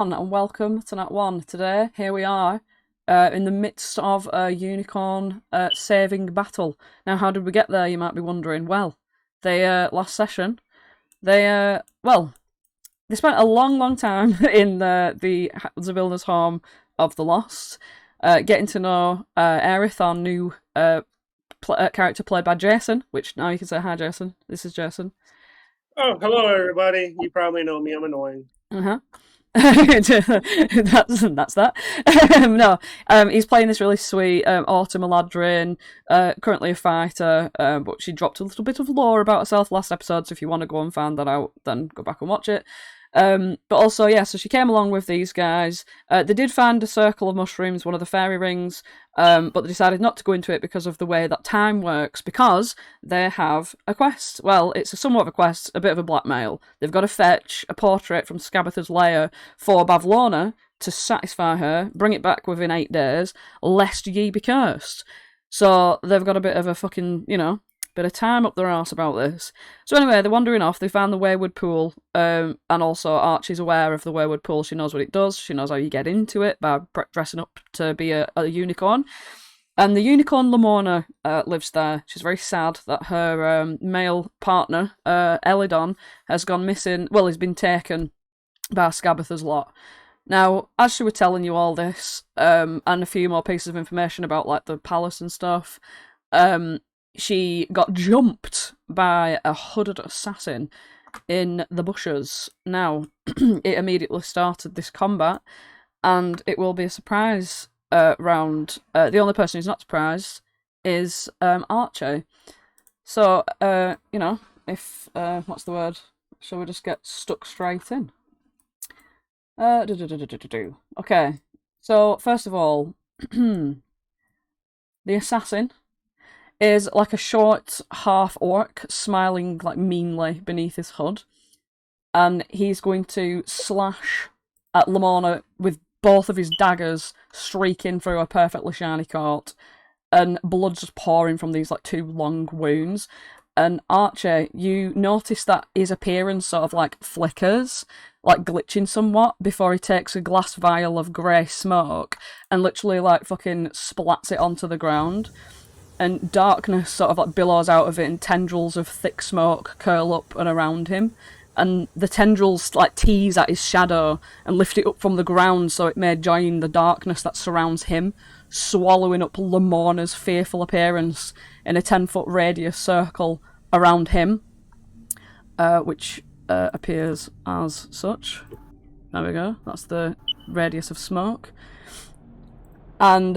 And welcome to Nat One. Today, here we are, in the midst of a unicorn saving battle. Now, how did we get there? You might be wondering. Well, they last session, they spent a long time in the Zavilna's home of the lost, getting to know Aerith, our new character played by Jason. Which now you can say hi, Jason. This is Jason. Oh, hello everybody. You probably know me. I'm annoying. That's that. No, he's playing this really sweet Autumn Eladrin, currently a fighter, but she dropped a little bit of lore about herself last episode, so if you want to go and find that out, then go back and watch it. But also, yeah, so she came along with these guys. They did find a circle of mushrooms, one of the fairy rings, but they decided not to go into it because of the way that time works, because they have a quest. Well, it's somewhat of a quest, a bit of a blackmail. They've got to fetch a portrait from Scabatha's lair for Bavlorna to satisfy her, bring it back within 8 days, lest ye be cursed. So they've got a bit of a fucking, bit of time up their arse about this. So anyway, they're wandering off. They found the Wayward Pool, and also Archie's aware of the Wayward Pool. She knows what it does. She knows how you get into it by dressing up to be a unicorn. And the unicorn Lamorna lives there. She's very sad that her male partner, Eladrin, has gone missing. Well, he's been taken by Scabatha's lot. Now, as she was telling you all this, and a few more pieces of information about like the palace and stuff, she got jumped by a hooded assassin in the bushes. Now, it immediately started this combat, and it will be a surprise round. The only person who's not surprised is Archie. So, if what's the word? Shall we just get stuck straight in? Okay. So first of all, the assassin is like a short half orc smiling like meanly beneath his hood, and he's going to slash at Lamorna with both of his daggers streaking through a perfectly shiny coat, and blood just pouring from these like 2 long wounds. And Archie, you notice that his appearance sort of like flickers, like glitching somewhat, before he takes a glass vial of grey smoke and literally like fucking splats it onto the ground. And darkness sort of like billows out of it, and tendrils of thick smoke curl up and around him. And the tendrils like tease at his shadow and lift it up from the ground so it may join the darkness that surrounds him, swallowing up Lamorna's fearful appearance in a 10-foot radius circle around him, which appears as such. There we go. That's the radius of smoke. And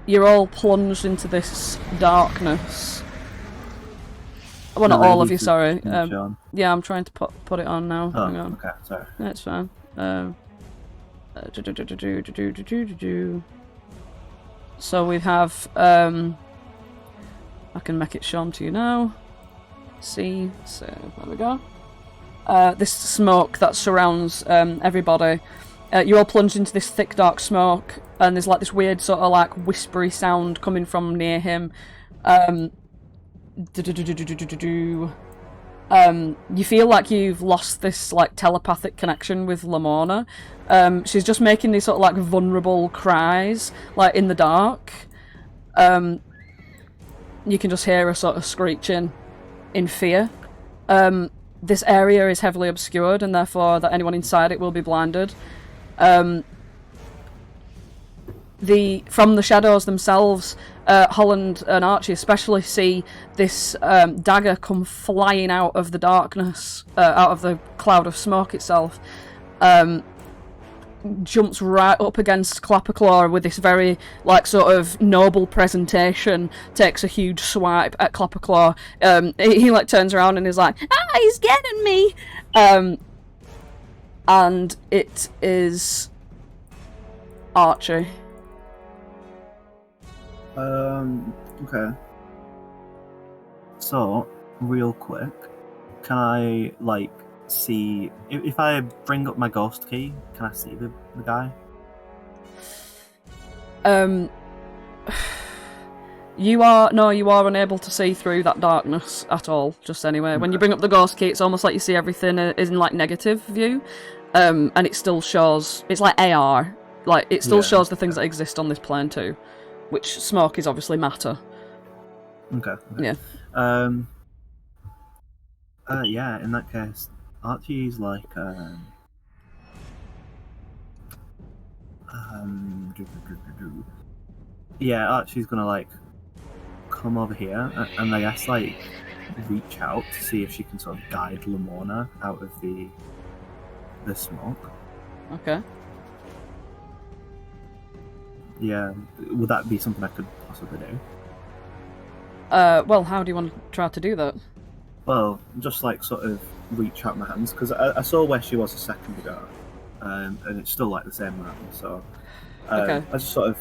you're all plunged into this darkness. Well, not all of you, sorry. Yeah, I'm trying to put it on now. Oh, hang on. okay, sorry. That's fine. So we have, I can make it shown to you now. See, so there we go. This smoke that surrounds everybody. You're all plunged into this thick, dark smoke, and there's like this weird sort of like whispery sound coming from near him. You feel like you've lost this like telepathic connection with Lamorna. She's just making these sort of like vulnerable cries, like in the dark. You can just hear her sort of screeching in fear. This area is heavily obscured, and therefore that anyone inside it will be blinded. From the shadows themselves, Holland and Archie especially see this dagger come flying out of the darkness, out of the cloud of smoke itself. Jumps right up against Clapperclaw with this very like sort of noble presentation, takes a huge swipe at Clapperclaw. He like turns around and is like, he's getting me! And it is Archie. Okay. So, real quick, can I, like, see... If I bring up my ghost key, can I see the guy? You are unable to see through that darkness at all, just anyway. Okay. When you bring up the ghost key, it's almost like you see everything is in, like, negative view. and it still shows. It's like AR. Like it still Yeah. shows the things that exist on this plane too, which smoke is obviously matter. Okay. Yeah. Yeah. In that case, Archie's like yeah, Archie's gonna like come over here and I guess like reach out to see if she can sort of guide Lamorna out of the smoke. Okay. Yeah, would that be something I could possibly do? Well, how do you want to try to do that? Well, just like sort of reach out my hands because I saw where she was a second ago, and it's still like the same man. So Okay. I just sort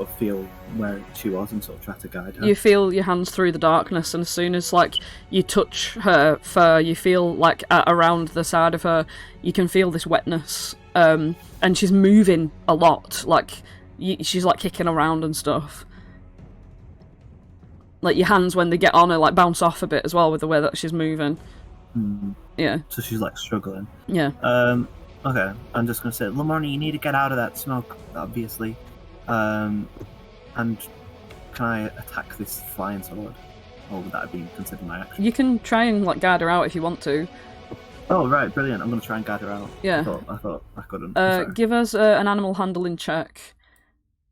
of feel where she was and sort of try to guide her. You feel your hands through the darkness, and as soon as like you touch her fur, you feel like around the side of her, you can feel this wetness. And she's moving a lot. Like she's like kicking around and stuff. Like your hands, when they get on her, like bounce off a bit as well with the way that she's moving. Mm. Yeah. So she's like struggling. Yeah. Okay, I'm just gonna say, Lamorna, you need to get out of that smoke, obviously. And can I attack this flying sword? Or would that be considered my action? You can try and like guide her out if you want to. Oh right, brilliant! I'm gonna try and guide her out. Yeah. I thought I couldn't. Give us an animal handling check.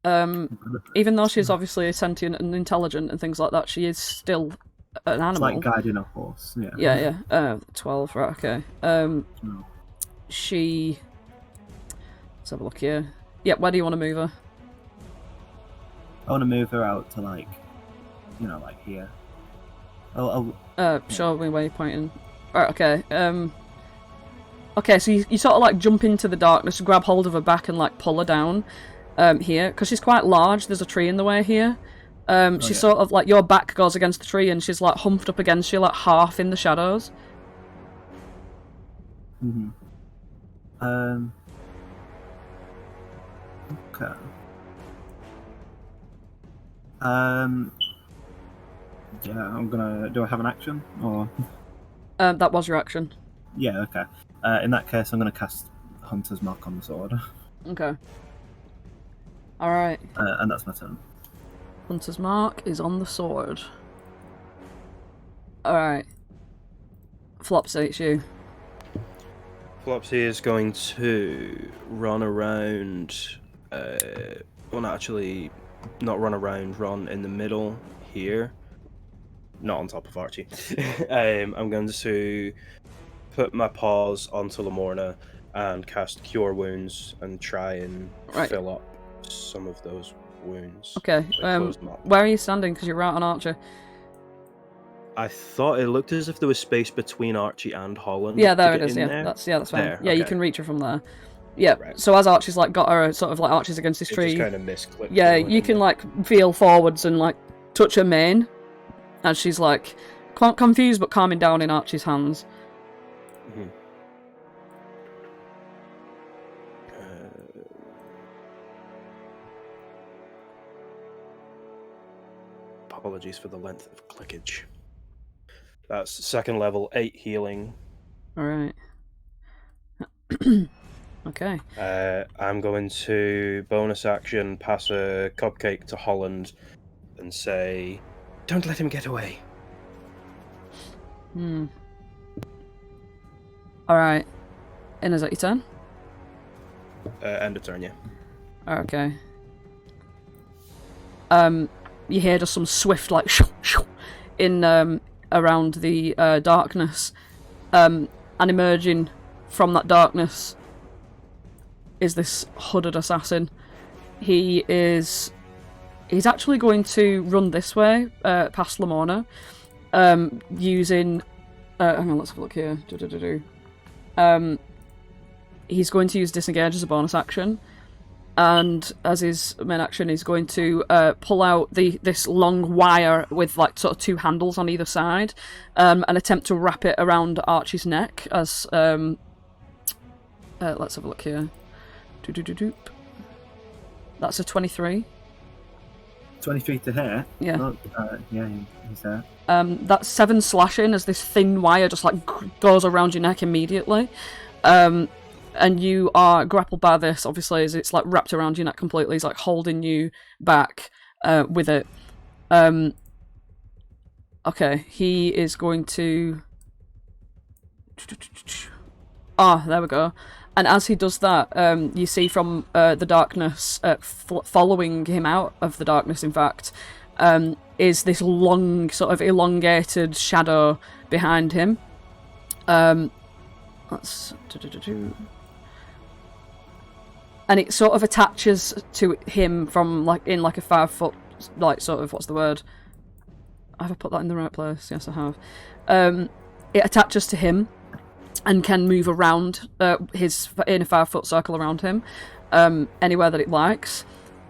Even though she's obviously sentient and intelligent and things like that, she is still an animal. It's like guiding a horse. Yeah. Yeah. 12. Right. Okay. She. Let's have a look here. Yeah. Where do you want to move her? I want to move her out to like here. Show me where you're pointing. Right. Okay. Okay. So you sort of like jump into the darkness, grab hold of her back, and like pull her down. Here, because she's quite large. There's a tree in the way here. She's sort of like your back goes against the tree, and she's like humped up against you, like half in the shadows. Mm-hmm. Okay. Yeah, I'm gonna. Do I have an action or? That was your action. Yeah. Okay. In that case, I'm gonna cast Hunter's Mark on the sword. Okay. All right. And that's my turn. Hunter's Mark is on the sword. All right. Flopsy, it's you. Flopsy is going to run around. Well, actually, not run around. Run in the middle here. Not on top of Archie. I'm going to put my paws onto Lamorna and cast Cure Wounds and try and fill up some of those wounds. Okay. Where are you standing? Because you're right on Archie. I thought it looked as if there was space between Archie and Holland. Yeah, there it is. Yeah, that's fine. There, yeah, you okay. can reach her from there. Yeah. Right. So as Archie's like got her, sort of like Archie's against this tree. Just kind of misclicked. Yeah, you can like feel forwards and like touch her mane, as she's like confused but calming down in Archie's hands. Mm-hmm. Apologies for the length of clickage. That's second level 8 healing. Alright. Okay. I'm going to bonus action pass a cupcake to Holland and say, "Don't let him get away." Alright. And is that your turn? End of turn, yeah. Okay. You hear just some swift like in around the darkness, and emerging from that darkness is this hooded assassin. He's actually going to run this way, past Lamorna, using hang on, let's have a look here. He's going to use disengage as a bonus action. And as his main action, he's going to pull out this long wire with like sort of two handles on either side, and attempt to wrap it around Archie's neck. As let's have a look here. That's a 23. 23 to hit. Yeah. Oh, yeah, he's there. That's 7 slashing as this thin wire just like goes around your neck immediately. and you are grappled by this, obviously, as it's like wrapped around your neck completely. It's like holding you back with it. Okay, he is going to... Ah, there we go. And as he does that, you see from the darkness, following him out of the darkness, in fact, is this long, sort of elongated shadow behind him. That's... And it sort of attaches to him from, like, in like a 5 foot, like, sort of, what's the word? Have I put that in the right place? Yes, I have. It attaches to him and can move around in a 5 foot circle around him, anywhere that it likes.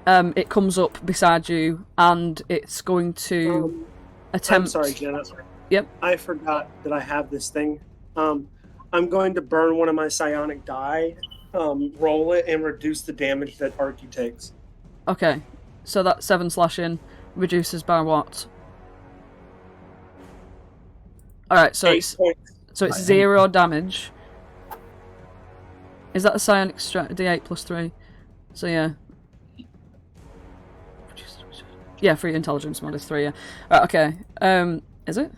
It comes up beside you, and it's going to attempt... I'm sorry, Jenna. Yep. I forgot that I have this thing. I'm going to burn one of my psionic die, roll it, and reduce the damage that Archie takes. Okay, so that 7 slashing reduces by what? Alright, so 8 points. it's 0 damage. Is that the psionic d8 plus 3? So yeah. Yeah, for your intelligence mod is 3, yeah. Right, okay. Is it?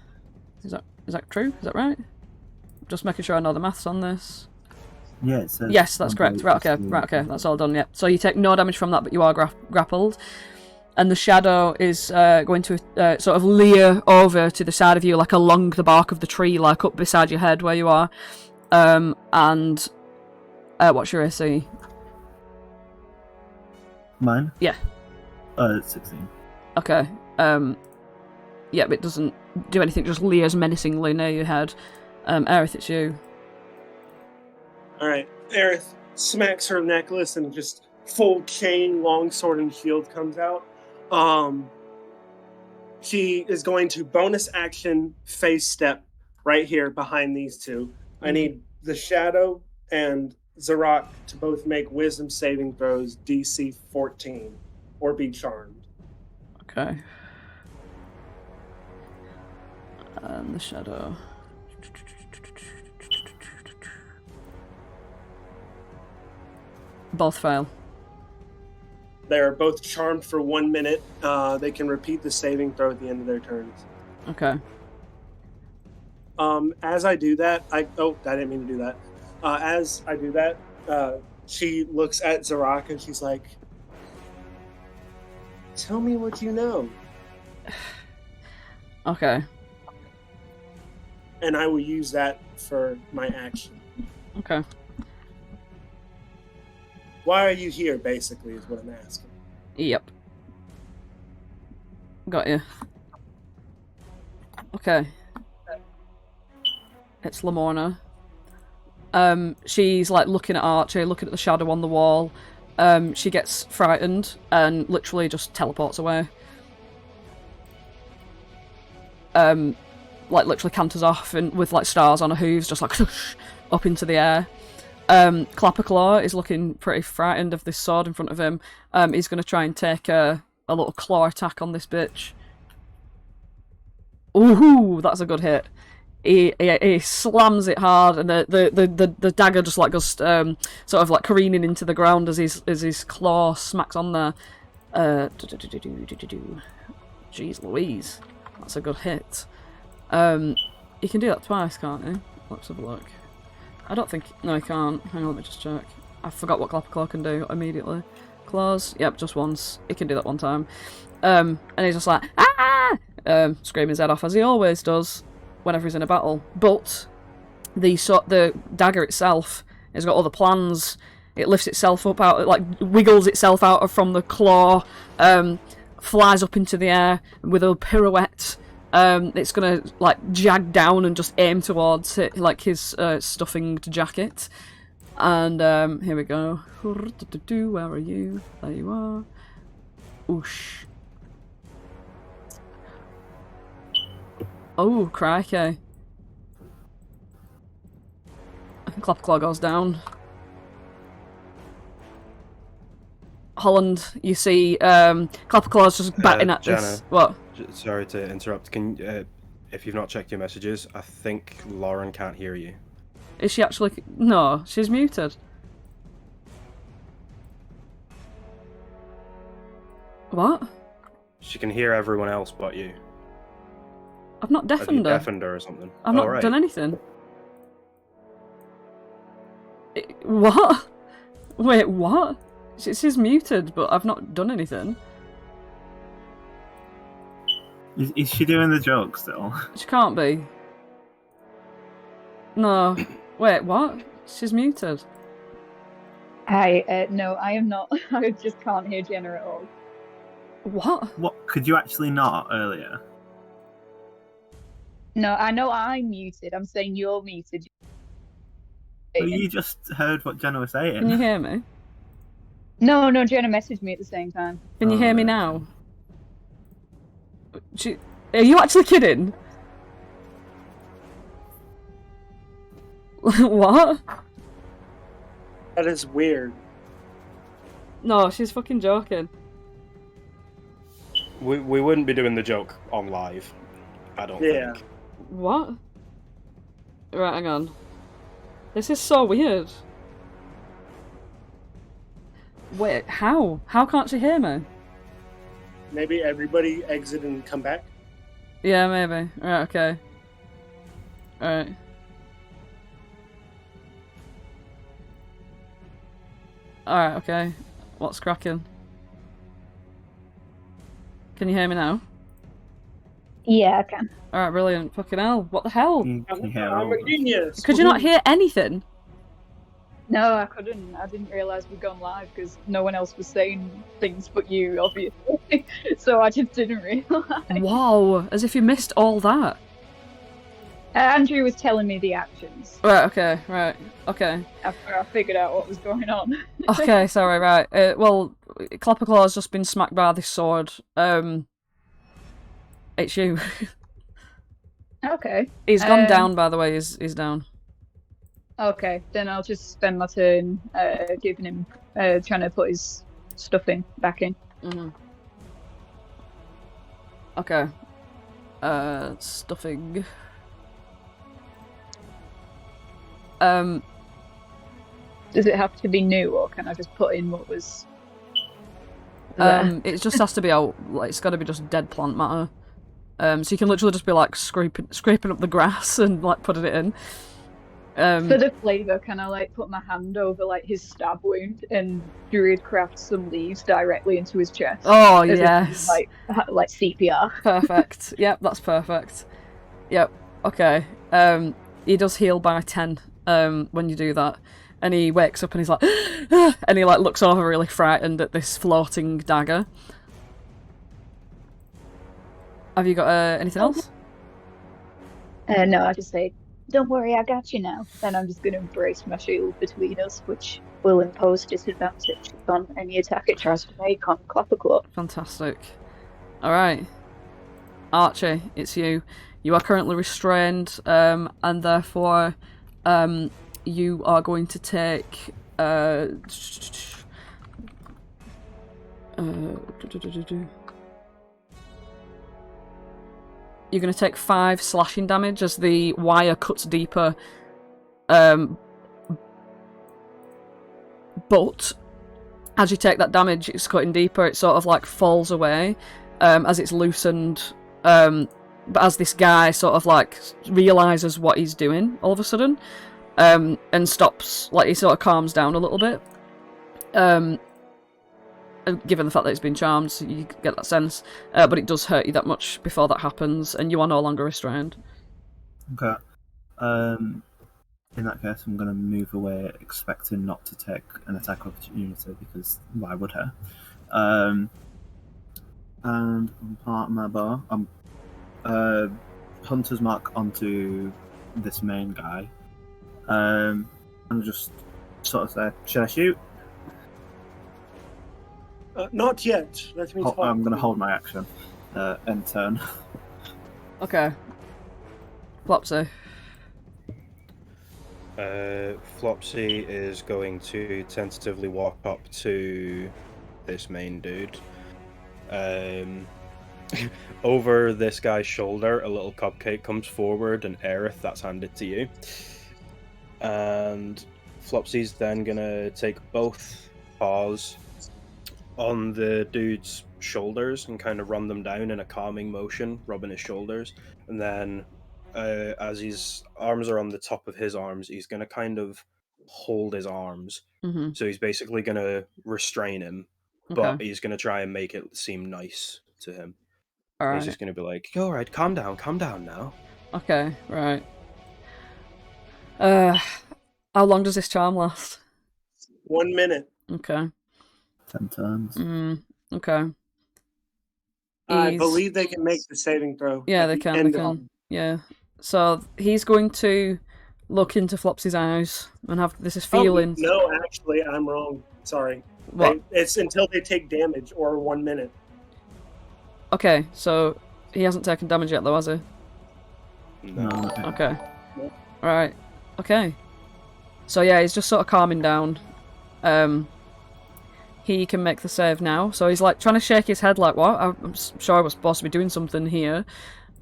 Is that true? Is that right? Just making sure I know the maths on this. Yeah, it says... Yes, that's correct. Right, okay, that's all done, yeah. So you take no damage from that, but you are grappled. And the shadow is going to sort of leer over to the side of you, like along the bark of the tree, like up beside your head where you are. And what's your AC? Mine? Yeah. 16. Okay. Yeah, but it doesn't do anything, just leers menacingly near your head. Aerith, it's you. Alright, Aerith smacks her necklace and just full chain, longsword, and shield comes out. She is going to bonus action phase step right here behind these two. I need the Shadow and Zarak to both make wisdom saving throws DC 14 or be charmed. Okay. And the Shadow. Both fail. They're both charmed for 1 minute. They can repeat the saving throw at the end of their turns. Okay. As I do that, I didn't mean to do that. As I do that, she looks at Zarak and she's like, "Tell me what you know." Okay. And I will use that for my action. Okay. Why are you here, basically, is what I'm asking. Yep. Got you. Okay. It's Lamorna. She's like looking at Archie, looking at the shadow on the wall. She gets frightened and literally just teleports away. Like literally canters off and with like stars on her hooves, just like up into the air. Clapperclaw is looking pretty frightened of this sword in front of him. He's going to try and take a little claw attack on this bitch. Ooh, that's a good hit. He slams it hard, and the dagger just like goes sort of like careening into the ground as his claw smacks on there. Jeez Louise, that's a good hit. He can do that twice, can't he? Let's have a look. I don't think... No, he can't. Hang on, let me just check. I forgot what Clapperclaw can do immediately. Claws? Yep, just once. He can do that one time. And he's just like, ah! Screaming his head off, as he always does whenever he's in a battle. But the dagger itself has got other plans. It lifts itself up out, like, wiggles itself out from the claw, flies up into the air with a pirouette. It's gonna like jag down and just aim towards it, like his stuffing jacket. And here we go. Where are you? There you are. Oosh. Oh, crikey. I think Clapperclaw goes down. Holland, you see Clapperclaw's just batting at Jenna. this. What? Sorry to interrupt. Can if you've not checked your messages, I think Lauren can't hear you. Is she actually... No, she's muted. What? She can hear everyone else but you. I've not Have you deafened her. deafened her or something? I've not right. done anything. What? Wait, what? She's muted, but I've not done anything. Is she doing the joke still? She can't be. No. Wait, what? She's muted. Hi, no, I am not. I just can't hear Jenna at all. What? What? Could you actually not earlier? No, I know I'm muted. I'm saying you're muted. Well, you just heard what Jenna was saying. Can you hear me? No, Jenna messaged me at the same time. Can you Oh, hear me no. now? Are you actually kidding? What? That is weird. No, she's fucking joking. We wouldn't be doing the joke on live. I don't Yeah. think. What? Right, hang on. This is so weird. Wait, how? How can't she hear me? Maybe everybody exit and come back. Yeah, maybe. Right, okay. Alright. Alright, okay. What's cracking? Can you hear me now? Yeah, I can. Alright, brilliant. Fucking hell. What the hell? You can hear I'm all a of us. genius. Could you not hear anything? No, I couldn't. I didn't realise we'd gone live because no one else was saying things but you, obviously. So I just didn't realise. Wow, as if you missed all that. Andrew was telling me the actions Right, okay, right. Okay. after I figured out what was going on. Okay, sorry, right. Well, Clapperclaw's just been smacked by this sword. It's you. Okay. He's gone down, by the way, he's down. Okay, then I'll just spend my turn giving him, trying to put his stuffing back in. Mm-hmm. Okay. Stuffing. Does it have to be new, or can I just put in what was there? It just has to be out, like, it's gotta be just dead plant matter. So you can literally just be, like, scraping up the grass and, like, putting it in. For the flavour, can I, like, put my hand over, like, his stab wound and druid craft some leaves directly into his chest? Oh, As if yes. like CPR. Perfect. Yep, that's perfect. Yep, okay. He does heal by 10 when you do that. And he wakes up and he's like, and he, like, looks over really frightened at this floating dagger. Have you got anything else? No, I just say, don't worry, I got you now. Then I'm just going to brace my shield between us, which will impose disadvantage on any attack it tries to make on Clapperclaw. Fantastic. Alright. Archie, it's you. You are currently restrained, and therefore, you are going to take, you're going to take 5 slashing damage as the wire cuts deeper. But as you take that damage, it's cutting deeper, it sort of like falls away as it's loosened. But as this guy sort of like realises what he's doing all of a sudden, and stops, like he sort of calms down a little bit. Given the fact that it's been charmed, so you get that sense. But it does hurt you that much before that happens, and you are no longer restrained. Okay. In that case, I'm going to move away, expecting not to take an attack opportunity, because why would I? And on part of my bow, I'm Hunter's Mark onto this main guy. And just sort of say, should I shoot? Not yet. Let me talk. I'm going to hold my action. End turn. Okay. Flopsy. Flopsy is going to tentatively walk up to this main dude. Over this guy's shoulder, a little cupcake comes forward, and Aerith, that's handed to you. And Flopsy's then gonna take both paws on the dude's shoulders and kind of run them down in a calming motion, rubbing his shoulders. And then as his arms are on the top of his arms, he's going to kind of hold his arms. Mm-hmm. So he's basically going to restrain him, Okay. but he's going to try and make it seem nice to him. All right. He's just going to be like, all right, calm down now. Okay, right. How long does this charm last? 1 minute. Okay. 10 turns. Okay. I believe they can make the saving throw. Yeah, at they the can. end They of can. Yeah. So he's going to look into Flopsy's eyes and have this is feeling. Oh, no, actually, I'm wrong. Sorry. What? It's until they take damage or 1 minute. Okay, so he hasn't taken damage yet, though, has he? No. Okay. Right. Okay. So yeah, he's just sort of calming down. He can make the save now. So he's like trying to shake his head like, what? I'm sure I was supposed to be doing something here.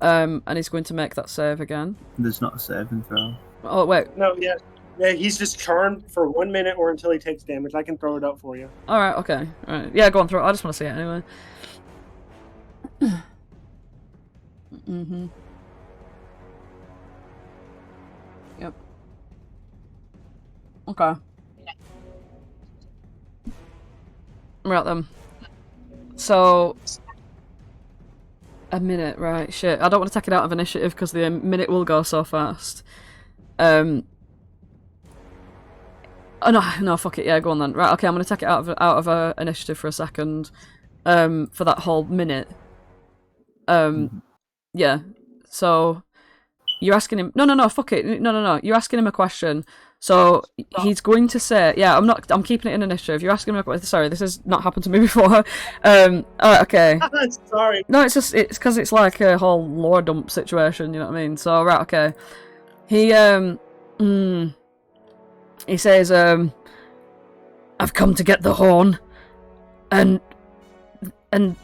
And he's going to make that save again. There's not a saving throw. Oh, wait. No, yeah. Yeah, he's just charmed for 1 minute or until he takes damage. I can throw it up for you. Alright, okay. Alright. Yeah, go on through it. I just want to see it anyway. Mm-hmm. Yep. Okay. Right then. So... A minute, right, shit. I don't want to take it out of initiative because the minute will go so fast. Oh no, fuck it, yeah, go on then. Right, okay, I'm going to take it out of initiative for a second. For that whole minute. Yeah. So you're asking him no, fuck it. No. You're asking him a question. So he's going to say, yeah, I'm keeping it in initiative. You're asking him a question. Sorry, this has not happened to me before. Okay. Sorry. No, it's because it's like a whole lore dump situation, you know what I mean? So, right, okay. He says, I've come to get the horn, and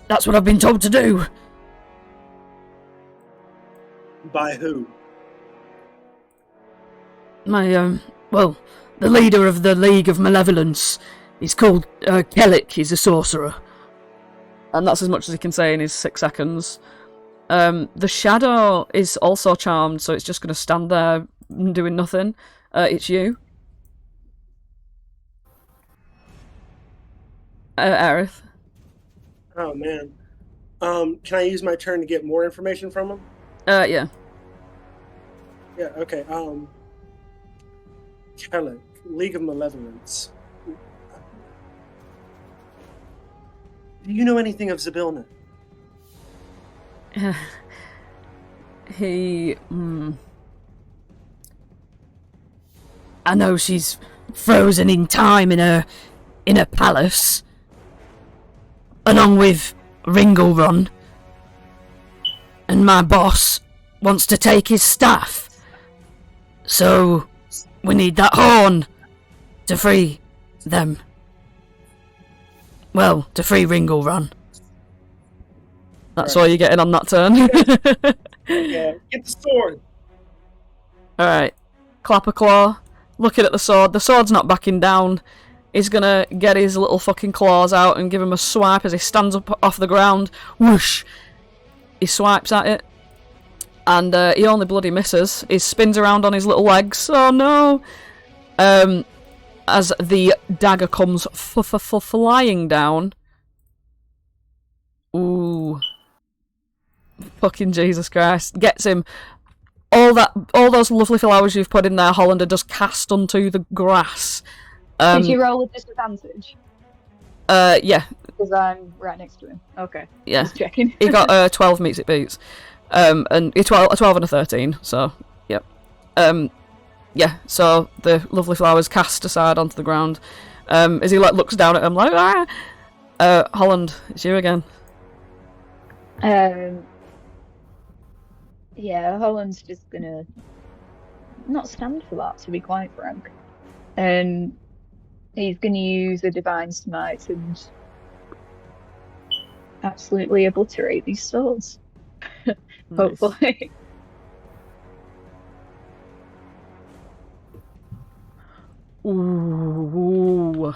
that's what I've been told to do. By who? Well, the leader of the League of Malevolence. He's called Kellic. He's a sorcerer. And that's as much as he can say in his 6 seconds. The shadow is also charmed, so it's just going to stand there doing nothing. It's you. Aerith. Oh, man. Can I use my turn to get more information from him? Yeah. Yeah, okay. Kellic, League of Malevolence. Do you know anything of Zybilna? I know she's frozen in time in a palace, along with Ringelrun, and my boss wants to take his staff. So we need that horn to free them. Well, to free Ringelrun. That's all you're getting on that turn. Yeah, get the sword. Alright. Clap a claw. Looking at the sword. The sword's not backing down. He's gonna get his little fucking claws out and give him a swipe as he stands up off the ground. Whoosh! He swipes at it. And he only bloody misses. He spins around on his little legs. Oh no! As the dagger comes flying down. Ooh. Fucking Jesus Christ. Gets him. All those lovely flowers you've put in there, Holland, are just cast onto the grass. Did you roll with disadvantage? Yeah. Because I'm right next to him. Okay. Yeah. Just checking. He got 12 meets it beats. And a 12 and a 13, so, yep. Yeah, so the lovely flowers cast aside onto the ground. As he looks down at him like, ah! Holland, it's you again. Yeah, Holland's just gonna not stand for that, to be quite frank. And he's gonna use a Divine Smite and absolutely obliterate these swords. Nice. Hopefully. Ooh.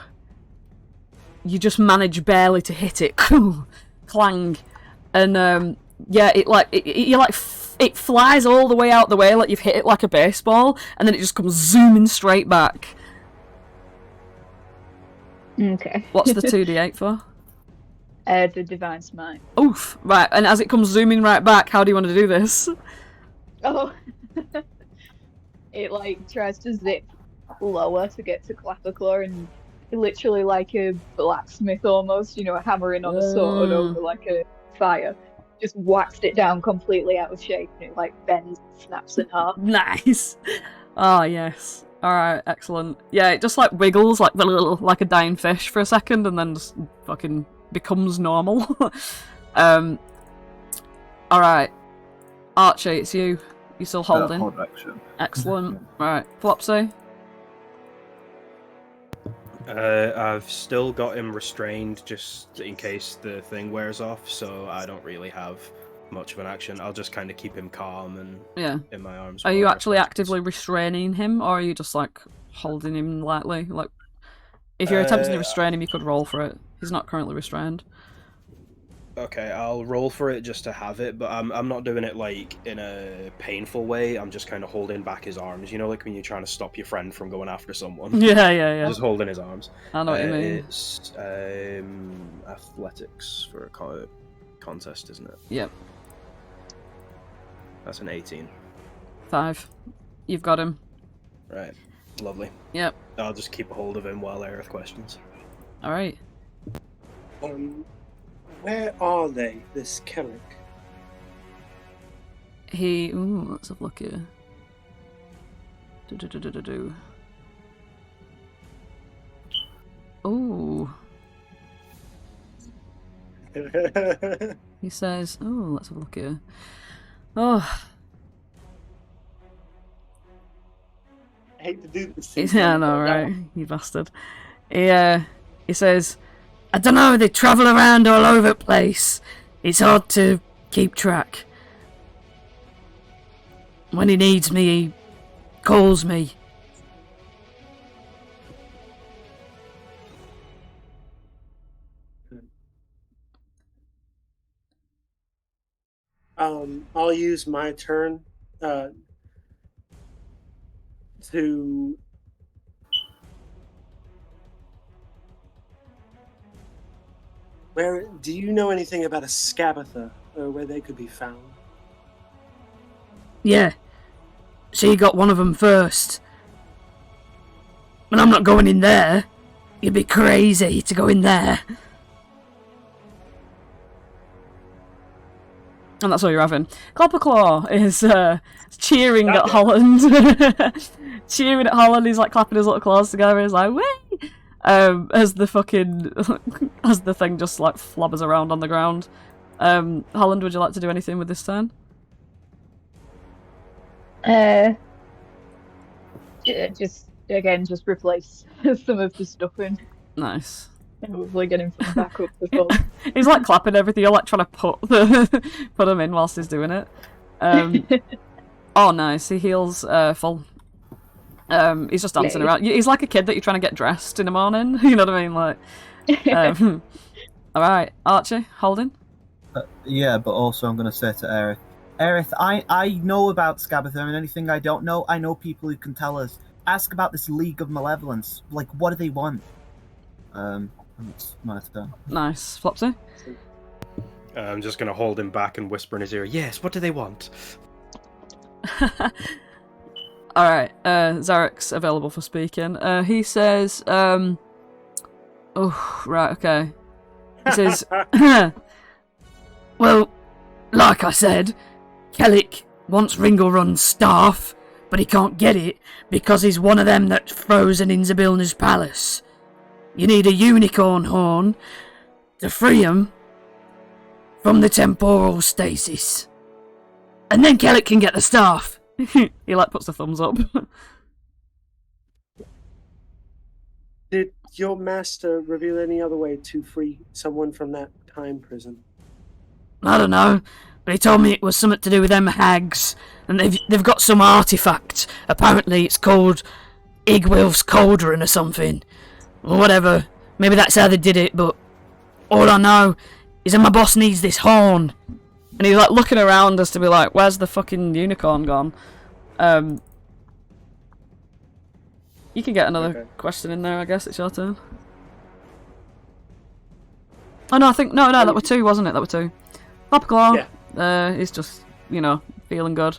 You just manage barely to hit it. clang, and yeah, it flies all the way out the way, like you've hit it like a baseball, and then it just comes zooming straight back. Okay. What's the 2d8 for? The Divine Smite. Oof. Right, and as it comes zooming right back, how do you want to do this? Oh. It, like, tries to zip lower to get to Clapperclaw, and literally like a blacksmith almost, you know, hammering on a sword over, like, a fire. Just waxed it down completely out of shape, and it, like, bends and snaps in half. Nice. Ah, yes. Alright, excellent. Yeah, it just, like, wiggles like a dying fish for a second, and then just fucking becomes normal. Alright. Archie, it's you. You still holding? Hold action. Excellent. Right, Flopsy? I've still got him restrained just in case the thing wears off, so I don't really have much of an action. I'll just kind of keep him calm and in my arms. Are you actually actively restraining him, or are you just, like, holding him lightly? Like, if you're attempting to restrain him, you could roll for it. He's not currently restrained. Okay, I'll roll for it just to have it, but I'm not doing it, like, in a painful way. I'm just kind of holding back his arms. You know, like when you're trying to stop your friend from going after someone? Yeah. Just holding his arms. I know what you mean. It's athletics for a contest, isn't it? Yep. That's an 18. 5. You've got him. Right. Lovely. Yep. I'll just keep a hold of him while Aerith questions. Alright. Where are they, this Kellic? Ooh, let's have a look here. Do. Ooh. He says, oh, let's have a look here. Oh. I hate to do this. Yeah, I know, right? You bastard. He says, I don't know, they travel around all over the place. It's hard to keep track. When he needs me, he calls me. I'll use my turn to do you know anything about a Scabatha or where they could be found? Yeah. She got one of them first. And I'm not going in there. You'd be crazy to go in there. And that's all you're having. Clapperclaw is cheering at Holland. Cheering at Holland, he's like clapping his little claws together, he's like, whee! As the thing just like flobbers around on the ground. Holland, would you like to do anything with this turn? Just replace some of the stuffing. Nice. And hopefully get him back up to full. He's like clapping everything, you're like trying to put him in whilst he's doing it. Oh nice, he heals full. He's just dancing around. He's like a kid that you're trying to get dressed in the morning. You know what I mean? Like, alright, Archie, holding? Yeah, but also I'm going to say to Aerith, Aerith, I know about Scabatha, and anything I don't know, I know people who can tell us. Ask about this League of Malevolence. Like, what do they want? It's my turn. Nice. Flopsy? I'm just going to hold him back and whisper in his ear, yes, what do they want? Alright, Zarak's available for speaking. He says, oh, right, okay. He says, well, like I said, Kellic wants Ringelrun's staff, but he can't get it because he's one of them that's frozen in Zabilna's palace. You need a unicorn horn to free him from the temporal stasis. And then Kellic can get the staff. He like puts the thumbs up. Did your master reveal any other way to free someone from that time prison? I don't know, but he told me it was something to do with them hags, and they've got some artifact. Apparently it's called Igwilf's Cauldron or something. Or whatever. Maybe that's how they did it, but all I know He said, my boss needs this horn. And he's like looking around as to be like, where's the fucking unicorn gone? You can get another question in there, I guess. It's your turn. Oh no, no, that were 2, wasn't it? That were 2. Hopclaw, Yeah. He's just, you know, feeling good.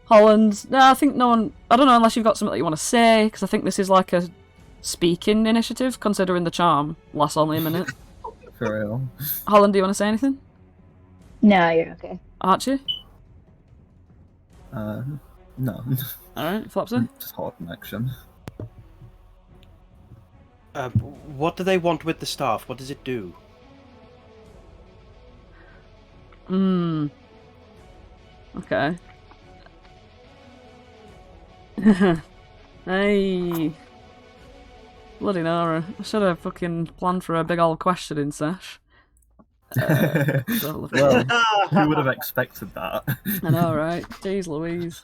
Holland, no, I think no one, I don't know, unless you've got something that you want to say, because I think this is like a speaking initiative, considering the charm lasts only a minute. For real. Holland, do you want to say anything? No, you're okay. Archie? No. Alright, Flopsy? Just hold an action. What do they want with the staff? What does it do? Okay. Hey. Bloody Nora. I should have fucking planned for a big old questioning sesh. Well, who would have expected that? I know, right? Jeez Louise.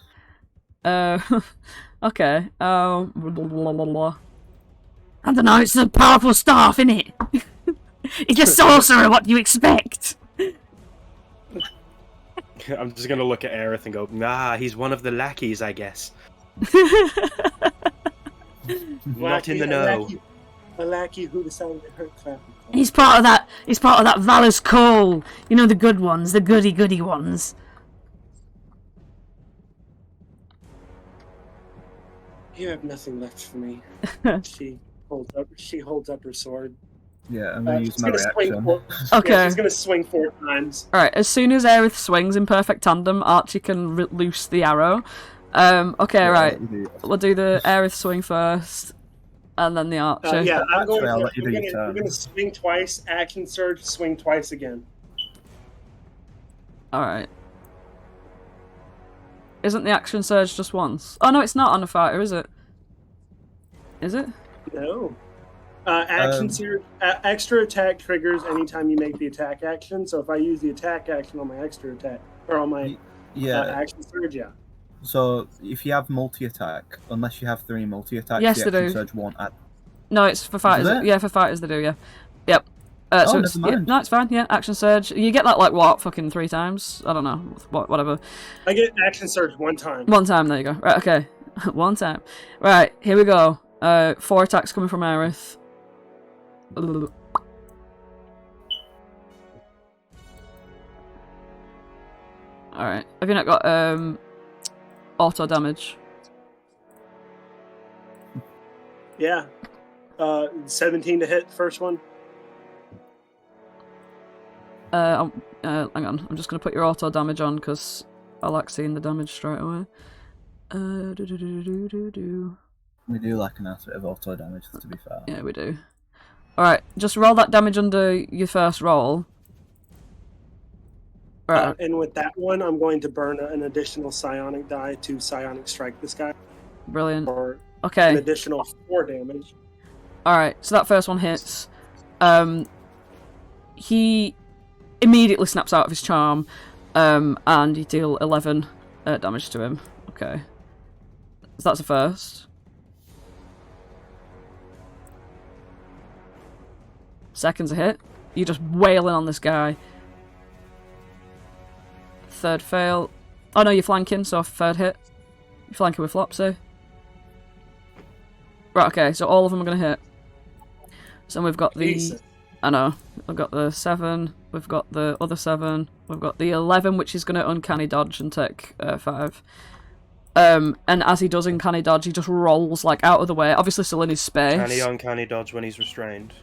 Okay. I don't know, it's a powerful staff, innit? It's a sorcerer, what do you expect? I'm just gonna look at Aerith and go, nah, he's one of the lackeys, I guess. Not in the know. A lackey who decided to hurt Clappy. He's part of that Valor's Call. You know, the good ones, the goody ones. You have nothing left for me. She holds up her sword. Yeah, I'm gonna use my reaction. Okay. Yeah, she's gonna swing 4 times. Alright, as soon as Aerith swings in perfect tandem, Archie can loose the arrow. Okay, right. We'll do the Aerith swing first, and then the Archer. Yeah, I'm Actually, I'll going let you do your turn. we're gonna swing twice, action surge, swing twice again. Alright. Isn't the action surge just once? Oh no, it's not on a fighter, is it? Is it? No. Action surge, extra attack triggers anytime you make the attack action. So if I use the attack action on my extra attack, or on my action surge, yeah. So if you have multi-attack, unless you have 3 multi-attacks, Yes, the they action do. surge won't add. No, it's for fighters. Is it? Yeah, for fighters they do, yeah. Yep. Oh, So never it's, mind. no, it's fine, yeah, action surge. You get that, like, what, fucking 3 times? I don't know, whatever. I get action surge 1 time. 1 time, there you go. Right, okay. 1 time. Right, here we go. 4 attacks coming from Aerith. Alright, have you not got, auto damage? Yeah. 17 to hit, first one. Hang on, I'm just gonna put your auto damage on, because I like seeing the damage straight away. We do like a nice bit of auto damage, to be fair. Yeah, we do. Alright, just roll that damage under your first roll. Right. And with that one, I'm going to burn an additional psionic die to psionic strike this guy. Brilliant. For an Okay. additional 4 damage. Alright, so that first one hits. He immediately snaps out of his charm, and you deal 11 damage to him. Okay. So that's a first. Second's a hit. You're just wailing on this guy. Third fail. Oh no, you're flanking, so 3rd hit. You're flanking with Flopsy. Right, okay, so all of them are going to hit. So we've got the... Jesus. I know. We've got the 7, we've got the other 7, we've got the 11, which is going to uncanny dodge and take 5. And as he does uncanny dodge, he just rolls, like, out of the way. Obviously still in his space. Can he uncanny dodge when he's restrained?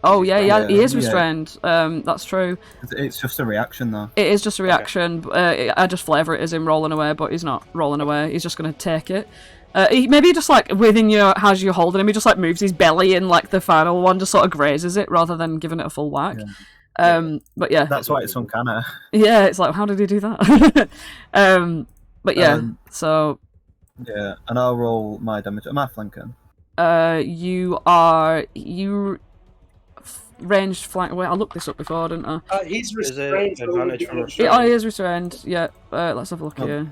Oh, yeah, he is Yeah. restrained. That's true. It's just a reaction, though. It is just a reaction. I just flavour it as him rolling away, but he's not rolling away. He's just going to take it. Maybe just, like, within your, as you're holding him, he just, like, moves his belly and, like, the final one just sort of grazes it rather than giving it a full whack. Yeah. But yeah. That's why it's uncanny. Yeah, it's like, how did he do that? But yeah, so... Yeah, and I'll roll my damage. Am I flanking? You ranged flank. Wait, I looked this up before, didn't I? He's Is it restrained. so advantage we from can- restraint? Yeah, oh, he is restrained. Yeah, let's have a look here.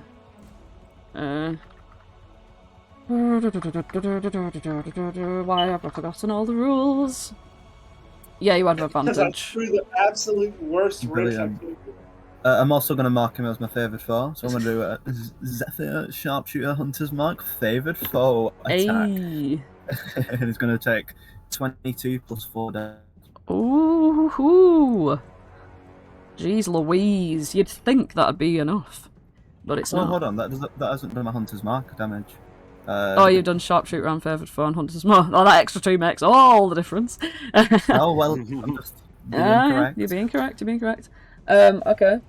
Why have I forgotten all the rules? Yeah, you had Because I advantage. threw the absolute worst wrench I Brilliant. could. I'm also going to mark him as my favoured foe, so I'm going to do a Zephyr Sharpshooter Hunter's Mark, favoured foe attack. Hey. And it's going to take 22 plus 4 damage. Ooh. Jeez Louise. You'd think that'd be enough. But it's Oh, not. hold on, that hasn't done my Hunter's Mark damage. Oh, you've done Sharpshooter and Favoured Foe and Hunter's Mark. Oh, that extra 2 makes all the difference. Oh, well, I'm just being Yeah, correct. you're being correct. Okay.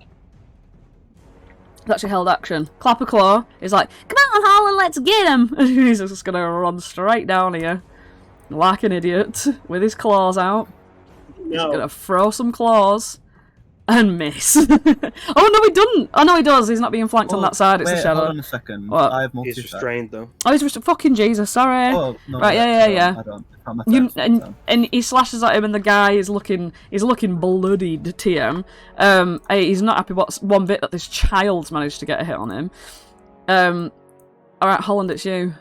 That's your held action. Clapper Claw is like, come on, Holland, let's get him! He's just gonna run straight down here, like an idiot, with his claws out. He's No. gonna throw some claws and miss. Oh no, he doesn't! Oh no, he does. He's not being flanked on that side. It's wait, a shadow. Hold on a second. What? I have He's multi restrained though. Oh, he's just fucking Jesus. Sorry. Oh, no, Right, yeah. I don't. It's not my You, first one, so. and he slashes at him, and the guy is looking bloodied. TM. He's not happy one bit that this child's managed to get a hit on him. All right, Holland, it's you.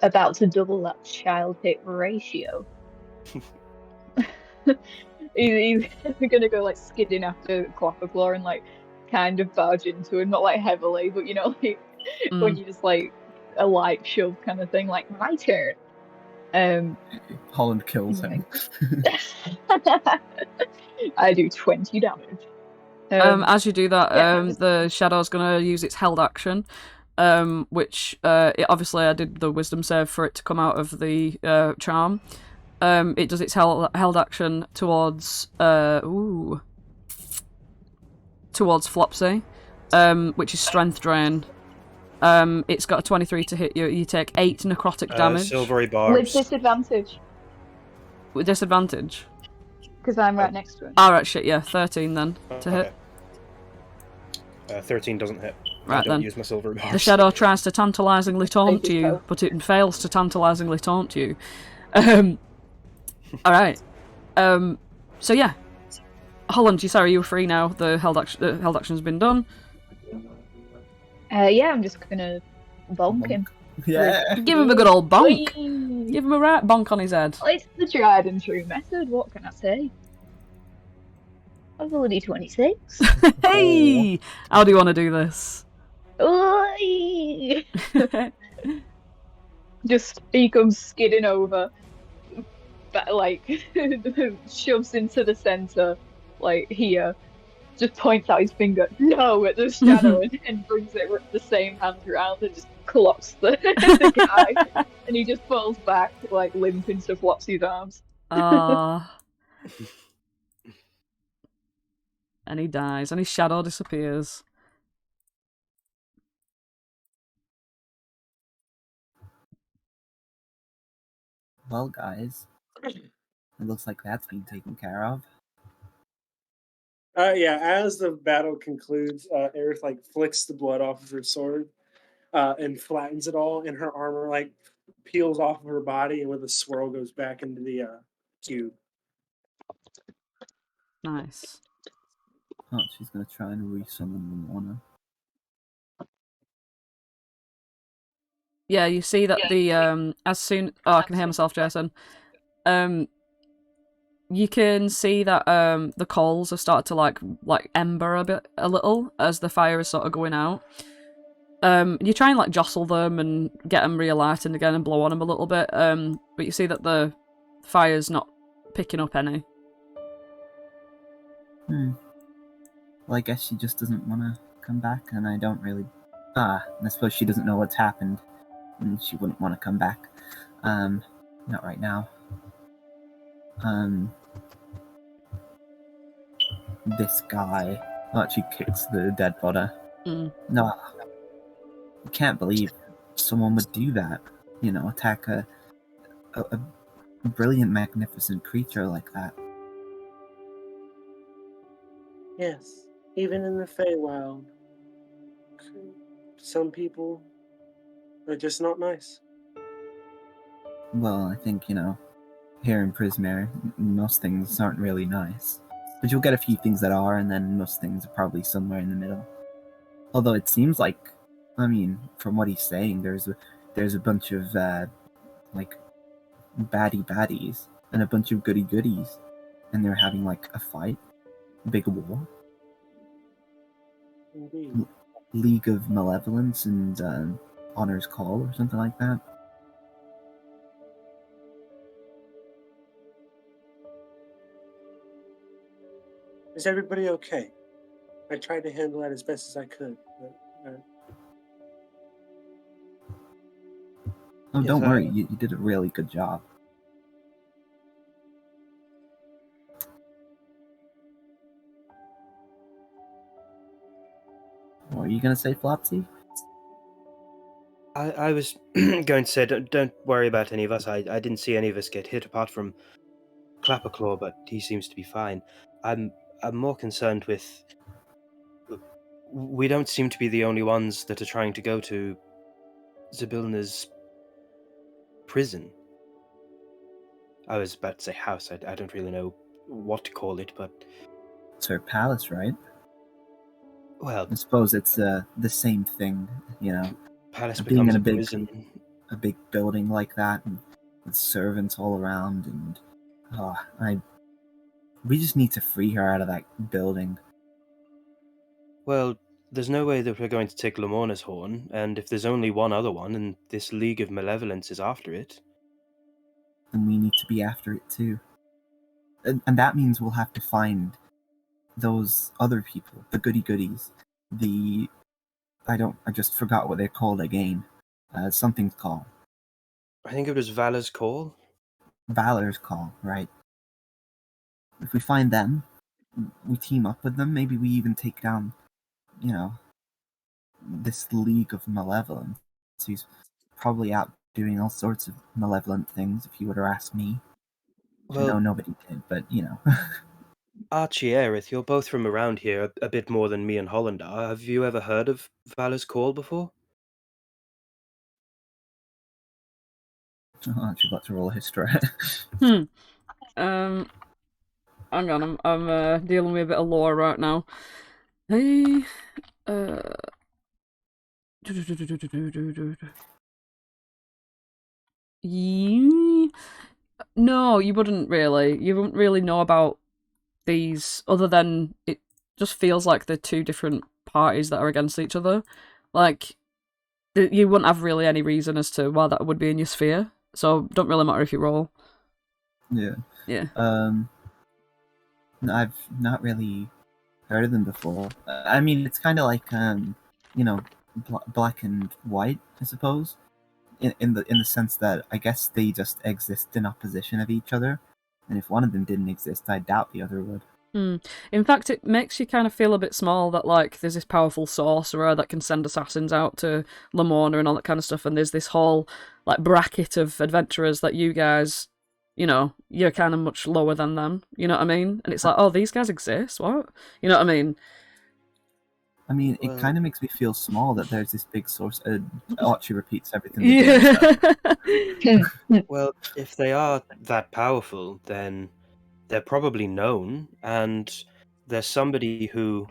About to double that child hit ratio. He's gonna go like skidding after Clapperclaw and like kind of barge into him, not like heavily, but you know, like when you just like a light shove kind of thing, like my turn. Holland kills him. I do 20 damage. As you do that, yeah. the shadow's gonna use its held action, which obviously I did the wisdom save for it to come out of the charm. It does its held action towards Flopsy, which is strength drain. It's got a 23 to hit you. You take 8 necrotic damage. Silvery With barbs. disadvantage, With disadvantage. because I'm right next to him. Alright, shit, yeah, 13 then to hit. 13 doesn't hit. Right I don't then. use my silvery barbs. The shadow tries to tantalisingly taunt Thank you, you, Phil. but it fails to tantalisingly taunt you. Alright. So yeah. Holland, you were free now. The held action's been done. Yeah, I'm just gonna bonk him. Yeah. Give him a good old bonk. Whee! Give him a right bonk on his head. Well, it's the tried and true method, what can I say? Ability 26. Hey! How do you want to do this? Oi! Just, he comes skidding over, but like, shoves into the centre, like here, just points out his finger, no, at the shadow, and brings it with the same hand around and just clocks the guy, and he just falls back, like, limp into Flopsy's arms. And he dies, and his shadow disappears. Well, guys, it looks like that's been taken care of. Yeah, as the battle concludes, Aerith like flicks the blood off of her sword and flattens it all, and her armor like peels off of her body, and with a swirl goes back into the cube. Nice. Oh, she's gonna try and resummon the Mourner. Yeah, you see that the as soon I can hear myself, Jason. You can see that the coals have started to like ember a little as the fire is sort of going out. You try and like jostle them and get them relighted again and blow on them a little bit. But you see that the fire's not picking up any. Well, I guess she just doesn't want to come back, and I don't really. I suppose she doesn't know what's happened, and she wouldn't want to come back. Not right now. This guy actually kicks the dead body. No, I can't believe someone would do that. You know, attack a brilliant, magnificent creature like that. Yes, even in the Feywild, some people are just not nice. Well, I think, you know, here in Prismare, most things aren't really nice. But you'll get a few things that are, and then most things are probably somewhere in the middle. Although it seems like, I mean, from what he's saying, there's a bunch of, like, baddies and a bunch of goodies, and they're having like a fight, a big war. Indeed. League of Malevolence and Honor's Call or something like that. Is everybody okay? I tried to handle that as best as I could. But, Oh, Yes, don't worry, you did a really good job. What are you gonna say, Flopsy? I was going to say, don't worry about any of us. I didn't see any of us get hit apart from Clapperclaw, but he seems to be fine. I'm more concerned with. We don't seem to be the only ones that are trying to go to Zybilna's prison. I was about to say house. I don't really know what to call it, but It's her palace, right? well, I suppose it's the same thing, you know. Palace Being becomes in a prison. a big building like that, and with servants all around, and we just need to free her out of that building. Well, there's no way that we're going to take Lamorna's horn, and if there's only one other one, and this League of Malevolence is after it, And we need to be after it too. And that means we'll have to find those other people, the goodies. I just forgot what they're called again. Something's called. I think it was Valor's Call. Valor's Call, right. If we find them, we team up with them, maybe we even take down, this League of Malevolence. He's probably out doing all sorts of malevolent things, if you were to ask me. Well, No, nobody did, but, Archie, Aerith, you're both from around here a bit more than me and Holland are. Have you ever heard of Valor's Call before? Oh, I'm about to roll a history. Hang on, I'm dealing with a bit of lore right now. Hey, no, you wouldn't really. You wouldn't really know about these, other than it just feels like they're two different parties that are against each other. Like, you wouldn't have really any reason as to why that would be in your sphere. So, don't really matter if you roll. Yeah. Yeah. I've not really heard of them before. I mean, it's kind of like black and white, I suppose, in the sense that I guess they just exist in opposition of each other, and if one of them didn't exist, I doubt the other would. In fact, it makes you kind of feel a bit small that, like, there's this powerful sorcerer that can send assassins out to Lamorna and all that kind of stuff, and there's this whole, like, bracket of adventurers that you guys, you're kind of much lower than them, you know what I mean? And it's like, oh, these guys exist? What? You know what I mean? I mean, it kind of makes me feel small that there's this big source. Archie repeats everything. Yeah. Well, if they are that powerful, then they're probably known, and there's somebody who,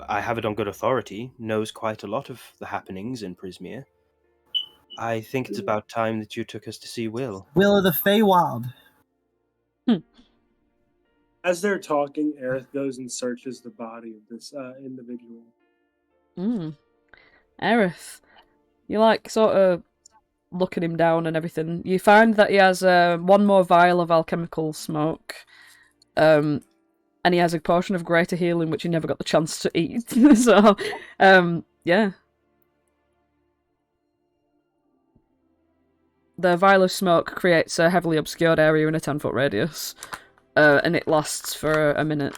I have it on good authority, knows quite a lot of the happenings in Prismere. I think it's about time that you took us to see Will. Will of the Feywild. As they're talking, Aerith goes and searches the body of this individual. Aerith, you like sort of looking him down and everything. You find that he has one more vial of alchemical smoke, and he has a potion of greater healing which he never got the chance to eat. So, yeah. The vial of smoke creates a heavily obscured area in a 10-foot radius, and it lasts for a minute.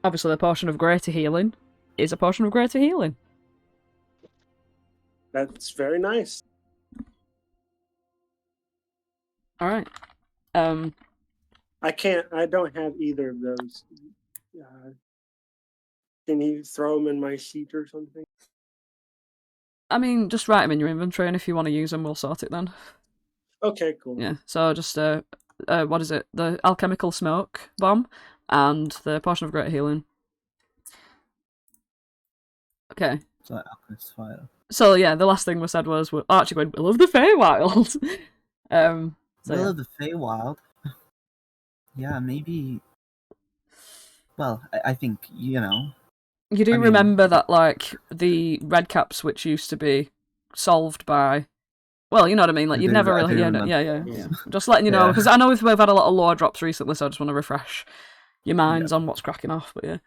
Obviously, the potion of greater healing is a potion of greater healing. That's very nice. All right. I don't have either of those. Can you throw them in my sheet or something? I mean, just write them in your inventory, and if you want to use them, we'll sort it then. Okay, cool. Yeah, so just, what is it? The alchemical smoke bomb and the potion of greater healing. Okay. It's like Alchemist's Fire. So yeah, the last thing we said was Archie going, "Will of the Feywild." So Will yeah. of the Feywild. Yeah, maybe. Well, I think you know. You do I mean- remember that, like, the redcaps, which used to be solved by. Well, you know what I mean. Like, I you've do- never I really, do yeah, remember. yeah. Just letting you know, Yeah. because I know we've had a lot of lore drops recently, so I just want to refresh your minds on what's cracking off. But yeah,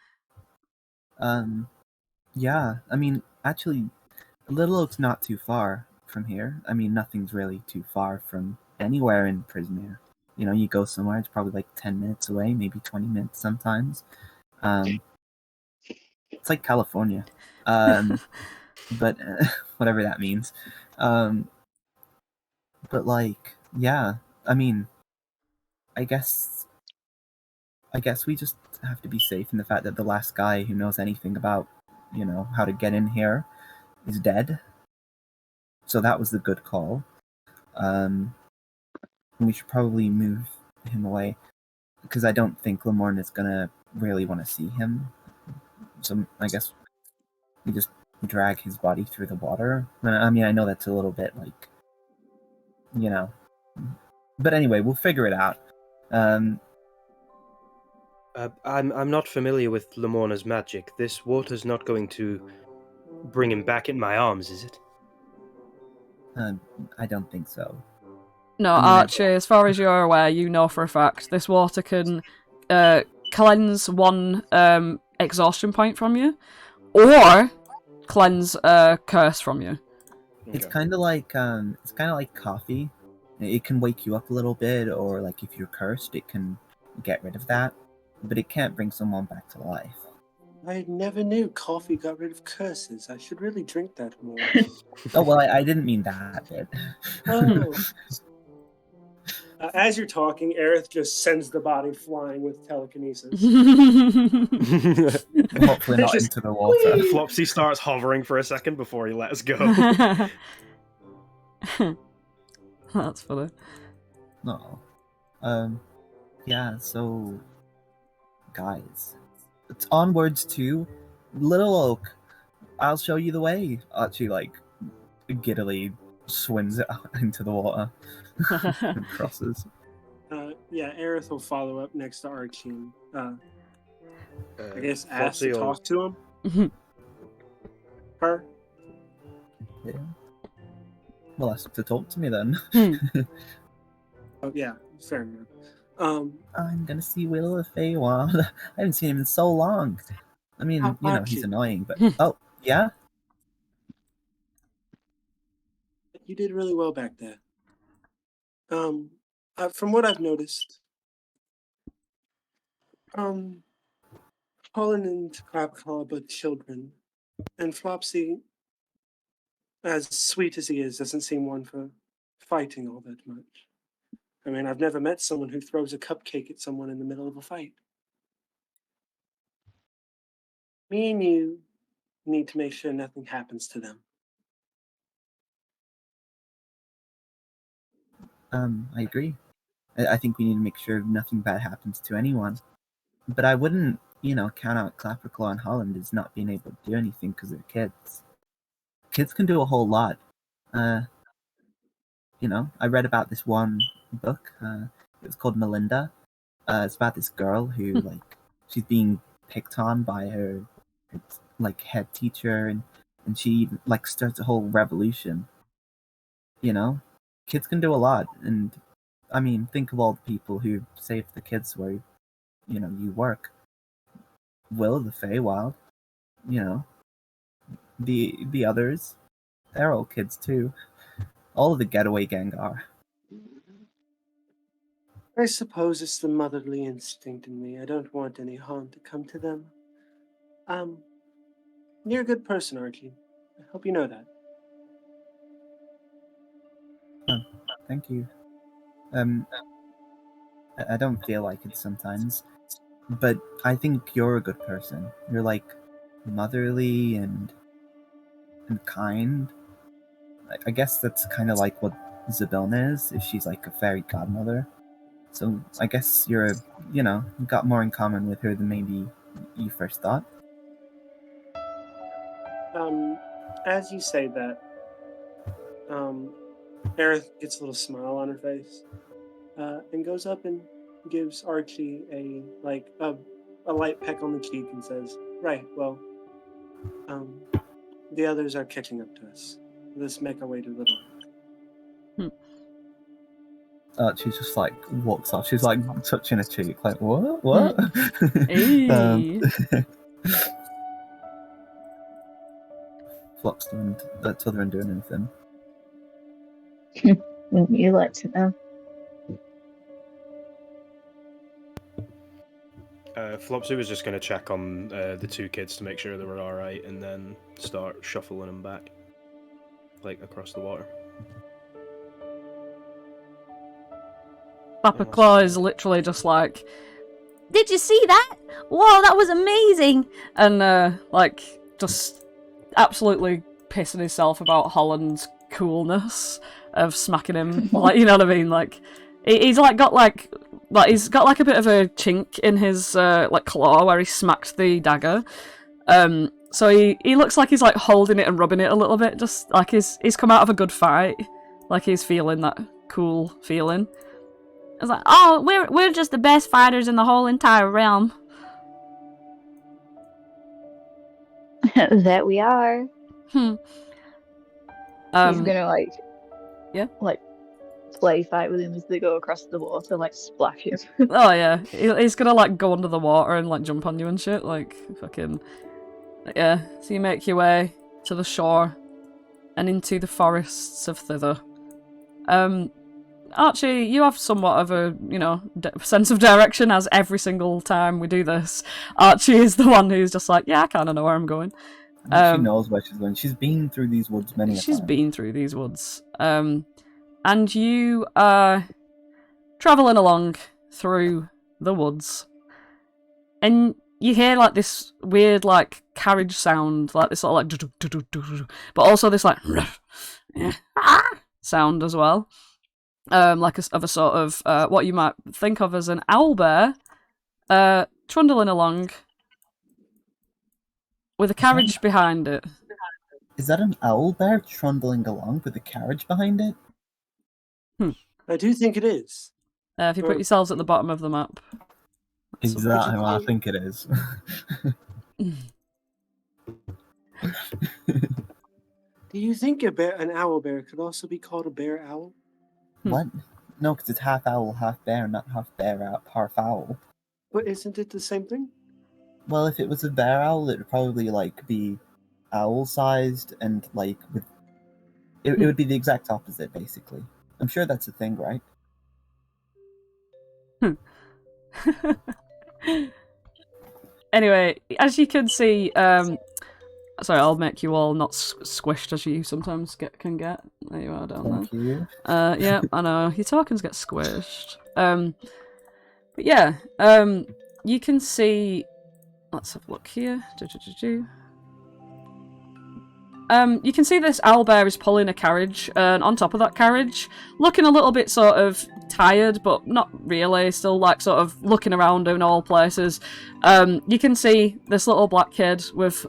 Yeah. I mean, actually, Little Oak's not too far from here. I mean, nothing's really too far from anywhere in Prismere. You know, you go somewhere, it's probably like 10 minutes away, maybe 20 minutes sometimes. It's like California. But whatever that means. But like, yeah, I mean, I guess we just have to be safe in the fact that the last guy who knows anything about, you know, how to get in here is dead. So that was the good call. We should probably move him away because I don't think Lamorne is gonna really want to see him. So I guess we just drag his body through the water. I mean, I know that's a little bit like, you know, but anyway, we'll figure it out. I'm not familiar with Lamorna's magic. This water's not going to bring him back in my arms, is it? I don't think so. no, I mean, Archie. As far as you're aware, you know for a fact this water can cleanse one exhaustion point from you, or cleanse a curse from you. It's kind of like coffee. It can wake you up a little bit, or like if you're cursed, it can get rid of that, but it can't bring someone back to life. I never knew coffee got rid of curses. I should really drink that more. Oh well, I didn't mean that bit. Oh. As you're talking, Aerith just sends the body flying with telekinesis. Hopefully not Just- into the water. Flopsy starts hovering for a second before he lets go. That's funny. No. Yeah. So, guys, it's onwards to Little Oak. I'll show you the way. Archie like giddily swims out into the water and crosses. Yeah, Aerith will follow up next to Archie and I guess ask Flopsy to will- talk to him. Her? Yeah. Well, ask to talk to me then. Oh yeah, fair enough. I'm gonna see Will of the Feywild. I haven't seen him in so long. I mean, Oh, you know, Archie. he's annoying, but oh yeah. You did really well back there. From what I've noticed, Holland and Crabclaw are both children, and Flopsy, as sweet as he is, doesn't seem one for fighting all that much. I mean, I've never met someone who throws a cupcake at someone in the middle of a fight. Me and you need to make sure nothing happens to them. I agree. I think we need to make sure nothing bad happens to anyone. But I wouldn't, you know, count out Clapperclaw and Holland as not being able to do anything because they're kids. Kids can do a whole lot. You know, I read about this one book. It was called Melinda. It's about this girl who, like, she's being picked on by her like, head teacher, and she, like, starts a whole revolution. You know? Kids can do a lot, and, I mean, think of all the people who saved the kids where, you know, you work. Will of the Feywild, you know, the others, they're all kids too. All of the Getaway Gang are. I suppose it's the motherly instinct in me. I don't want any harm to come to them. You're a good person, Archie. I hope you know that. Thank you. I don't feel like it sometimes, but I think you're a good person. You're like motherly and kind. I guess that's kind of like what Zabelna is, if she's like a fairy godmother. So I guess you're, you know, got more in common with her than maybe you first thought. as you say that, Aerith gets a little smile on her face, and goes up and gives Archie a light peck on the cheek and says, "Right, well, the others are catching up to us. Let's make our way to the Little Rock." She just like walks off. She's like touching her cheek, like what? Hey. Flopsy and Tutherin doing anything? Wouldn't you like to know? Flopsy was just going to check on the two kids to make sure they were alright and then start shuffling them back, like across the water. Papa Claw is literally just like, "Did you see that? Whoa, that was amazing!" And like just absolutely pissing himself about Holland's coolness of smacking him. Like, you know what I mean? Like he's like got like he's got like a bit of a chink in his like claw where he smacked the dagger. So he looks like he's like holding it and rubbing it a little bit, just like he's come out of a good fight, like he's feeling that cool feeling. I was like, "Oh, we're just the best fighters in the whole entire realm." That we are. Hmm. He's gonna yeah? play fight with him as they go across the water, splash him. Oh yeah, he's gonna like go under the water and like jump on you and shit, like fucking yeah. So you make your way to the shore and into the forests of thither. Archie, you have somewhat of a, sense of direction, as every single time we do this. Archie is the one who's just like, yeah, I kind of know where I'm going. She knows where she's going. She's been through these woods many times. She's been through these woods. And you are travelling along through the woods. And you hear like this weird like carriage sound, like this sort of like, but also this like sound as well. Like of a sort of what you might think of as an owlbear trundling along with a carriage behind it. Is that an owlbear trundling along with a carriage behind it? I do think it is. If you put yourselves at the bottom of the map. Exactly what I think it is. Do you think an owlbear could also be called a bear owl? What? No, because it's half owl, half bear, not half bear, half owl. But isn't it the same thing? Well, if it was a bear owl, it would probably be owl-sized and with. It would be the exact opposite, basically. I'm sure that's a thing, right? Anyway, as you can see, sorry, I'll make you all not squished as you sometimes can get. There you are down there. Thank you. Yeah, I know. Your tokens get squished. But yeah, you can see... Let's have a look here. You can see this owlbear is pulling a carriage, and on top of that carriage, looking a little bit sort of tired, but not really, still sort of looking around in all places. You can see this little black kid with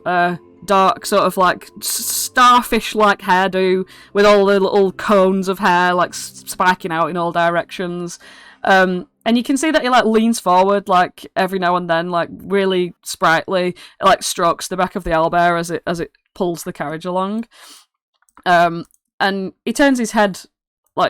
dark sort of starfish-like hairdo with all the little cones of hair spiking out in all directions. And you can see that he leans forward every now and then, really sprightly, strokes the back of the owlbear as it pulls the carriage along. And he turns his head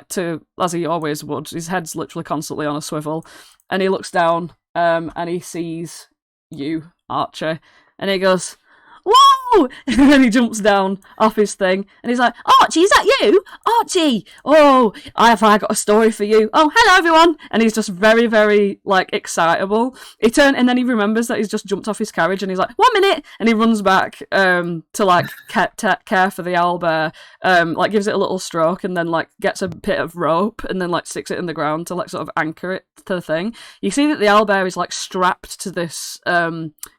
to, as he always would, his head's literally constantly on a swivel, and he looks down and he sees you, Archie, and he goes, "Whoa!" And then he jumps down off his thing, and he's like, "Archie, is that you? Archie! Oh, I got a story for you. Oh, hello, everyone!" And he's just very, very, excitable. And then he remembers that he's just jumped off his carriage, and he's like, "1 minute!" And he runs back, to, care for the owlbear, gives it a little stroke, and then, gets a bit of rope, and then, sticks it in the ground to, sort of anchor it to the thing. You see that the owlbear is, strapped to this,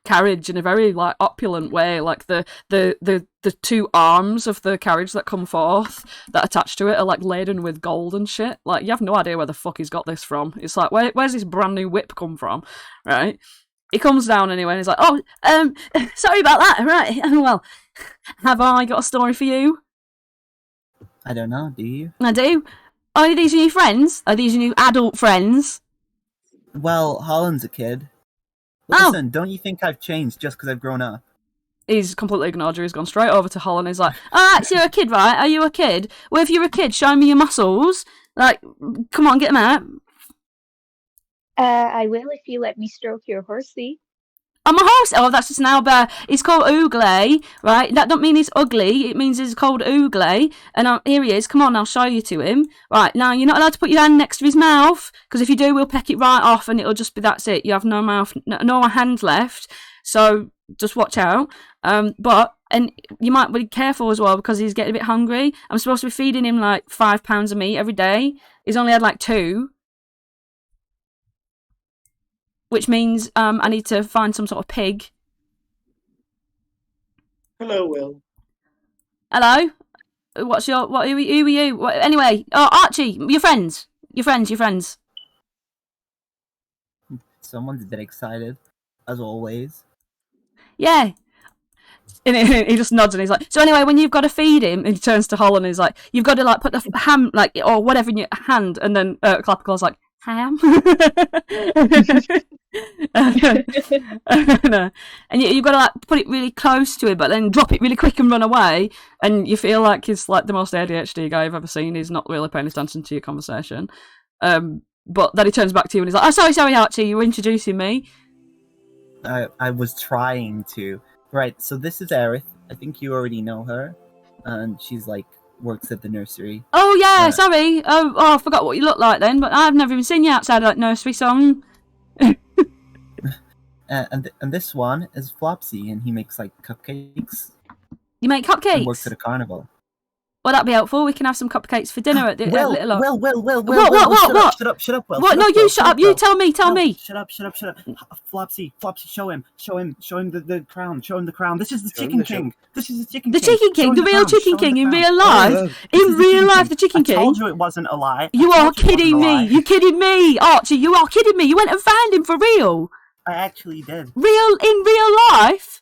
carriage in a very, opulent way, the two arms of the carriage that come forth that attach to it are laden with gold and shit. You have no idea where the fuck he's got this from. It's where's this brand new whip come from, right? he comes down anyway and he's like, oh, sorry about that. Right, well, have I got a story for you? I don't know, do you? I do. Are these your new friends? Are these your new adult friends? Well, Holland's a kid. Oh. Listen, don't you think I've changed just because I've grown up? He's completely ignored you. He's gone straight over to Holland. He's like, alright, so you're a kid, right? Are you a kid? Well, if you're a kid, show me your muscles. Like, come on, get them out. I will if you let me stroke your horsey. I'm a horse. Oh, that's just an owlbear. He's called Oogley, right? That don't mean he's ugly. It means he's called Oogley. And here he is. Come on, I'll show you to him. Right, now, you're not allowed to put your hand next to his mouth, because if you do, we'll peck it right off, and it'll just be, that's it. You have no mouth, no hand left. So just watch out. And you might be careful as well, because he's getting a bit hungry. I'm supposed to be feeding him like 5 pounds of meat every day. He's only had like 2. Which means I need to find some sort of pig. Hello, Will. Hello? Who are you? Anyway, Archie, your friends. Someone's a bit excited, as always. Yeah. And he just nods and he's like, so anyway, when you've got to feed him, and he turns to Holland and he's like, you've got to like put the ham, like, or whatever in your hand, and then Clapperclaw's like, ham? No. And you've got to like put it really close to him, but then drop it really quick and run away, and you feel like he's like the most ADHD guy I've ever seen. He's not really paying attention to your conversation. But then he turns back to you and he's like, oh, sorry, Archie, you were introducing me. I was trying to. Right, so this is Aerith. I think you already know her. And she's like, works at the nursery. Oh, yeah, sorry. Oh, I forgot what you look like then, but I've never even seen you outside of that nursery song. And this one is Flopsy, and he makes like cupcakes. You make cupcakes? And works at a carnival. Well, that'd be helpful. We can have some cupcakes for dinner at the Will, What? Shut up, Will. What? No, you shut up. You tell me. Shut up. Flopsy, show him the crown. Show him the crown. This is the Chicken King. The Chicken King, the real Chicken King in real life. In real life, the Chicken King. I told you it wasn't a lie. You are kidding me. You're kidding me, Archie. You are kidding me. You went and found him for real. I actually did. In real life?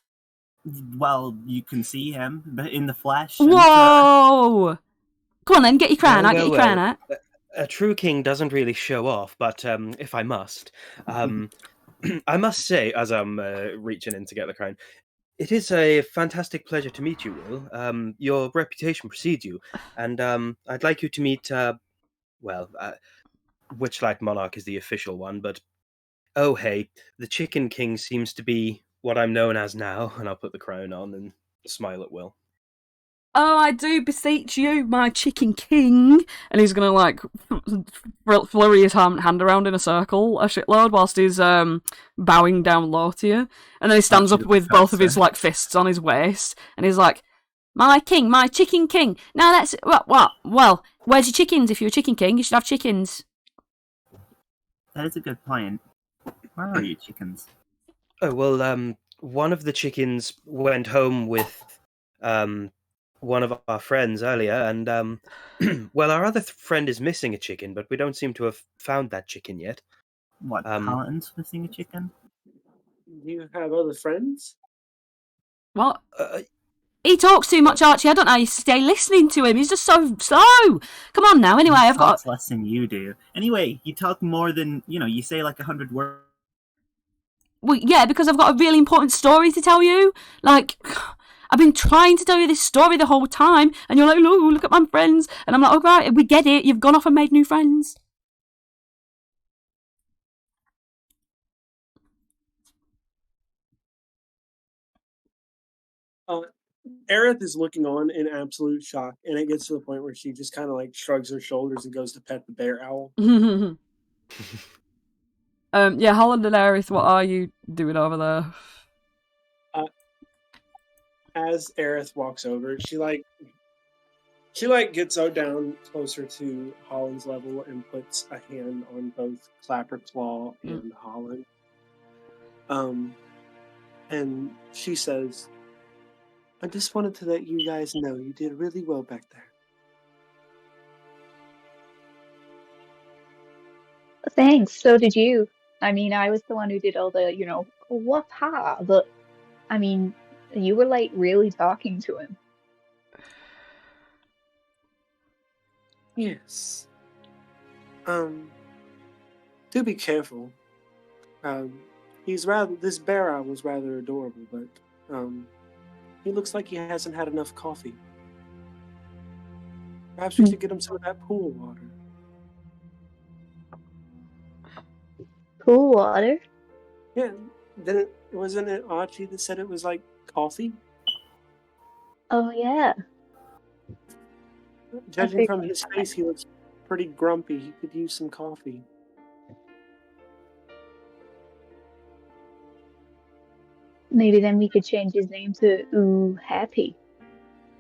Well, you can see him, but in the flesh. Whoa! Come on then, get your crown out. Get your crown out. A true king doesn't really show off, but if I must, I must say, as I'm reaching in to get the crown, it is a fantastic pleasure to meet you, Will. Your reputation precedes you, and I'd like you to meet, Witchlight Monarch is the official one, but oh hey, the Chicken King seems to be what I'm known as now, and I'll put the crown on and smile at Will. Oh, I do beseech you, my Chicken King. And he's gonna like flurry his hand around in a circle a shitload whilst he's bowing down low to you. And then he stands up with both of his like fists on his waist, and he's like, "My king, my Chicken King. Now that's what? Well, where's your chickens? If you're a Chicken King, you should have chickens." That is a good point. Where are your chickens? Oh, well, one of the chickens went home with one of our friends earlier, and well, our other friend is missing a chicken, but we don't seem to have found that chicken yet. What, Paladin's missing a chicken? You have other friends? What? He talks too much, Archie. I don't know how you stay listening to him. He's just so slow. Come on now. Anyway, I've got less than you do. Anyway, you talk more than you say like 100 words. Well, yeah, because I've got a really important story to tell you. Like, I've been trying to tell you this story the whole time, and you're like, look at my friends. And I'm like, oh, right, we get it. You've gone off and made new friends. Aerith is looking on in absolute shock, and it gets to the point where she just kind of like shrugs her shoulders and goes to pet the bear owl. Yeah, Holland and Aerith, what are you doing over there? As Aerith walks over, she gets down closer to Holland's level and puts a hand on both Clapperclaw and Holland. And she says, "I just wanted to let you guys know you did really well back there." Thanks, so did you. I mean, I was the one who did all the, what part? But, I mean, you were, like, really talking to him. Yes. Do be careful. This bear was rather adorable, but, he looks like he hasn't had enough coffee. Perhaps we should get him some of that pool water. Pool water? Yeah, wasn't it Archie that said it was like coffee? Oh, yeah. Judging from his face, he looks pretty grumpy. He could use some coffee. Maybe then we could change his name to Ooh Happy.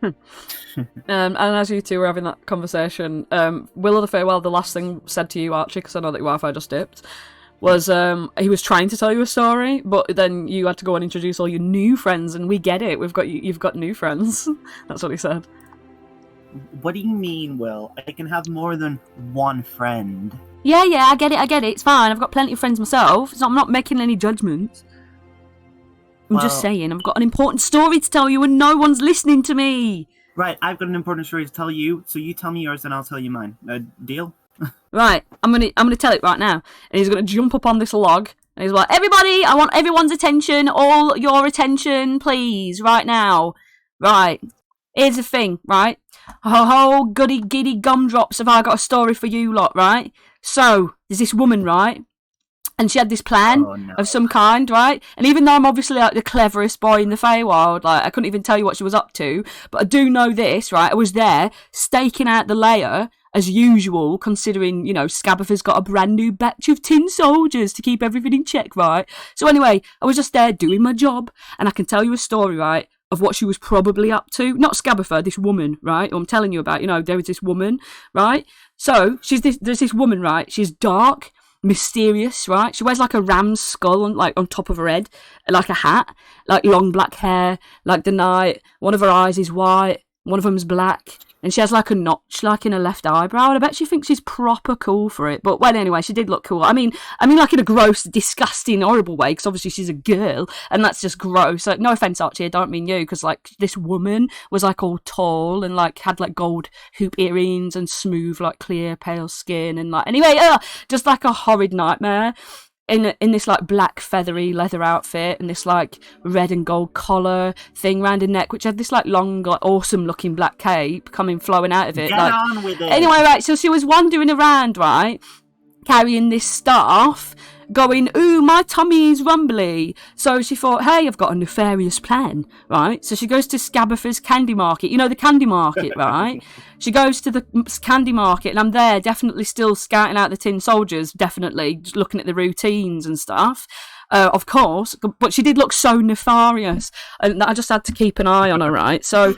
And as you two were having that conversation, Will of the Feywild, the last thing said to you, Archie, because I know that your Wi-Fi just dipped, was he was trying to tell you a story, but then you had to go and introduce all your new friends, and we get it. You've got new friends. That's what he said. What do you mean, Will? I can have more than one friend. Yeah, I get it. It's fine. I've got plenty of friends myself. I'm not making any judgments. I'm just saying, I've got an important story to tell you and no one's listening to me. Right, I've got an important story to tell you, so you tell me yours and I'll tell you mine. Deal? Right, I'm gonna tell it right now. And he's gonna jump up on this log and he's like, everybody, I want everyone's attention, all your attention, please, right now. Right, here's the thing, right? Oh, goody giddy gumdrops, have I got a story for you lot, right? So, there's this woman, right? And she had this plan of some kind, right? And even though I'm obviously like the cleverest boy in the Feywild, like I couldn't even tell you what she was up to, but I do know this, right? I was there staking out the layer as usual, considering, Scabatha's got a brand new batch of tin soldiers to keep everything in check, right? So anyway, I was just there doing my job, and I can tell you a story, right, of what she was probably up to. Not Scabatha, this woman, right, who I'm telling you about. There was this woman, right? So there's this woman, right? She's dark, mysterious, right? She wears like a ram's skull on top of her head, like a hat, like long black hair, like the night. One of her eyes is white, one of them's black, and she has like a notch like in her left eyebrow, and I bet she thinks she's proper cool for it. But well, anyway, she did look cool. I mean like in a gross, disgusting, horrible way, because obviously she's a girl, and that's just gross. Like, no offense, Archie, I don't mean you, because like this woman was like all tall and like had like gold hoop earrings and smooth like clear pale skin, and like anyway, just like a horrid nightmare. In this like black feathery leather outfit and this like red and gold collar thing round her neck, which had this like long, like awesome looking black cape flowing out of it. Get on with it. Anyway, right, so she was wandering around, right, carrying this staff, going, ooh, my tummy is rumbly. So she thought, hey, I've got a nefarious plan, right? So she goes to Scabatha's candy market. The candy market, right? She goes to the candy market, and I'm there, definitely still scouting out the tin soldiers, definitely, just looking at the routines and stuff. Of course, but she did look so nefarious, and I just had to keep an eye on her, right? So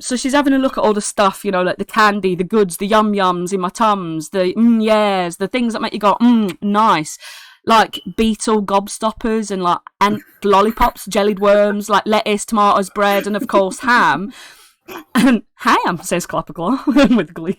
she's having a look at all the stuff, like the candy, the goods, the yum-yums in my tums, the yes, the things that make you go, nice. Like beetle gobstoppers and like ant lollipops, jellied worms, like lettuce, tomatoes, bread, and of course ham. And ham, says Clapperclaw with glee.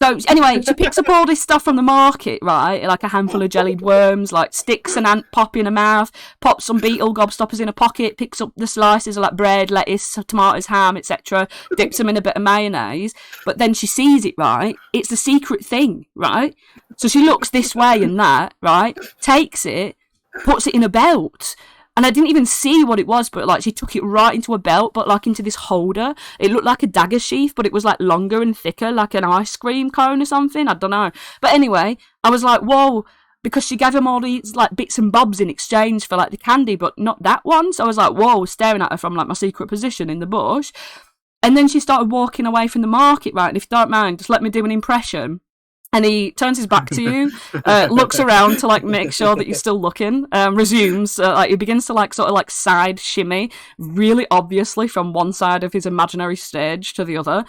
So anyway, she picks up all this stuff from the market, right? Like a handful of jellied worms, like sticks an ant pop in her mouth, pops some beetle gobstoppers in her pocket, picks up the slices of like bread, lettuce, tomatoes, ham, etc., dips them in a bit of mayonnaise. But then she sees it, right? It's the secret thing, right? So she looks this way and that, right? Takes it, puts it in a belt. And I didn't even see what it was, but like she took it right into a belt, but like into this holder. It looked like a dagger sheath, but it was like longer and thicker, like an ice cream cone or something. I don't know. But anyway, I was like, whoa, because she gave him all these like bits and bobs in exchange for like the candy, but not that one. So I was like, whoa, staring at her from like my secret position in the bush. And then she started walking away from the market, right? And if you don't mind, just let me do an impression. And he turns his back to you, looks around to like make sure that you're still looking, resumes, like he begins to like sort of like side shimmy, really obviously from one side of his imaginary stage to the other.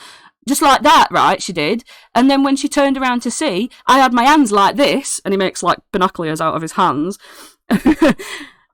Just like that, right, she did. And then when she turned around to see, I had my hands like this, and he makes like binoculars out of his hands.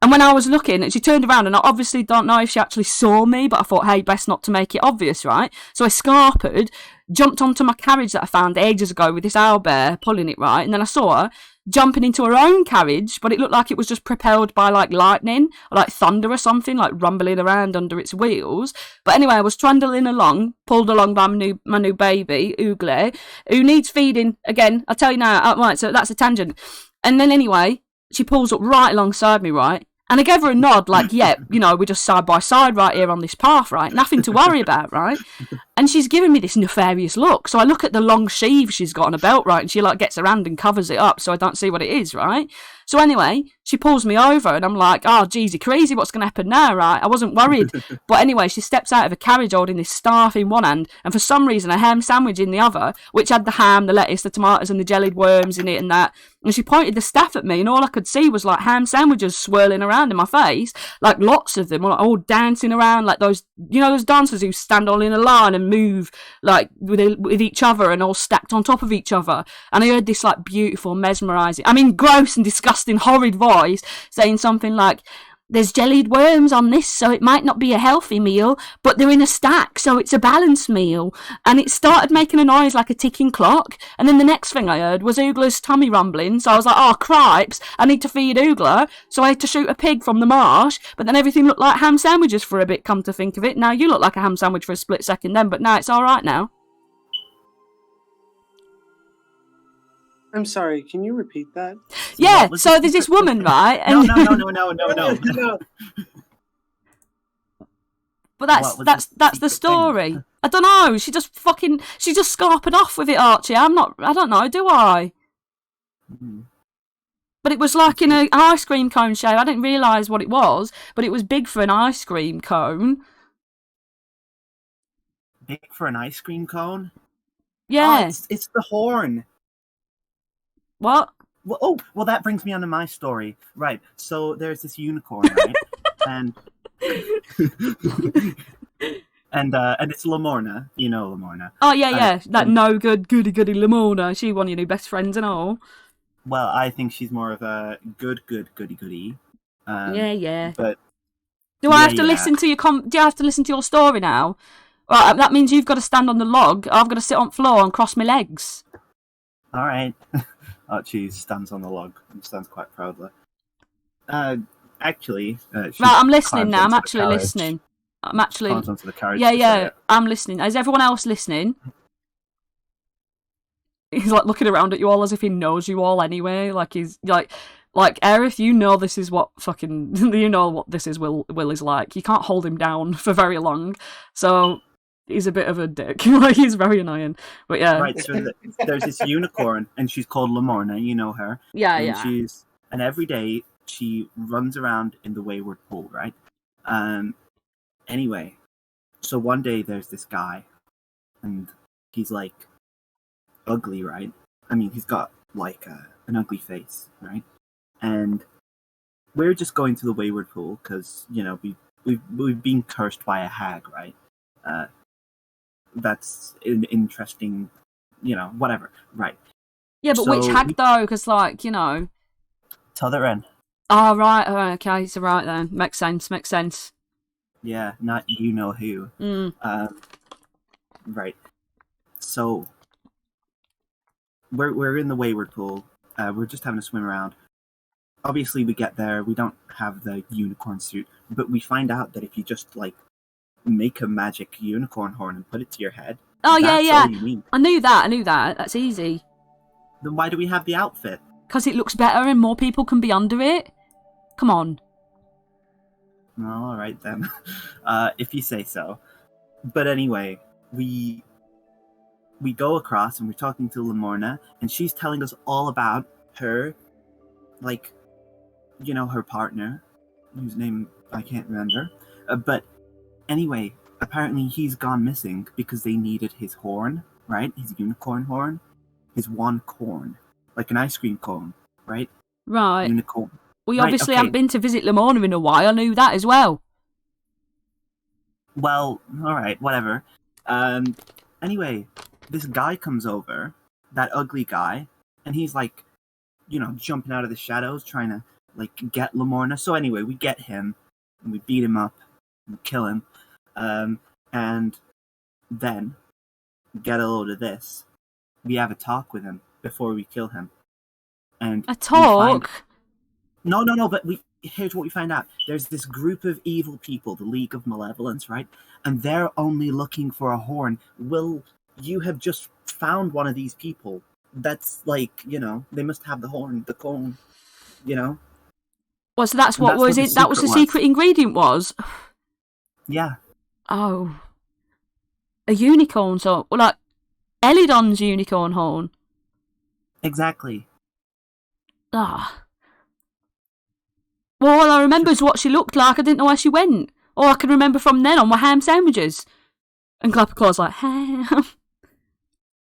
And when I was looking, and she turned around, and I obviously don't know if she actually saw me, but I thought, hey, best not to make it obvious, right? So I scarpered, jumped onto my carriage that I found ages ago with this owlbear pulling it, right? And then I saw her jumping into her own carriage, but it looked like it was just propelled by like lightning or like thunder or something, like rumbling around under its wheels. But anyway, I was trundling along, pulled along by my new baby, Oogle, who needs feeding. Again, I'll tell you now, right, so that's a tangent. And then anyway, she pulls up right alongside me, right? And I gave her a nod, like, yeah, you know, we're just side by side right here on this path, right? Nothing to worry about, right? And she's giving me this nefarious look. So I look at the long sheath she's got on her belt, right? And she, like, gets her hand and covers it up so I don't see what it is, right? So anyway, she pulls me over and I'm like, oh, geezy crazy, what's going to happen now, right? I wasn't worried. But anyway, she steps out of a carriage holding this staff in one hand and for some reason a ham sandwich in the other, which had the ham, the lettuce, the tomatoes and the jellied worms in it and that. And she pointed the staff at me and all I could see was like ham sandwiches swirling around in my face, like lots of them, like all dancing around like those, you know, those dancers who stand all in a line and move like with each other and all stacked on top of each other. And I heard this like beautiful, mesmerising, I mean gross and disgusting, horrid voice saying something like, there's jellied worms on this, so it might not be a healthy meal, but they're in a stack, so it's a balanced meal. And it started making a noise like a ticking clock. And then the next thing I heard was Oogler's tummy rumbling. So I was like, oh, cripes, I need to feed Oogler. So I had to shoot a pig from the marsh. But then everything looked like ham sandwiches for a bit, come to think of it. Now you look like a ham sandwich for a split second then, but now it's all right now. I'm sorry, can you repeat that? Yeah, so there's this woman, right? And No. But that's the story. I don't know. She just scarpered off with it, Archie. I don't know, do I? Mm. But it was like in an ice cream cone shape. I didn't realise what it was, but it was big for an ice cream cone. Big for an ice cream cone? Yeah. Oh, it's the horn. What? Well, that brings me on to my story. Right, so there's this unicorn, right? and it's Lamorna. You know Lamorna. Oh, yeah. That no good, goody Lamorna. She one of your new best friends and all. Well, I think she's more of a good goody. Yeah. But do I have to listen to your do you have to listen to your story now? Right, that means you've got to stand on the log. I've got to sit on the floor and cross my legs. All right. Archie stands on the log and stands quite proudly. Actually, right, I'm listening now. I'm climbs onto the carriage. Yeah. I'm listening. Is everyone else listening? He's like looking around at you all as if he knows you all anyway. Like he's like Aerith, you know this is what fucking you know what this is. Will is like. You can't hold him down for very long. So. He's a bit of a dick. Like, he's very annoying. But yeah. Right, so there's this unicorn, and she's called Lamorna, you know her. Yeah. And every day, she runs around in the Wayward Pool, right? Anyway, so one day there's this guy, and he's, like, ugly, right? I mean, he's got, like, an ugly face, right? And we're just going to the Wayward Pool, because, you know, we've been cursed by a hag, right? That's an interesting, you know, whatever, right? Yeah, but which hag though? Because, like, you know, t'other end. Oh, right. Oh, okay, so right then, makes sense. Yeah, not you know who. Right. So we're in the Wayward Pool. We're just having a swim around. Obviously, we get there. We don't have the unicorn suit, but we find out that if you just like make a magic unicorn horn and put it to your head. Oh yeah. All you need. I knew that. That's easy. Then why do we have the outfit? Because it looks better and more people can be under it. Come on. Oh, all right then. If you say so. But anyway, we go across and we're talking to Lamorna, and she's telling us all about her, like, you know, her partner, whose name I can't remember. But anyway, apparently he's gone missing because they needed his horn, right? His unicorn horn. His one corn. Like an ice cream cone, right? Right. Unicorn. We obviously haven't been to visit Lamorna in a while. I knew that as well. Well, alright, whatever. Anyway, this guy comes over, that ugly guy, and he's like, you know, jumping out of the shadows, trying to, like get Lamorna. So anyway, we get him, and we beat him up, and we kill him, and then get a load of this. We have a talk with him before we kill him. And A talk? No, but here's what we find out. There's this group of evil people, the League of Malevolence, right? And they're only looking for a horn. Will you have just found one of these people? That's like, they must have the horn, the cone, Well, so that's what that's was what it? the That was the secret was. secret ingredient was? Yeah, Oh. A unicorn, so, like, Eladrin's unicorn horn. exactly. Ah. Well, all I remember is what she looked like. I didn't know where she went. All I can remember from then on were ham sandwiches. And Clapperclaw's like, ham.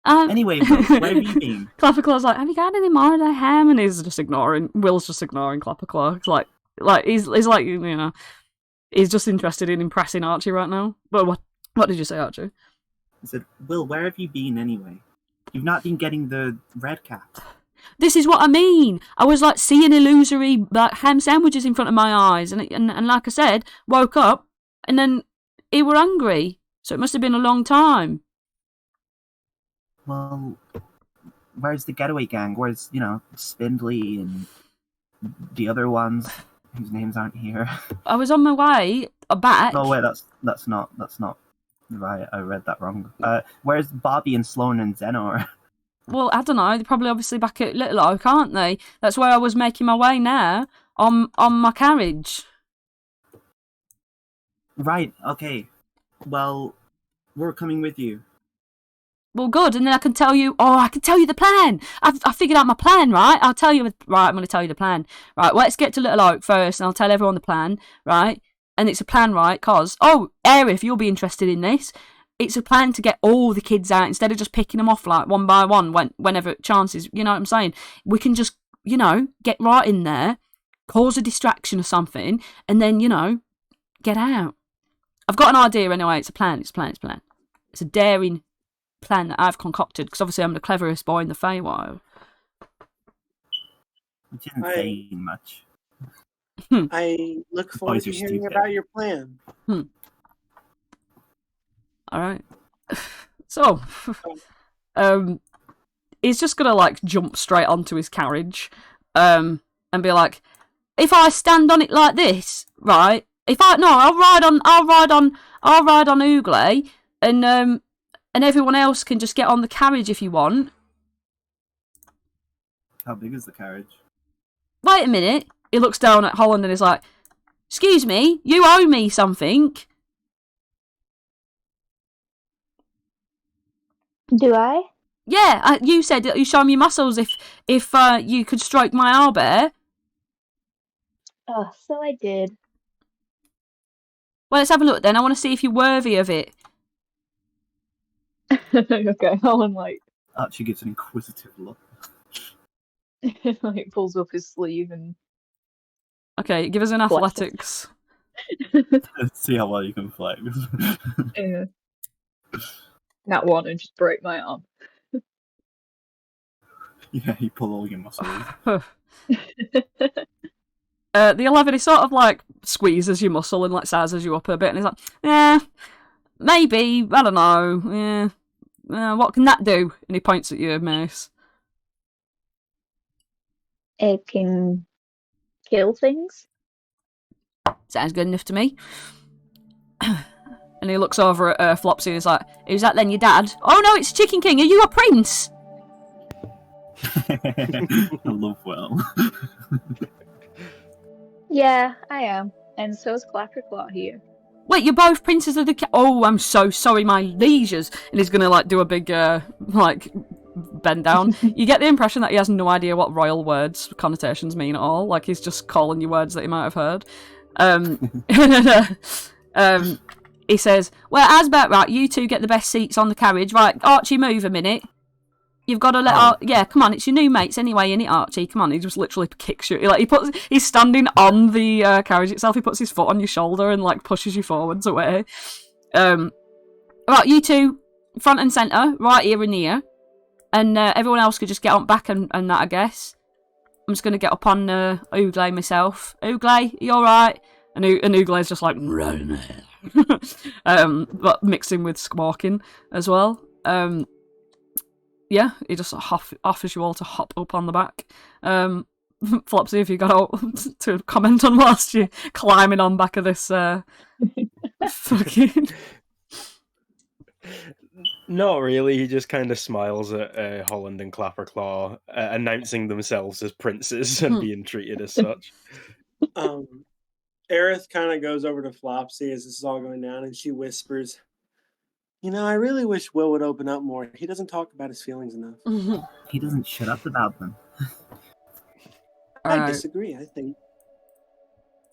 Anyway, Will, where have you been? Clapperclaw's like, have you got any more of that ham? And he's just ignoring. Will's just ignoring Clapperclaw. It's like he's like, he's just interested in impressing Archie right now. But what did you say, Archie? I said, Will, where have you been anyway? You've not been getting the red cap. This is what I mean. I was like seeing illusory like ham sandwiches in front of my eyes, and like I said, woke up and then he were hungry. So it must have been a long time. Well, where's the getaway gang? Where's, Spindly and the other ones whose names aren't here? I was on my way back. Oh wait, that's not right. I read that wrong. Where's Bobby and Sloan and Zenor? Well, I don't know. They're probably obviously back at Little Oak, aren't they? That's where I was making my way now on my carriage. Right. Okay. Well, we're coming with you. Well, good, and then I can tell you. Oh, I can tell you the plan. I figured out my plan, right? I'll tell you. Right, I'm going to tell you the plan. Right, let's get to Little Oak first, and I'll tell everyone the plan. Right, and it's a plan, right? Cause Aerith, you'll be interested in this. It's a plan to get all the kids out instead of just picking them off like one by one whenever chances. You know what I'm saying? We can just get right in there, cause a distraction or something, and then get out. I've got an idea anyway. It's a plan. It's a daring plan that I've concocted because obviously I'm the cleverest boy in the Feywild. You didn't say much. I look forward Boys to are hearing stupid. about your plan. All right. So, he's just gonna jump straight onto his carriage, and be like, "If I stand on it like this, right? I'll ride on Oogley, and everyone else can just get on the carriage if you want." How big is the carriage? Wait a minute. He looks down at Holland and is like, "Excuse me, you owe me something." Do I? Yeah, you said that you show me your muscles if you could stroke my owlbear. Oh, so I did. Well, let's have a look then. I want to see if you're worthy of it. Okay, Holland Archie gives an inquisitive look. pulls up his sleeve and Okay, give us an athletics. See how well you can flex. Nat One and just break my arm. Yeah, you pull all your muscles. The 11, he sort of squeezes your muscle and sizes you up a bit, and he's like, "Yeah, maybe, I don't know. Yeah, what can that do?" And he points at your mace. It can kill things. Sounds good enough to me. And he looks over at Flopsy and he's like, "Who's that then, your dad?" "Oh no, it's Chicken King. Are you a prince?" I love Will. Yeah, I am. And so's Clapperclaw here. "Wait, you're both princes of the Oh, I'm so sorry, my lieges." And he's gonna do a big bend down. You get the impression that he has no idea what royal words connotations mean at all. He's just calling you words that he might have heard. He says, "Well, as about right, you two get the best seats on the carriage. Right, Archie, move a minute. You've got to let yeah, come on, it's your new mates anyway, innit, Archie? Come on." He just literally kicks you. He's standing on the carriage itself. He puts his foot on your shoulder and pushes you forwards away. Right, you two, front and centre, right here and here, and everyone else could just get on back and that, I guess. I'm just gonna get up on Ooglay myself. Ooglay, you alright? And Ooglay's just like, but mixing with squawking as well. Yeah, he just offers you all to hop up on the back. Flopsy, if you got out to comment on whilst you're climbing on back of this fucking... Not really. He just kind of smiles at Holland and Clapperclaw, announcing themselves as princes and being treated as such. Aerith kind of goes over to Flopsy as this is all going down, and she whispers, "You know, I really wish Will would open up more. He doesn't talk about his feelings enough." He doesn't shut up about them. I disagree. I think.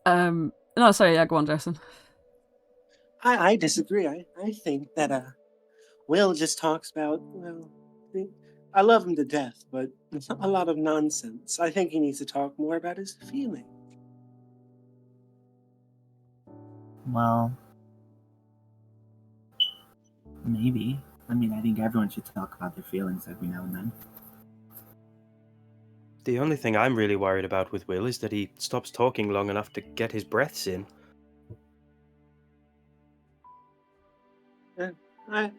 No, sorry. Yeah, go on, Jason. I disagree. I think that Will just talks about, well, I love him to death, but a lot of nonsense. I think he needs to talk more about his feelings. Well, maybe. I mean, I think everyone should talk about their feelings every now and then. The only thing I'm really worried about with Will is that he stops talking long enough to get his breaths in.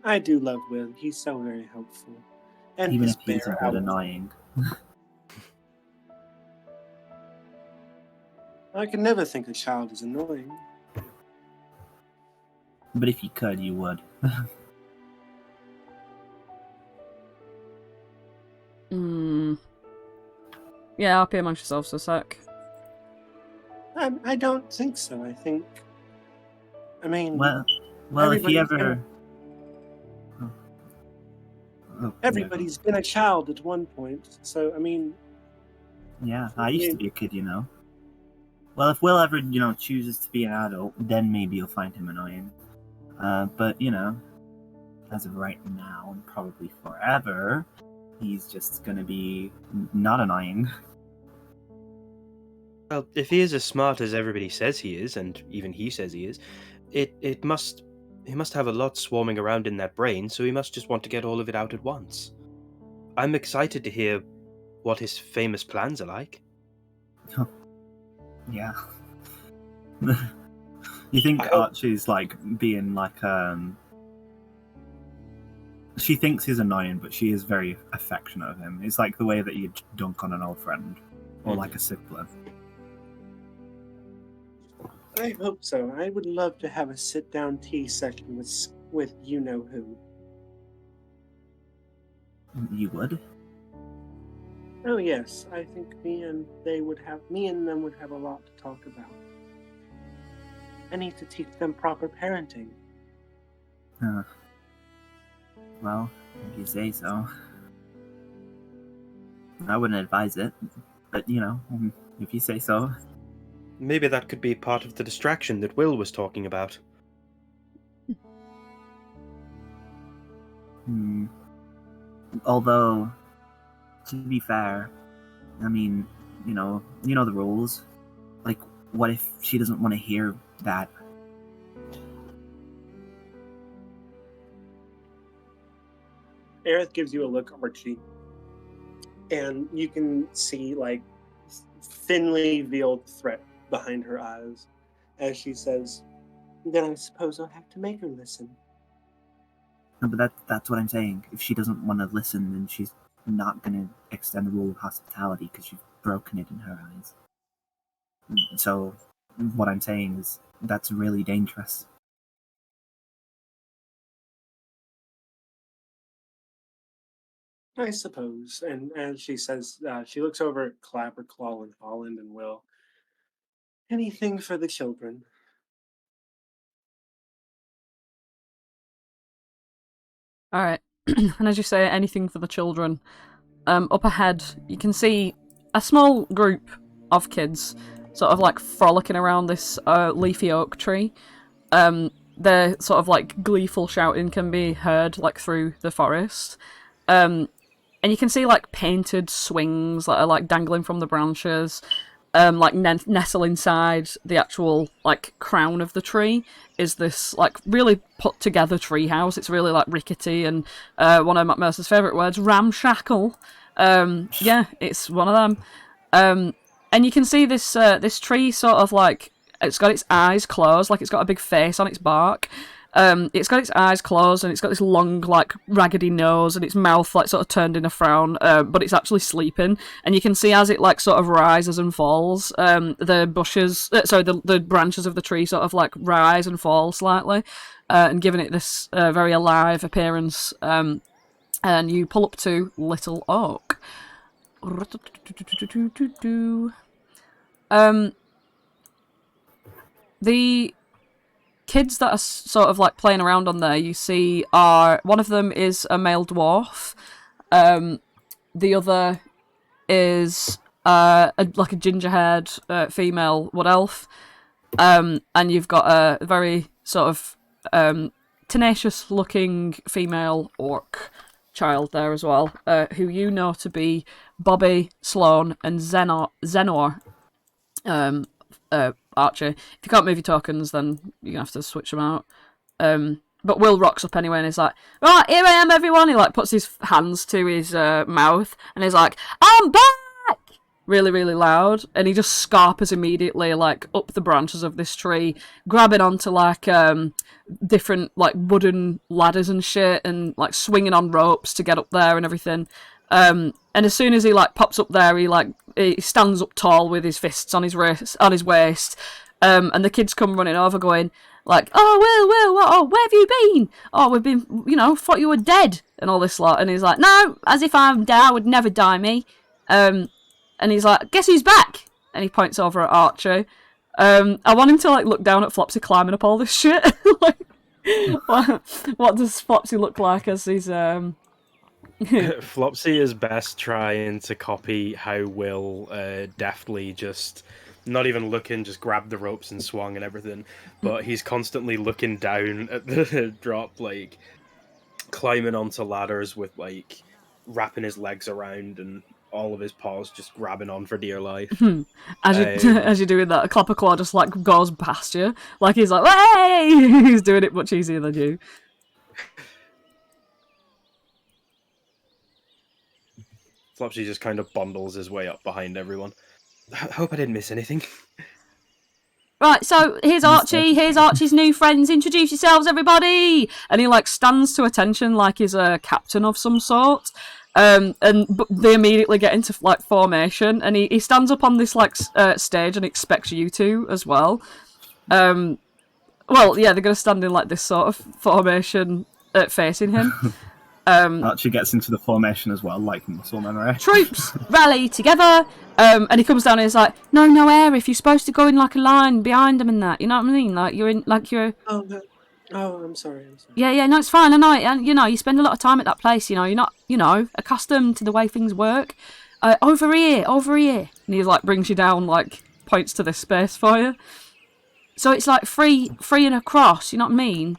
I do love Will. He's so very helpful. And Even his if he's a bear bit annoying. I can never think a child is annoying. But if you could, you would. Yeah, I'll pay amongst yourselves for a sec. I don't think so. I mean... Well, if you ever... Everybody's been a child at one point, so, I mean... Yeah, I used to be a kid, you know. Well, if Will ever, chooses to be an adult, then maybe you'll find him annoying. But, as of right now, and probably forever, he's just gonna be not annoying. Well, if he is as smart as everybody says he is, and even he says he is, he must have a lot swarming around in that brain, so he must just want to get all of it out at once. I'm excited to hear what his famous plans are like. Yeah. You think Archie's being she thinks he's annoying, but she is very affectionate of him. It's like the way that you'd dunk on an old friend, or like a sibling. I hope so. I would love to have a sit-down tea session with you-know-who. You would? Oh yes, I think me and them would have a lot to talk about. I need to teach them proper parenting. Well, if you say so. I wouldn't advise it, but if you say so. Maybe that could be part of the distraction that Will was talking about. Although, to be fair, I mean, you know the rules. Like, what if she doesn't want to hear that? Aerith gives you a look, Archie, and you can see thinly veiled threat behind her eyes as she says, "Then I suppose I'll have to make her listen." No, but that's what I'm saying. If she doesn't want to listen, then she's not going to extend the rule of hospitality because you've broken it in her eyes. So, what I'm saying is that's really dangerous. I suppose. And as she says, she looks over at Clapperclaw and Holland and Will. Anything for the children. Alright, and as you say, anything for the children. Up ahead, you can see a small group of kids sort of frolicking around this leafy oak tree. Their sort of gleeful shouting can be heard through the forest. And you can see painted swings that are dangling from the branches. Nestle inside the actual crown of the tree is this really put together tree house. It's really rickety and one of Matt Mercer's favourite words, ramshackle. Yeah, it's one of them. And you can see this this tree sort of like, it's got its eyes closed, like it's got a big face on its bark. It's got its eyes closed and it's got this long, like, raggedy nose and its mouth, like, sort of turned in a frown, but it's actually sleeping. And you can see as it, like, sort of rises and falls, the bushes, the branches of the tree sort of, like, rise and fall slightly, and giving it this very alive appearance. And you pull up to Little Oak. The kids that are sort of like playing around on there, you see, are one of them is a male dwarf, the other is like a ginger-haired female wood elf, and you've got a very sort of tenacious-looking female orc child there as well, who you know to be Bobby, Sloan, and Zenor. Archie. If you can't move your tokens, then you're gonna have to switch them out. But Will rocks up anyway and he's like, right, here I am, everyone. He like puts his hands to his mouth and he's like, I'm back! Really, really loud. And he just scarpers immediately like up the branches of this tree, grabbing onto like different like wooden ladders and shit, and like swinging on ropes to get up there and everything. And as soon as he like pops up there, he stands up tall with his fists on his waist, and the kids come running over, going like, "Oh, Will, where have you been? Oh, we've been, thought you were dead and all this lot." And he's like, "No, as if I'm dead, I would never die me." And he's like, "Guess who's back?" And he points over at Archie. I want him to like look down at Flopsy climbing up all this shit. Like, what does Flopsy look like as he's Flopsy is best trying to copy how Will deftly just, not even looking, just grabbed the ropes and swung and everything. But he's constantly looking down at the drop, like climbing onto ladders with like wrapping his legs around and all of his paws just grabbing on for dear life. As you're doing that, a clapper claw just like goes past you. Like he's like, "Hey!" He's doing it much easier than you. Flopsy just kind of bundles his way up behind everyone. Hope I didn't miss anything. Right, so here's Archie. Here's Archie's new friends. Introduce yourselves, everybody. And he like stands to attention like he's a captain of some sort. But they immediately get into like formation, and he stands up on this like stage and expects you to as well. Well, yeah, they're gonna stand in like this sort of formation facing him. Archie gets into the formation as well, like muscle memory. Troops, rally together. And he comes down and he's like, no, Aerith, you're supposed to go in like a line behind them and that. You know what I mean? Like you're in, like you're. Oh, I'm sorry. Yeah, no, it's fine. I know, and you spend a lot of time at that place. You're not, accustomed to the way things work. Over here, and he like brings you down, like points to this space for you. So it's like free and across. You know what I mean?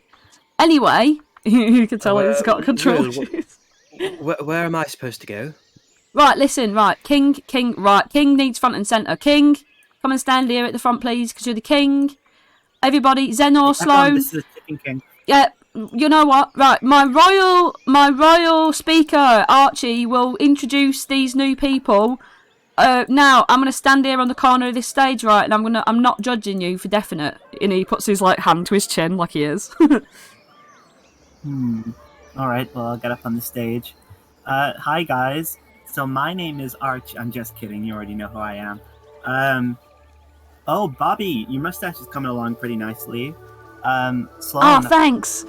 Anyway. You can tell he's got control issues. Where am I supposed to go? Right, listen, right. King, right. King needs front and centre. King, come and stand here at the front, please, because you're the king. Everybody, Zenor, Sloan. This is the tipping king. Yeah, you know what? Right, my royal speaker, Archie, will introduce these new people. Now, I'm going to stand here on the corner of this stage, right, and I'm not judging you for definite. And he puts his, like, hand to his chin like he is. Alright, well, I'll get up on the stage. Hi, guys. So my name is Archie. I'm just kidding. You already know who I am. Oh, Bobby, your mustache is coming along pretty nicely. Sloan. Oh, thanks.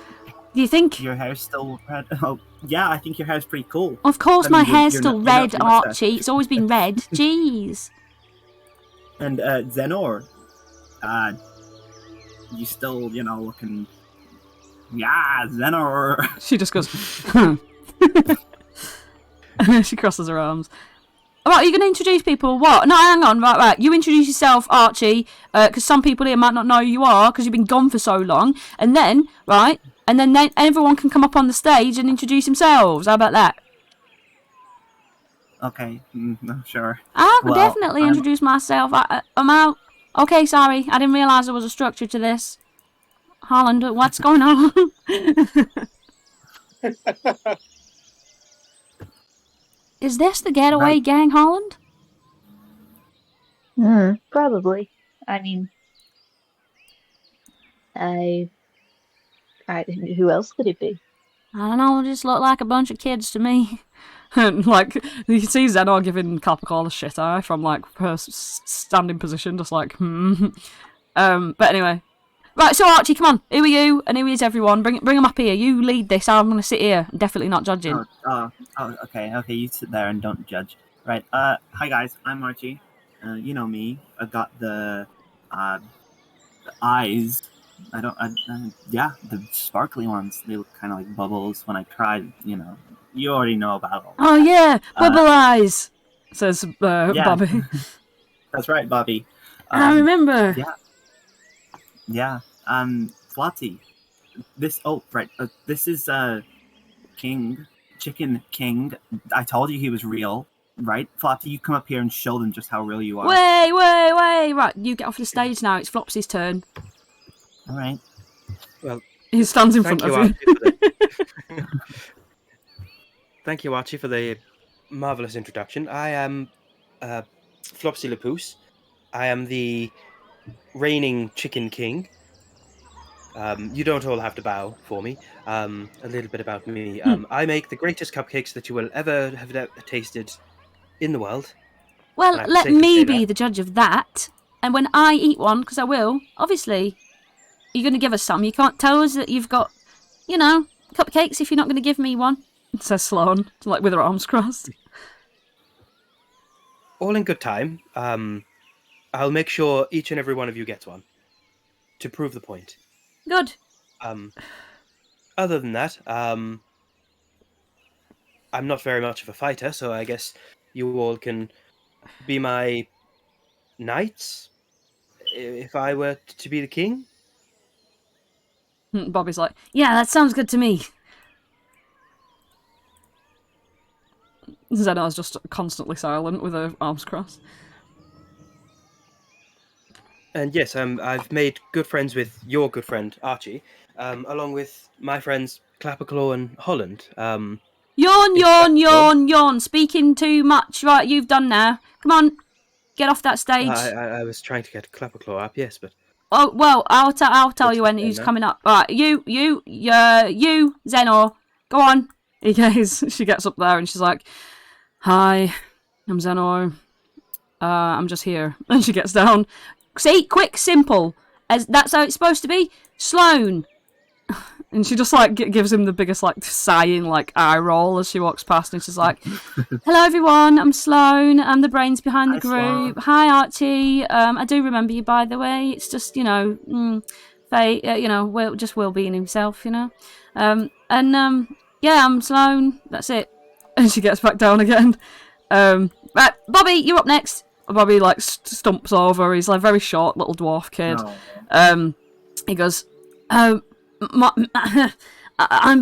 Do you think... Your hair's still red? Oh, yeah, I think your hair's pretty cool. Of course my hair's still red, Archie. It's always been red. Jeez. And, Zenor. You still, looking... Yeah, Zenor. She just goes, She crosses her arms. Right, are you going to introduce people? What? No, hang on. Right. You introduce yourself, Archie, because some people here might not know who you are because you've been gone for so long. And then, right, and then everyone can come up on the stage and introduce themselves. How about that? Okay, sure. I could definitely introduce myself. I'm out. Okay, sorry. I didn't realise there was a structure to this. Holland, what's going on? Is this the getaway gang, Holland? Probably. I mean, I who else could it be? I don't know, just look like a bunch of kids to me. And, like, you can see Zenor giving Capricorn a shit eye from, like, her standing position, just like, But anyway. Right, so Archie, come on. Who are you and who is everyone? Bring them up here. You lead this. I'm going to sit here. Definitely not judging. Okay, you sit there and don't judge. Right, hi guys, I'm Archie. You know me. I've got the eyes. The sparkly ones. They look kind of like bubbles when I cried, You already know about all Oh, yeah, bubble eyes, says Bobby. That's right, Bobby. I remember. Yeah. Flopsy. This is Chicken King. I told you he was real, right? Flopsy, you come up here and show them just how real you are. Wait. Right, you get off the stage now. It's Flopsy's turn. All right. Well, he stands in front of you. Thank you, Archie, for the marvelous introduction. I am Flopsy Lapoose. I am the reigning Chicken King. You don't all have to bow for me. A little bit about me. I make the greatest cupcakes that you will ever have tasted in the world. Well, let me be the judge of that. And when I eat one, because I will, obviously, you're going to give us some. You can't tell us that you've got, cupcakes if you're not going to give me one, says Sloane, like with her arms crossed. All in good time. I'll make sure each and every one of you gets one to prove the point. Good. Other than that, I'm not very much of a fighter, so I guess you all can be my knights if I were to be the king. Bobby's like, yeah, that sounds good to me. Zena's just constantly silent with her arms crossed. And yes, I've made good friends with your good friend, Archie, along with my friends Clapperclaw and Holland. Yawn. Speaking too much. Right, you've done now. Come on, get off that stage. I was trying to get Clapperclaw up, yes, but... Oh, well, I'll tell you when he's coming up. Right, you, Zenor, go on. She gets up there and she's like, hi, I'm Zenor. I'm just here. And she gets down. See, quick, simple. That's how it's supposed to be. Sloane. And she just, gives him the biggest, sighing, eye roll as she walks past. And she's like, hello, everyone. I'm Sloane. I'm the brains behind the group. Sloane. Hi, Archie. I do remember you, by the way. It's just, Faye, Will being himself, Yeah, I'm Sloane. That's it. And she gets back down again. Right, Bobby, you're up next. Bobby, stumps over. He's a very short little dwarf kid. Oh. He goes, I'm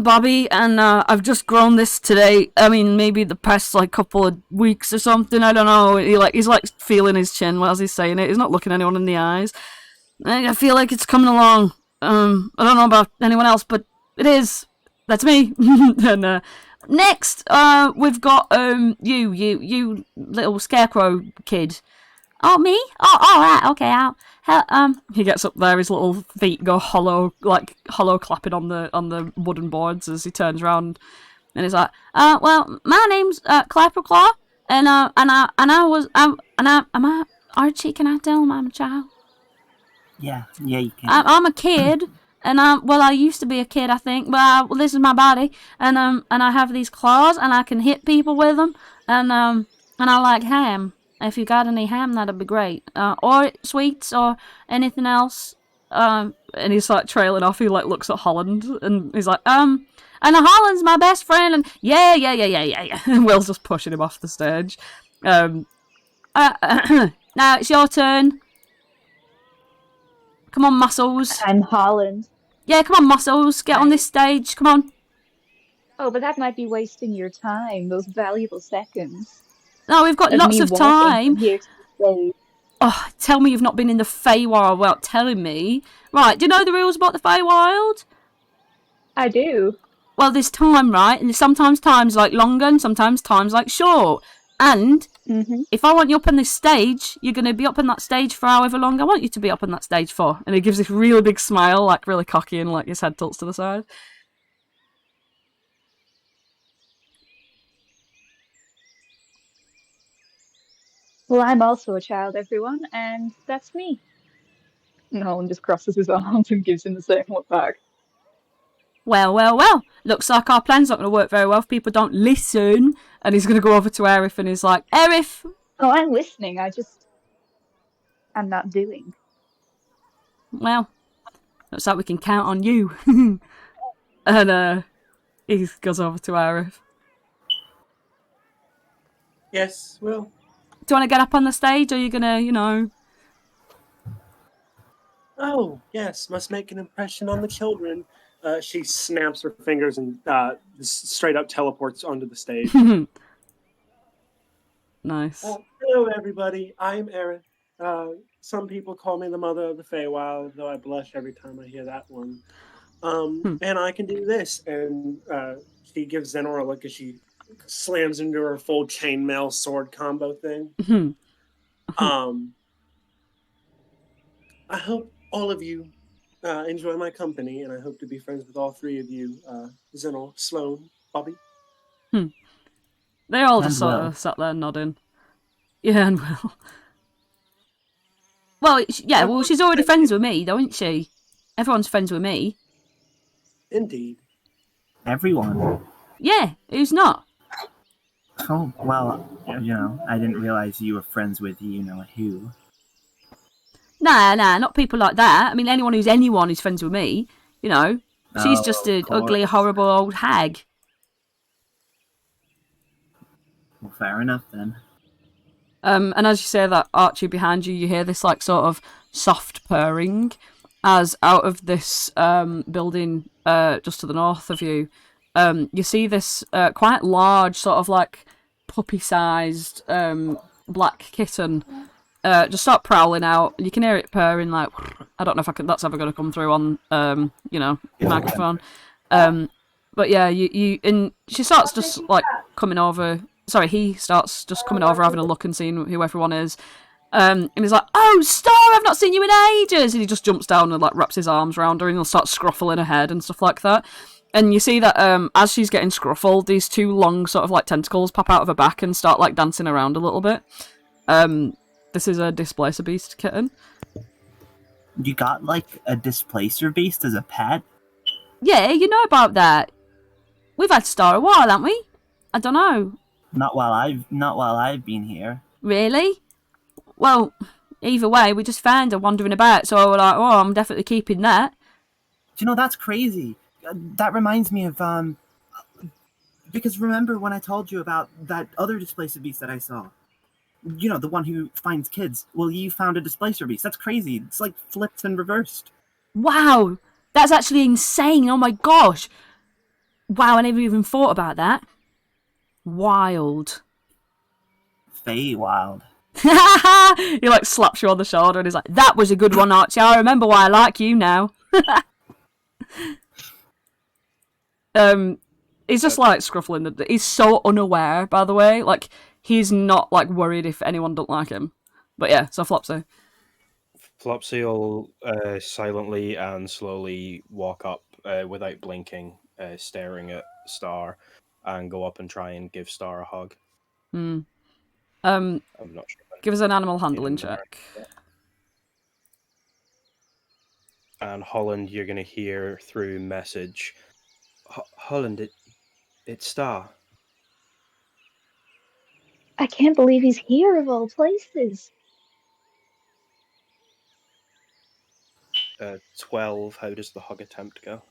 Bobby, and I've just grown this today. I mean, maybe the past, couple of weeks or something. I don't know. He's, feeling his chin as he's saying it. He's not looking anyone in the eyes. I feel like it's coming along. I don't know about anyone else, but it is. That's me. And, next, we've got you little scarecrow kid. Oh, me? Oh, all right, okay. He gets up there. His little feet go hollow clapping on the wooden boards as he turns around, and he's like, well, my name's Clapperclaw, and am I Archie? Can I tell him I'm a child? Yeah, you can. I'm a kid. And I used to be a kid, I think. Well, this is my body, and I have these claws, and I can hit people with them, and I like ham. If you got any ham, that'd be great. Or sweets, or anything else. And he's trailing off. He looks at Holland, and he's like, and Holland's my best friend, and yeah. And Will's just pushing him off the stage. Now it's your turn. Come on, muscles. I'm Holland. Yeah, come on, muscles. Get on this stage. Come on. Oh, but that might be wasting your time. Those valuable seconds. No, we've got lots of time. Here to oh, tell me you've not been in the Feywild without telling me. Right, do you know the rules about the Feywild? I do. Well, there's time, right? And sometimes time's longer and sometimes time's short. And Mm-hmm. If I want you up on this stage, you're going to be up on that stage for however long I want you to be up on that stage for. And he gives this really big smile, like really cocky, and like his head tilts to the side. Well, I'm also a child, everyone, and that's me. And Holland just crosses his arms and gives him the same look back. Well. Looks like our plan's not going to work very well if people don't listen. And he's going to go over to Aerith and he's like, Aerith! Oh, I'm listening. I'm not doing. Well, looks like we can count on you. And he goes over to Aerith. Yes, well. Do you want to get up on the stage, or are you going to, Oh, yes, must make an impression on the children. She snaps her fingers and straight up teleports onto the stage. Nice. Hello, everybody. I'm Aerith. Some people call me the mother of the Feywild, though I blush every time I hear that one. And I can do this. And she gives Zenor a look as she slams into her full chainmail sword combo thing. I hope all of you enjoy my company, and I hope to be friends with all three of you, Zenor, Sloane, Bobby. They all just And sort Will. of sat there nodding. Yeah, and Will. Well, she's already friends with me, though, isn't she? Everyone's friends with me. Indeed. Everyone. Yeah, who's not? Oh, well, I didn't realize you were friends with who. Nah, not people like that. I mean, anyone who's friends with me, She's just an of course. ugly, horrible old hag. Well, fair enough then. And as you say that, Archie, behind you, you hear this like sort of soft purring as out of this building just to the north of you, you see this quite large, sort of like puppy-sized black kitten just start prowling out. You can hear it purring like, I don't know if that's ever going to come through on microphone. But yeah, and she starts just like coming over. Sorry, he starts just coming over, having a look and seeing who everyone is. And he's like, "Oh, Star, I've not seen you in ages!" And he just jumps down and like wraps his arms around her and he'll start scruffling her head and stuff like that. And you see that as she's getting scruffled, these two long sort of like tentacles pop out of her back and start like dancing around a little bit. This is a Displacer Beast kitten. You got like a Displacer Beast as a pet? Yeah, you know about that. We've had Star a while, haven't we? I don't know. Not while I've been here. Really? Well, either way, we just found her wandering about, so we're like, oh, I'm definitely keeping that. Do you know, that's crazy. That reminds me of, because remember when I told you about that other Displacer Beast that I saw? You know, the one who finds kids. Well, you found a Displacer Beast. That's crazy. It's like flipped and reversed. Wow, that's actually insane. Oh my gosh. Wow, I never even thought about that. Wild. Feywild. He like slaps you on the shoulder and he's like, "That was a good one, Archie. I remember why I like you now." He's just like scruffling. He's so unaware, by the way. Like, he's not like worried if anyone don't like him. But yeah, so Flopsy. Flopsy will silently and slowly walk up without blinking, staring at Star, and go up and try and give Star a hug. I'm not sure. Give us an animal handling check. And Holland, you're going to hear through message, Holland, it's Star. I can't believe he's here of all places. 12, how does the hug attempt go?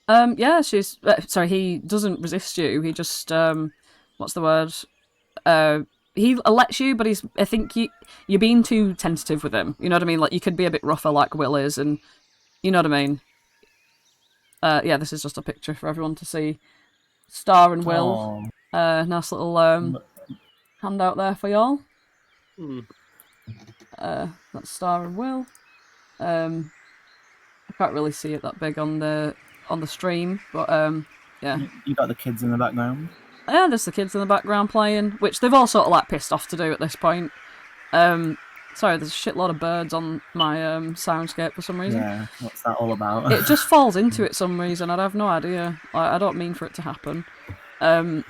Yeah, she's... sorry, he doesn't resist you. He just... what's the word? He lets you, but I think you're being too tentative with him. You know what I mean? Like, you could be a bit rougher like Will is, and... You know what I mean? Yeah, this is just a picture for everyone to see. Star and Will. Nice little handout there for y'all. That's Star and Will. I can't really see it that big on the stream, but yeah. You got the kids in the background? yeah, there's the kids in the background playing, which they've all sort of like pissed off to do at this point. Sorry, there's a shitload of birds on my soundscape for some reason. Yeah, what's that all about? It just falls into it some reason. I have no idea. Like, I don't mean for it to happen. I'll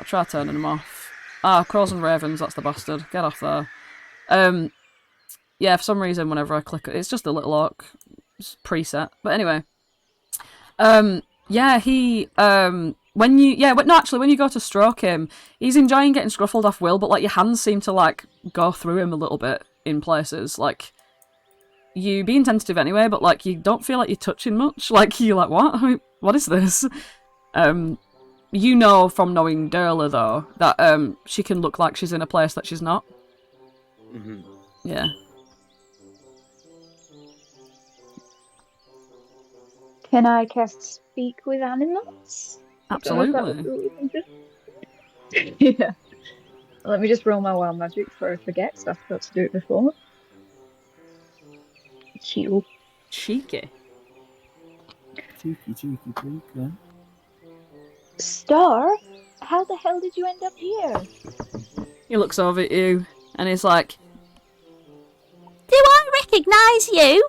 try turning them off. Crows and ravens, that's the bastard. Get off there. Yeah, for some reason, whenever I click it, it's just a little orc preset. But anyway, yeah, when you go to stroke him, he's enjoying getting scruffled off Will, but like your hands seem to like go through him a little bit in places. Like you being tentative anyway, but like you don't feel like you're touching much. Like you're like, what is this? You know from knowing Durla though that she can look like she's in a place that she's not. Mm-hmm. Yeah. Can I cast Speak with Animals? Absolutely. Yeah. Let me just roll my wild magic before I forget, so I forgot to do it before. Cute. Cheeky. Cheeky. Star? How the hell did you end up here? He looks over at you and he's like, Do I recognise you?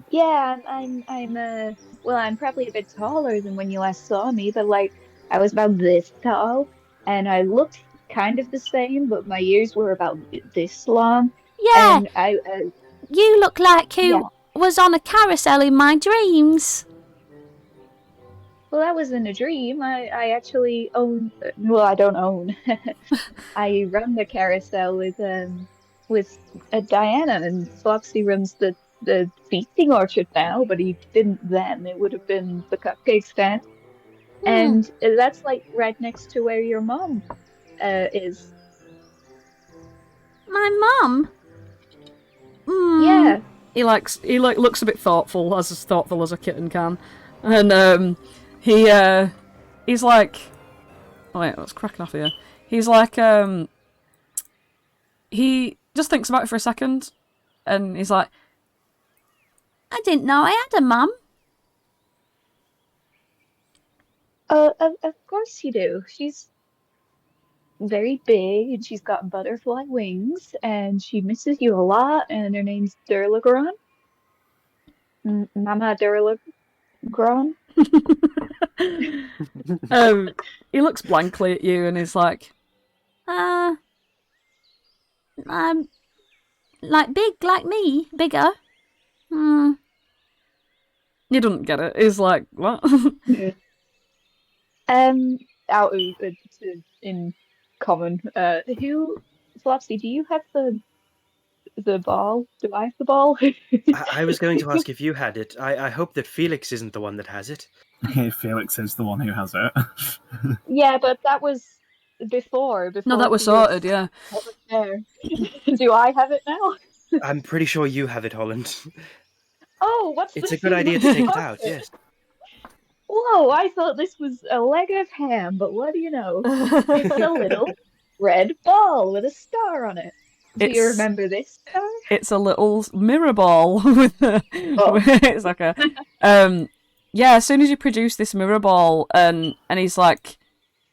Yeah, I'm probably a bit taller than when you last saw me, but like, I was about this tall, and I looked kind of the same, but my ears were about this long. Yeah, And you look like who Yeah. was on a carousel in my dreams. Well, that wasn't a dream. I actually own. Well, I don't own. I run the carousel with Diana, and Flopsy runs the feasting orchard now. But he didn't then. It would have been the cupcake stand, and that's like right next to where your mom is. My mum? Yeah. he looks a bit thoughtful as a kitten can, and he's like, wait, what's cracking off here? He's like, he just thinks about it for a second, and he's like, I didn't know I had a mum. Of course you do. She's very big, and she's got butterfly wings, and she misses you a lot, and her name's Durlagron. Mama Durlagron. he looks blankly at you and is like, I'm like big, like me, bigger. you don't get it. He's like, what? Out of in common. Flopsy, do you have the ball? Do I have the ball? I was going to ask if you had it. I hope that Felix isn't the one that has it. Felix is the one who has it. Yeah, but that was before. No, that was sorted, yeah. There. Do I have it now? I'm pretty sure you have it, Holland. Oh, what's It's this? a good idea to take it out, yes. Whoa, I thought this was a leg of ham, but what do you know? It's a little red ball with a star on it. Do you remember this star? It's a little mirror ball with it's like a yeah, as soon as you produce this mirror ball and he's like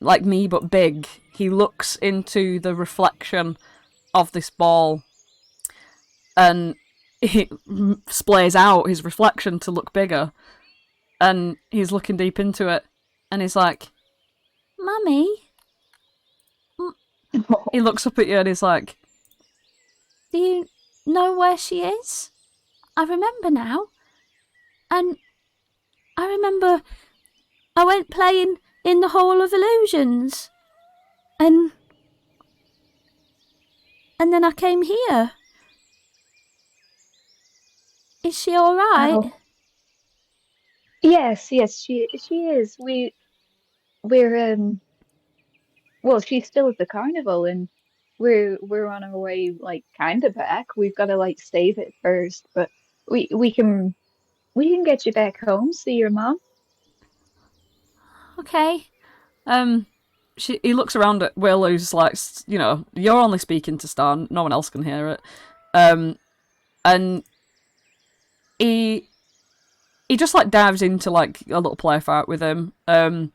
me but big, he looks into the reflection of this ball and he splays out his reflection to look bigger. And he's looking deep into it, and he's like, Mummy? he looks up at you and he's like, Do you know where she is? I remember now. And I remember I went playing in the Hall of Illusions. And then I came here. Is she alright? Oh. Yes, she is. We're well, she's still at the carnival, and we're on our way, like, kind of back. We've got to like save it first, but we can get you back home, see your mom. Okay. he looks around at Will, who's like, you know, you're only speaking to Star, no one else can hear it. And he he just like dives into like a little play fight with him, and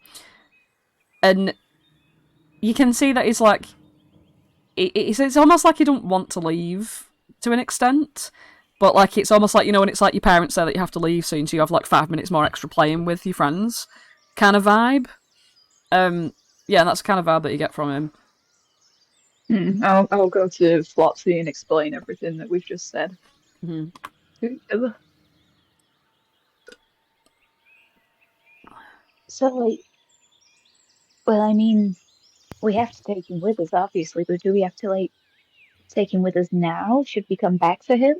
you can see that he's like, it's almost like he don't want to leave to an extent, but like it's almost like, you know, when it's like your parents say that you have to leave soon, so you have like 5 minutes more extra playing with your friends, kind of vibe. Yeah, that's the kind of vibe that you get from him. I'll go to Flopsy and explain everything that we've just said. Mm-hmm. So, like, well, I mean, we have to take him with us, obviously, but do we have to, like, take him with us now? Should we come back for him?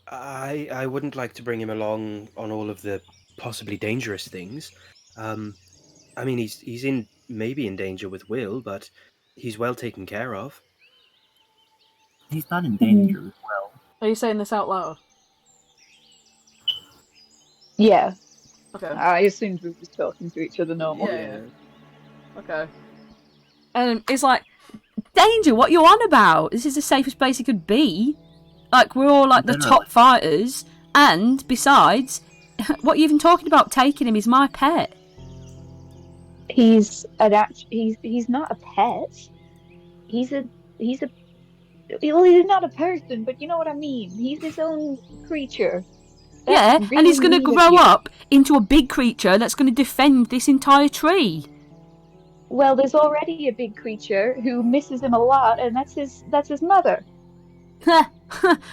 I wouldn't like to bring him along on all of the possibly dangerous things. I mean, he's maybe in danger with Will, but he's well taken care of. He's not in danger as well. Are you saying this out loud? Yeah. Okay. I assumed we were just talking to each other normally. Yeah. Okay. And it's like, danger, what you on about? This is the safest place he could be. Like, we're all like the top fighters, and besides, what are you even talking about taking him? He's my pet. He's not a pet. He's not a person, but you know what I mean. He's his own creature. Yeah, and he's going to grow up into a big creature that's going to defend this entire tree. Well, there's already a big creature who misses him a lot, and that's his mother.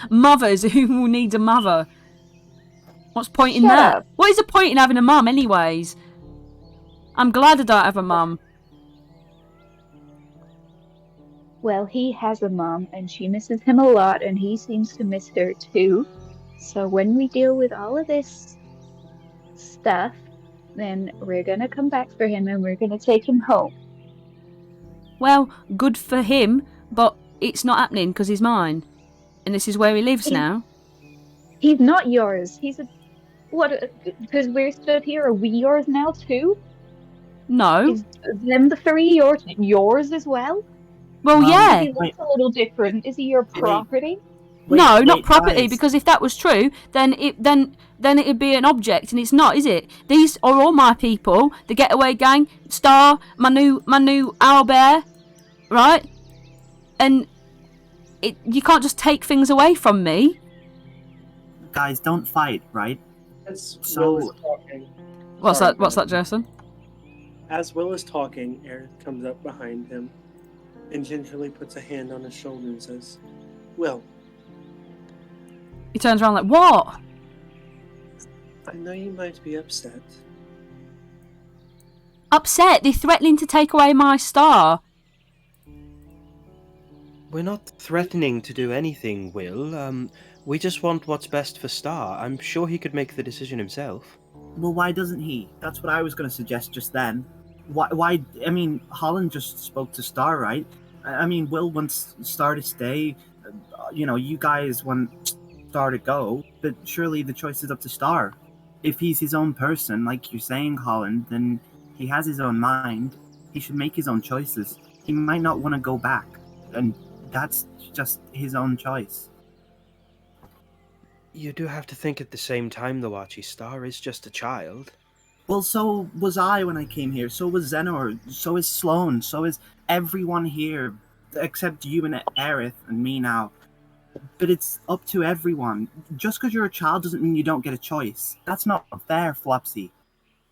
Mothers, who needs a mother? What's the point in Shut that? up. What is the point in having a mum, anyways? I'm glad I don't have a mum. Well, he has a mom, and she misses him a lot, and he seems to miss her too. So when we deal with all of this stuff, then we're gonna come back for him, and we're gonna take him home. Well, good for him, but it's not happening because he's mine. And this is where he lives now. He's not yours. Because we're stood here, are we yours now too? No. Is them the three yours as well? Well, yeah. He looks a little different. Is he your property? No, not property, guys. because if that was true, then it'd be an object, and it's not, is it? These are all my people, the Getaway Gang, Star, my new owlbear, right? And you can't just take things away from me. Guys, don't fight, right? As So- Will is talking. What's Sorry, that, Jason? As Will is talking, Aerith comes up behind him and gingerly puts a hand on his shoulder and says, Will, He turns around like, what? I know you might be upset. Upset? They're threatening to take away my star. We're not threatening to do anything, Will. We just want what's best for Star. I'm sure he could make the decision himself. Well, why doesn't he? That's what I was going to suggest just then. Why? I mean, Holland just spoke to Star, right? I mean, Will wants Star to stay. You guys want Star to go, but surely the choice is up to Star. If he's his own person, like you're saying, Holland, then he has his own mind. He should make his own choices. He might not want to go back, and that's just his own choice. You do have to think at the same time, though, Archie. Star is just a child. Well, so was I when I came here. So was Zenor. So is Sloan. So is everyone here, except you and Aerith and me now. But it's up to everyone. Just because you're a child doesn't mean you don't get a choice. That's not fair, Flopsy.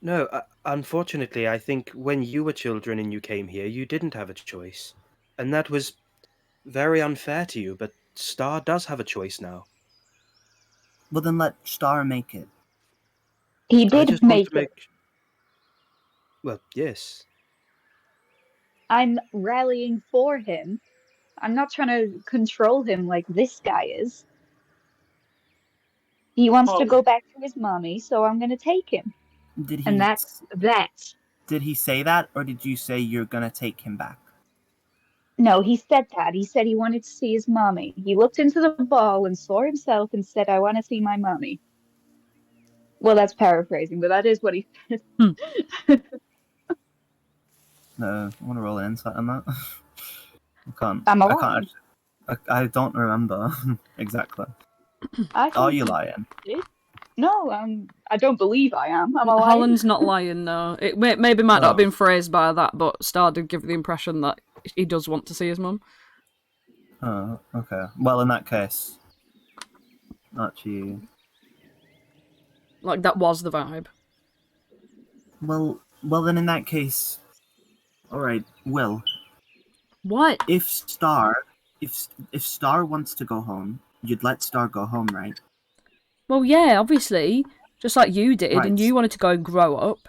No, unfortunately, I think when you were children and you came here, you didn't have a choice. And that was very unfair to you, but Star does have a choice now. Well, then let Star make it. He I did just want make to it. make... Well, yes. I'm rallying for him. I'm not trying to control him like this guy is. He wants to go back to his mommy, so I'm gonna take him. Did he? And that's that. Did he say that, or did you say you're gonna take him back? No, he said that. He said he wanted to see his mommy. He looked into the ball and saw himself and said, I want to see my mommy. Well, that's paraphrasing, but that is what he said. I want to roll an insight on that. I can't. I'm I alive. can't. I don't remember exactly. I Are think you he lying? did. No, I don't believe I am. Am I lying? Holland's not lying, no. It maybe might not have Oh. been phrased by that, but Star did give the impression that he does want to see his mum. Oh, okay. Well, in that case, Archie. Like, that was the vibe. Well, then in that case, all right. Will, What? if Star wants to go home, you'd let Star go home, right? Well, yeah, obviously. Just like you did, Right. and you wanted to go and grow up.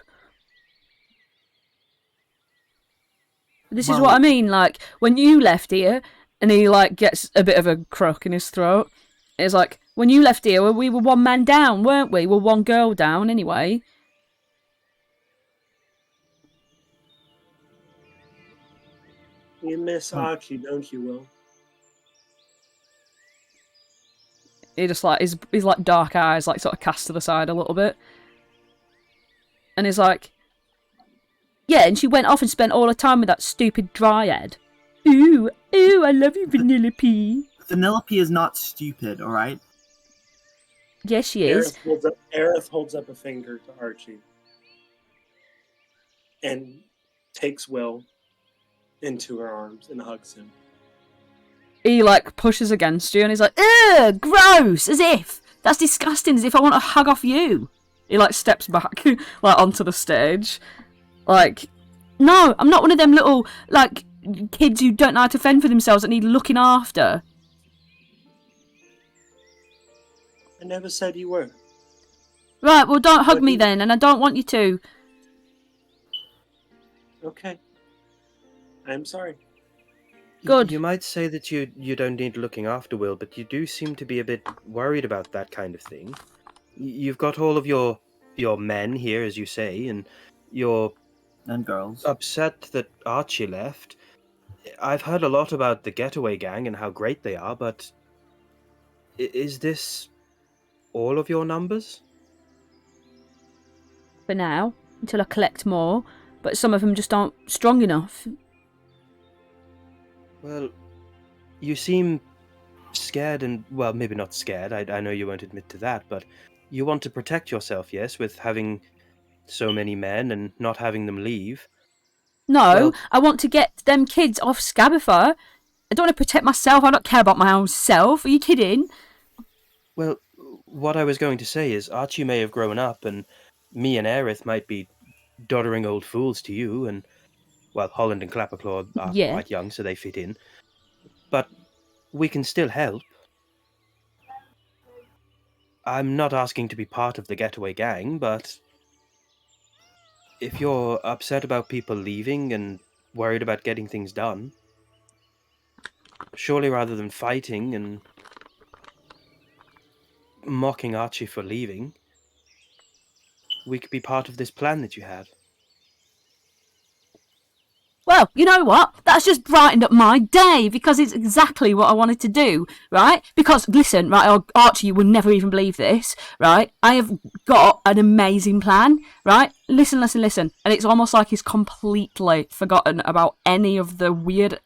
This is Well- what I mean, like, when you left here, and he, like, gets a bit of a crook in his throat, it's like, when you left here, we were one man down, weren't we? We're one girl down, anyway. You miss Archie, don't you, Will? He just, like, he's like, dark eyes, like, sort of cast to the side a little bit. And he's like, yeah, and she went off and spent all her time with that stupid dryad. Ooh, I love you, Vanellope. Vanellope is not stupid, all right? Yes, she is. Aerith holds up a finger to Archie and takes Will into her arms and hugs him. He, like, pushes against you, and he's like, ugh, gross, as if. That's disgusting, as if I want to hug off you. He, like, steps back, like, onto the stage. Like, no, I'm not one of them little, like, kids who don't know how to fend for themselves that need looking after. I never said you were. Right, well, don't hug What me do you- then, and I don't want you to. Okay. I'm sorry. Good. You might say that you don't need looking after, Will, but you do seem to be a bit worried about that kind of thing. You've got all of your men here, as you say, and you're And girls. upset that Archie left. I've heard a lot about the Getaway Gang and how great they are, but is this all of your numbers? For now, until I collect more, but some of them just aren't strong enough. Well, you seem scared and, well, maybe not scared, I know you won't admit to that, but you want to protect yourself, yes, with having so many men and not having them leave. No, Well- I want to get them kids off Scabifer. I don't want to protect myself, I don't care about my own self. Are you kidding? Well, what I was going to say is Archie may have grown up, and me and Aerith might be doddering old fools to you, and, well, Holland and Clapperclaw are Yeah. quite young, so they fit in. But we can still help. I'm not asking to be part of the Getaway Gang, but if you're upset about people leaving and worried about getting things done, surely rather than fighting and mocking Archie for leaving, we could be part of this plan that you had. Well, you know what? That's just brightened up my day because it's exactly what I wanted to do, right? Because, listen, right, Archie, you would never even believe this, right? I have got an amazing plan, right? Listen. And it's almost like he's completely forgotten about any of the weird,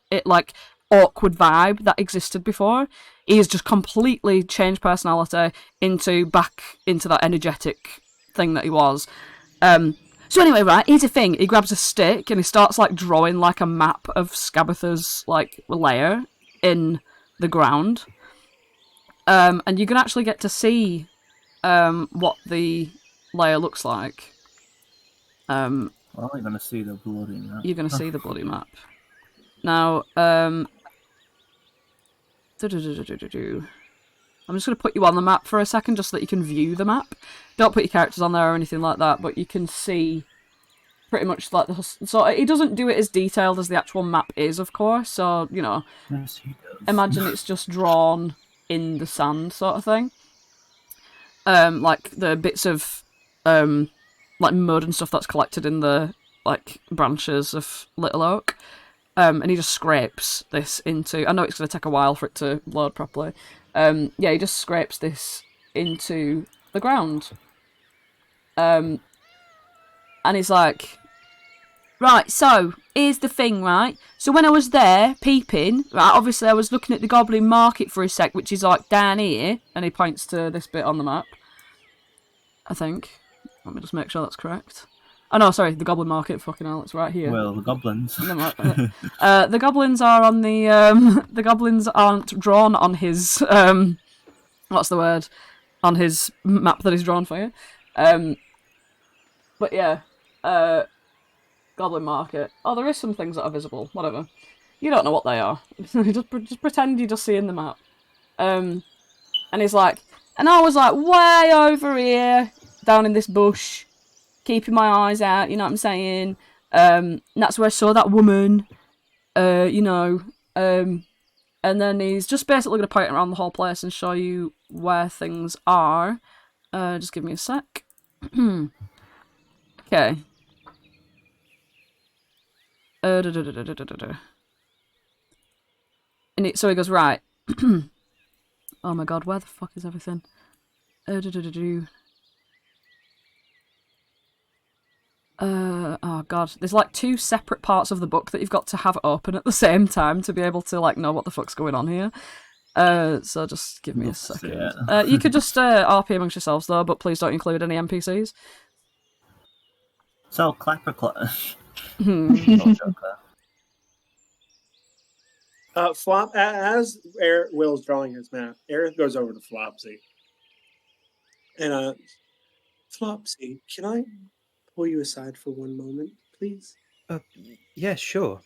awkward vibe that existed before. He has just completely changed personality back into that energetic thing that he was. So anyway, right, here's the thing. He grabs a stick and he starts, drawing, a map of Scabatha's, lair in the ground. And you can actually get to see what the lair looks like. Well, you're going to see the bloody map. You're going to see the bloody map. Now, I'm just going to put you on the map for a second just so that you can view the map. Don't put your characters on there or anything like that, but you can see pretty much so it doesn't do it as detailed as the actual map is, of course, so, Yes, he does. imagine it's just drawn in the sand sort of thing. Like the bits of mud and stuff that's collected in the branches of Little Oak. And he just scrapes this into... I know it's going to take a while for it to load properly. He just scrapes this into the ground. And he's like, right, so, here's the thing, right? So when I was there, peeping, right, obviously I was looking at the Goblin Market for a sec, which is, down here, and he points to this bit on the map. I think. Let me just make sure that's correct. Oh no, sorry, the Goblin Market. Fucking hell, it's right here. Well, the goblins. The goblins are on the. The goblins aren't drawn on his. What's the word? On his map that he's drawn for you. But yeah, Goblin Market. Oh, there is some things that are visible. Whatever. You don't know what they are. just pretend you're just seeing the map. And he's like, and I was like way over here, down in this bush, keeping my eyes out. You know what I'm saying? And that's where I saw that woman. You know. And then he's just basically going to point around the whole place and show you where things are. Just give me a sec. Okay. And so he goes, right. Oh my god, where the fuck is everything? Oh god, there's like 2 separate parts of the book that you've got to have open at the same time to be able to like know what the fuck's going on here. So just give me a second. You could just RP amongst yourselves though, but please don't include any NPCs. So, Clapper Clutch. Flop, as Will's drawing his map, Aerith goes over to Flopsy. And, Flopsy, can I pull you aside for one moment, please? Yeah, sure.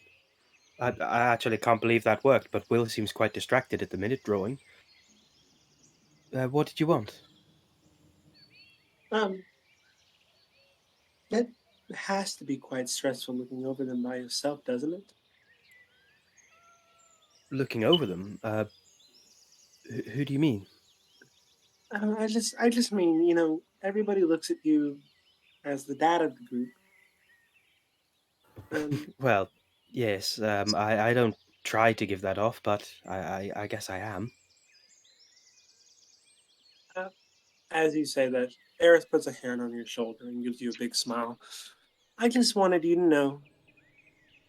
I actually can't believe that worked, but Will seems quite distracted at the minute drawing. What did you want? It has to be quite stressful looking over them by yourself, doesn't it? Looking over them? Who do you mean? I just mean, you know, everybody looks at you as the dad of the group. Well, yes, I don't try to give that off, but I guess I am. As you say that, Aerith puts a hand on your shoulder and gives you a big smile. I just wanted you to know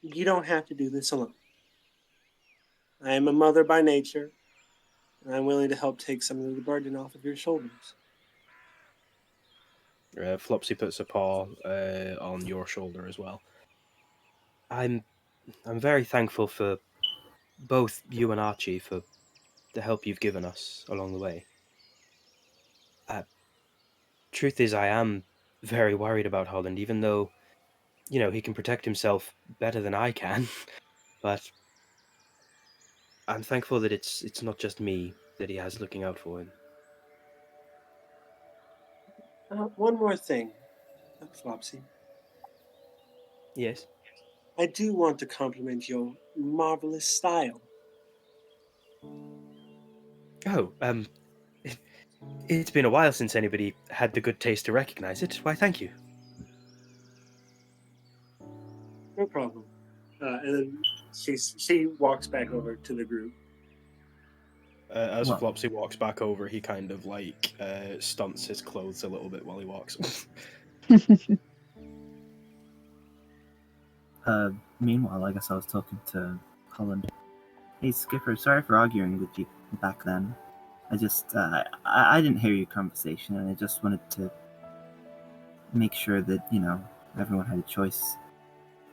you don't have to do this alone. I am a mother by nature, and I'm willing to help take some of the burden off of your shoulders. Flopsy puts a paw on your shoulder as well. I'm very thankful for both you and Archie for the help you've given us along the way. Truth is, I am very worried about Holland, even though, you know, he can protect himself better than I can. But I'm thankful that it's not just me that he has looking out for him. One more thing, Flopsy. Yes? I do want to compliment your marvelous style. Oh, it's been a while since anybody had the good taste to recognize it. Why, thank you. No problem. And then she walks back over to the group. As Flopsy walks back over, he kind of like stunts his clothes a little bit while he walks. Meanwhile, I guess I was talking to Holland. Hey, Skipper, sorry for arguing with you back then. I just, I didn't hear your conversation, and I just wanted to make sure that, you know, everyone had a choice.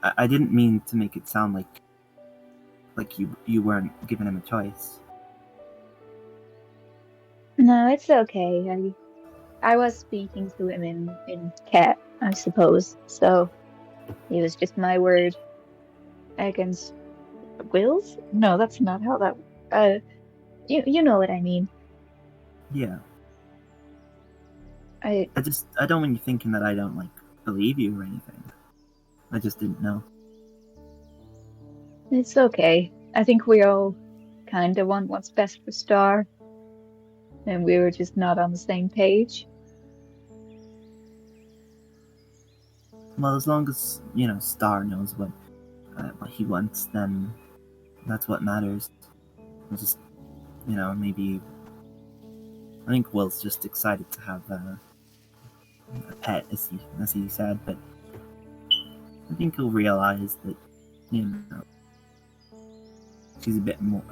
I didn't mean to make it sound like you weren't giving him a choice. No, it's okay. I was speaking to him in cat, I suppose. So it was just my word against Will's? No, that's not how that. You know what I mean. Yeah. I don't want you thinking that I don't believe you or anything. I just didn't know. It's okay. I think we all kind of want what's best for Star, and we were just not on the same page. Well, as long as, you know, Star knows what he wants, then that's what matters. We'll just, you know, maybe... I think Will's just excited to have a pet, as he said, but I think he'll realize that, you know, he's a bit more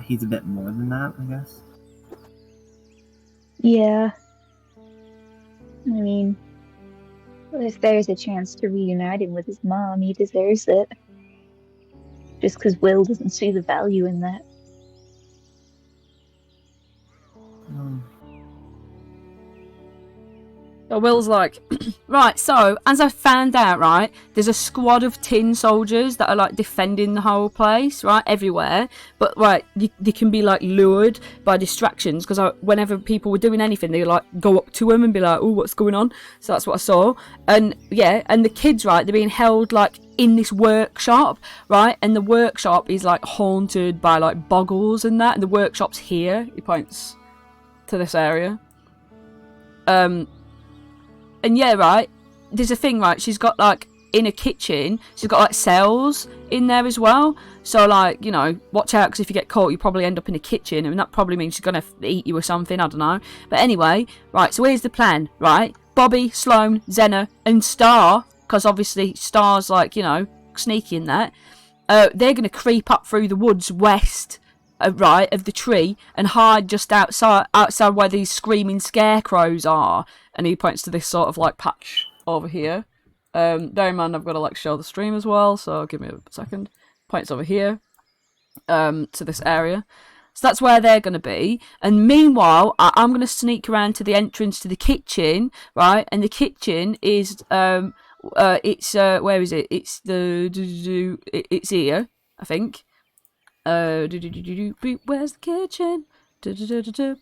than that, I guess. Yeah. I mean, Well, if there's a chance to reunite him with his mom, he deserves it. Just because Will doesn't see the value in that. So Will's like, right, so, as I found out, right, there's a squad of tin soldiers that are, like, defending the whole place, right, everywhere. But, right, they can be, like, lured by distractions, because whenever people were doing anything, they, like, go up to them and be like, oh, what's going on? So that's what I saw. And, yeah, and the kids, right, they're being held, like, in this workshop, right, and the workshop is, like, haunted by, like, boggles and that, and the workshop's here. He points to this area. And yeah, right, there's a thing, right, she's got, like, in a kitchen, she's got, like, cells in there as well. So, like, you know, watch out, because if you get caught, you probably end up in a kitchen, and that probably means she's going to eat you or something, I don't know. But anyway, right, so here's the plan, right? Bobby, Sloane, Jenna, and Star, because obviously Star's, like, you know, sneaky in that, they're going to creep up through the woods west, right, of the tree, and hide just outside where these screaming scarecrows are. And he points to this sort of, like, patch over here. Bear in mind, I've got to, like, show the stream as well, so give me a second. Points over here, to this area. So that's where they're going to be. And meanwhile, I'm going to sneak around to the entrance to the kitchen, right? And the kitchen is, it's, where is it? It's it's here, I think. Where's the kitchen?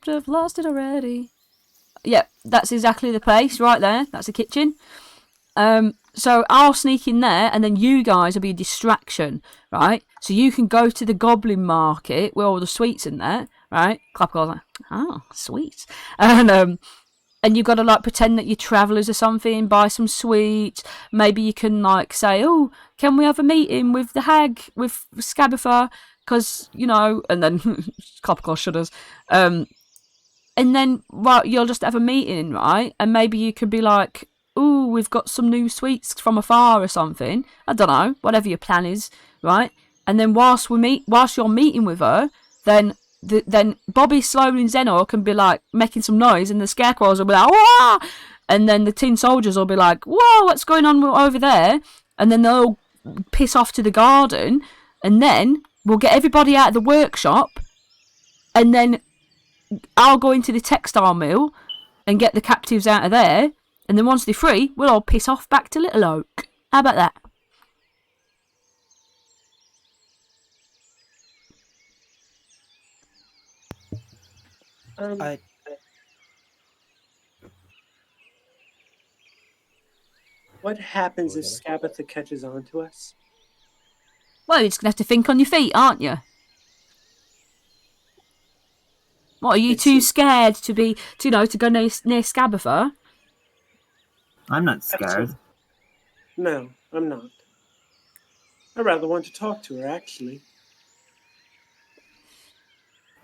I've lost it already. Yeah, that's exactly the place right there. That's the kitchen. So I'll sneak in there, and then you guys will be a distraction, right? So you can go to the goblin market with all the sweets in there, right? Clap goes like, oh, sweets. And you've got to, like, pretend that you're travellers or something, buy some sweets. Maybe you can, like, say, oh, can we have a meeting with the hag, with Scabifer? Because, you know, and then Clapclaw shudders. And then, well, you'll just have a meeting, right? And maybe you could be like, ooh, we've got some new sweets from afar or something. I don't know, whatever your plan is, right? And then whilst you're meeting with her, then Bobby, Sloane, and Zeno can be like making some noise, and the scarecrows will be like, wah! And then the tin soldiers will be like, whoa, what's going on over there? And then they'll piss off to the garden, and then we'll get everybody out of the workshop, and then I'll go into the textile mill and get the captives out of there, and then once they're free, we'll all piss off back to Little Oak. How about that? What happens if Scabatha catches on to us? Well, you're just going to have to think on your feet, aren't you? What, are you too scared to be, to go near Scabifer? I'm not scared. No, I'm not. I rather want to talk to her, actually.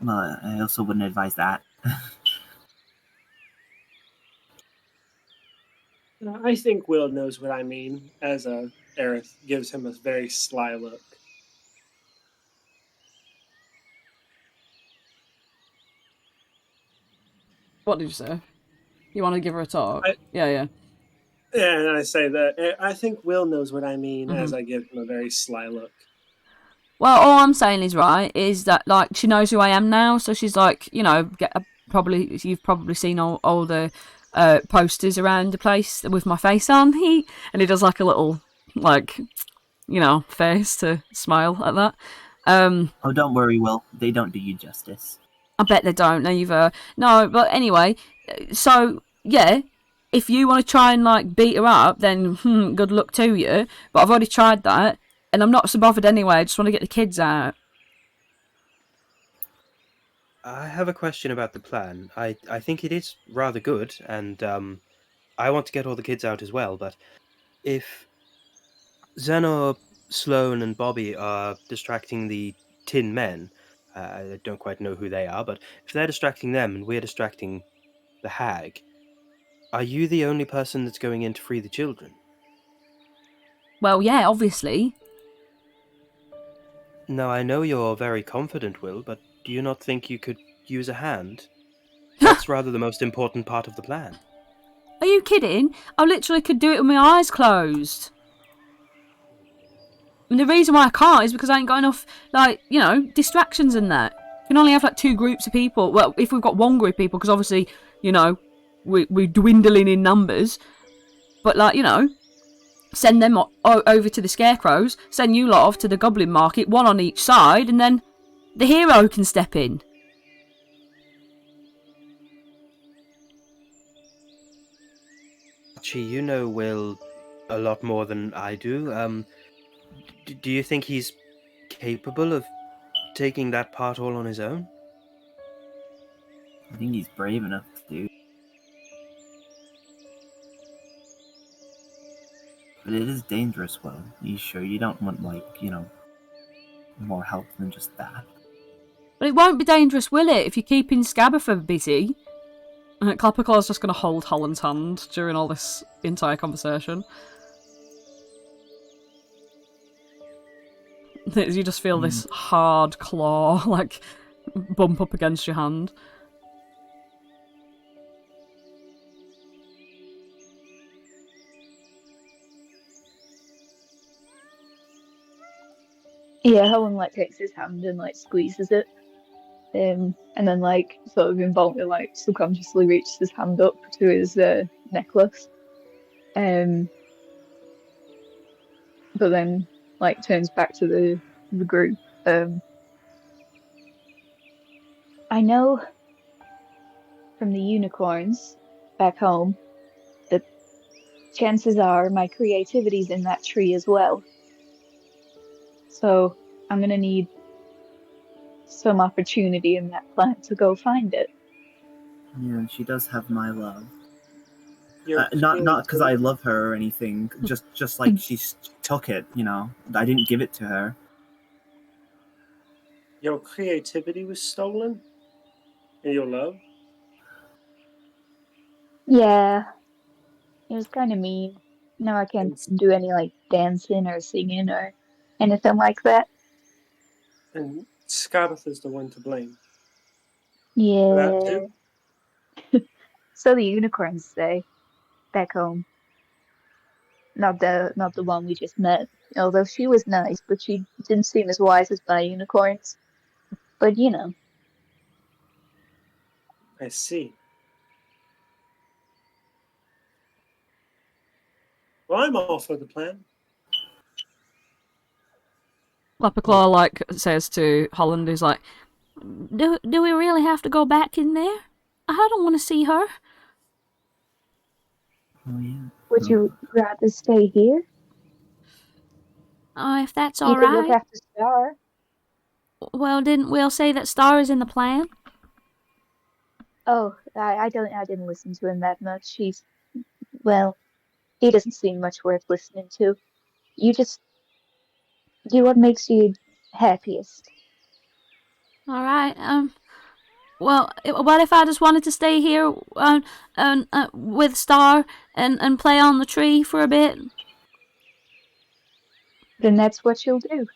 Well, I also wouldn't advise that. I think Will knows what I mean, as Aerith gives him a very sly look. What did you say? You want to give her a talk? Yeah. And I say that I think Will knows what I mean, as I give him a very sly look. Well, all I'm saying is that, like, she knows who I am now, so she's like, you've probably seen all the posters around the place with my face on. And he does, like, a little, like, face to smile at that. Oh, don't worry, Will. They don't do you justice. I bet they don't either. No, but anyway, so, yeah, if you want to try and, like, beat her up, then good luck to you. But I've already tried that, and I'm not so bothered anyway. I just want to get the kids out. I have a question about the plan. I think it is rather good, and I want to get all the kids out as well, but if Zeno, Sloane, and Bobby are distracting the Tin Men, I don't quite know who they are, but if they're distracting them and we're distracting the hag, are you the only person that's going in to free the children? Well, yeah, obviously. Now, I know you're very confident, Will, but do you not think you could use a hand? That's rather the most important part of the plan. Are you you kidding? I literally could do it with my eyes closed. And the reason why I can't is because I ain't got enough, like, you know, distractions in that. You can only have, like, 2 groups of people. Well, if we've got 1 group of people, because obviously, you know, we're dwindling in numbers. But, like, you know, send them over to the scarecrows, send you lot off to the goblin market, 1 on each side, and then the hero can step in. Archie, you know Will a lot more than I do. Do you think he's capable of taking that part all on his own? I think he's brave enough to do. But it is dangerous, Will. You sure you don't want, like, you know, more help than just that? But it won't be dangerous, will it, if you're keeping Scabatha busy? Clapperclaw's just going to hold Holland's hand during all this entire conversation. You just feel this hard claw, like, bump up against your hand. Yeah, Holland like takes his hand and like squeezes it, and then like sort of involuntarily, like subconsciously reaches his hand up to his necklace, but then like turns back to the group. I know from the unicorns back home that chances are my creativity's in that tree as well. So I'm gonna need some opportunity in that plant to go find it. Yeah, and she does have my love. Your Not because I love her or anything. Just like she took it. You know, I didn't give it to her. Your creativity was stolen, and your love. Yeah, it was kind of mean. No, I can't do any like dancing or singing or anything like that. And Scabatha's the one to blame. Yeah. That too? So the unicorns say back home. Not the one we just met. Although she was nice, but she didn't seem as wise as my unicorns. But you know. I see. Well, I'm all for the plan. Clapperclaw like says to Holland, he's like, Do we really have to go back in there? I don't want to see her. Oh yeah. Would you rather stay here? Oh, if that's You all could look right. after Star. Well, didn't Will say that Star is in the plan? Oh, I didn't listen to him that much. Well, he doesn't seem much worth listening to. You just do what makes you happiest. All right. Well, what if I just wanted to stay here with Star and play on the tree for a bit? Then that's what you'll do.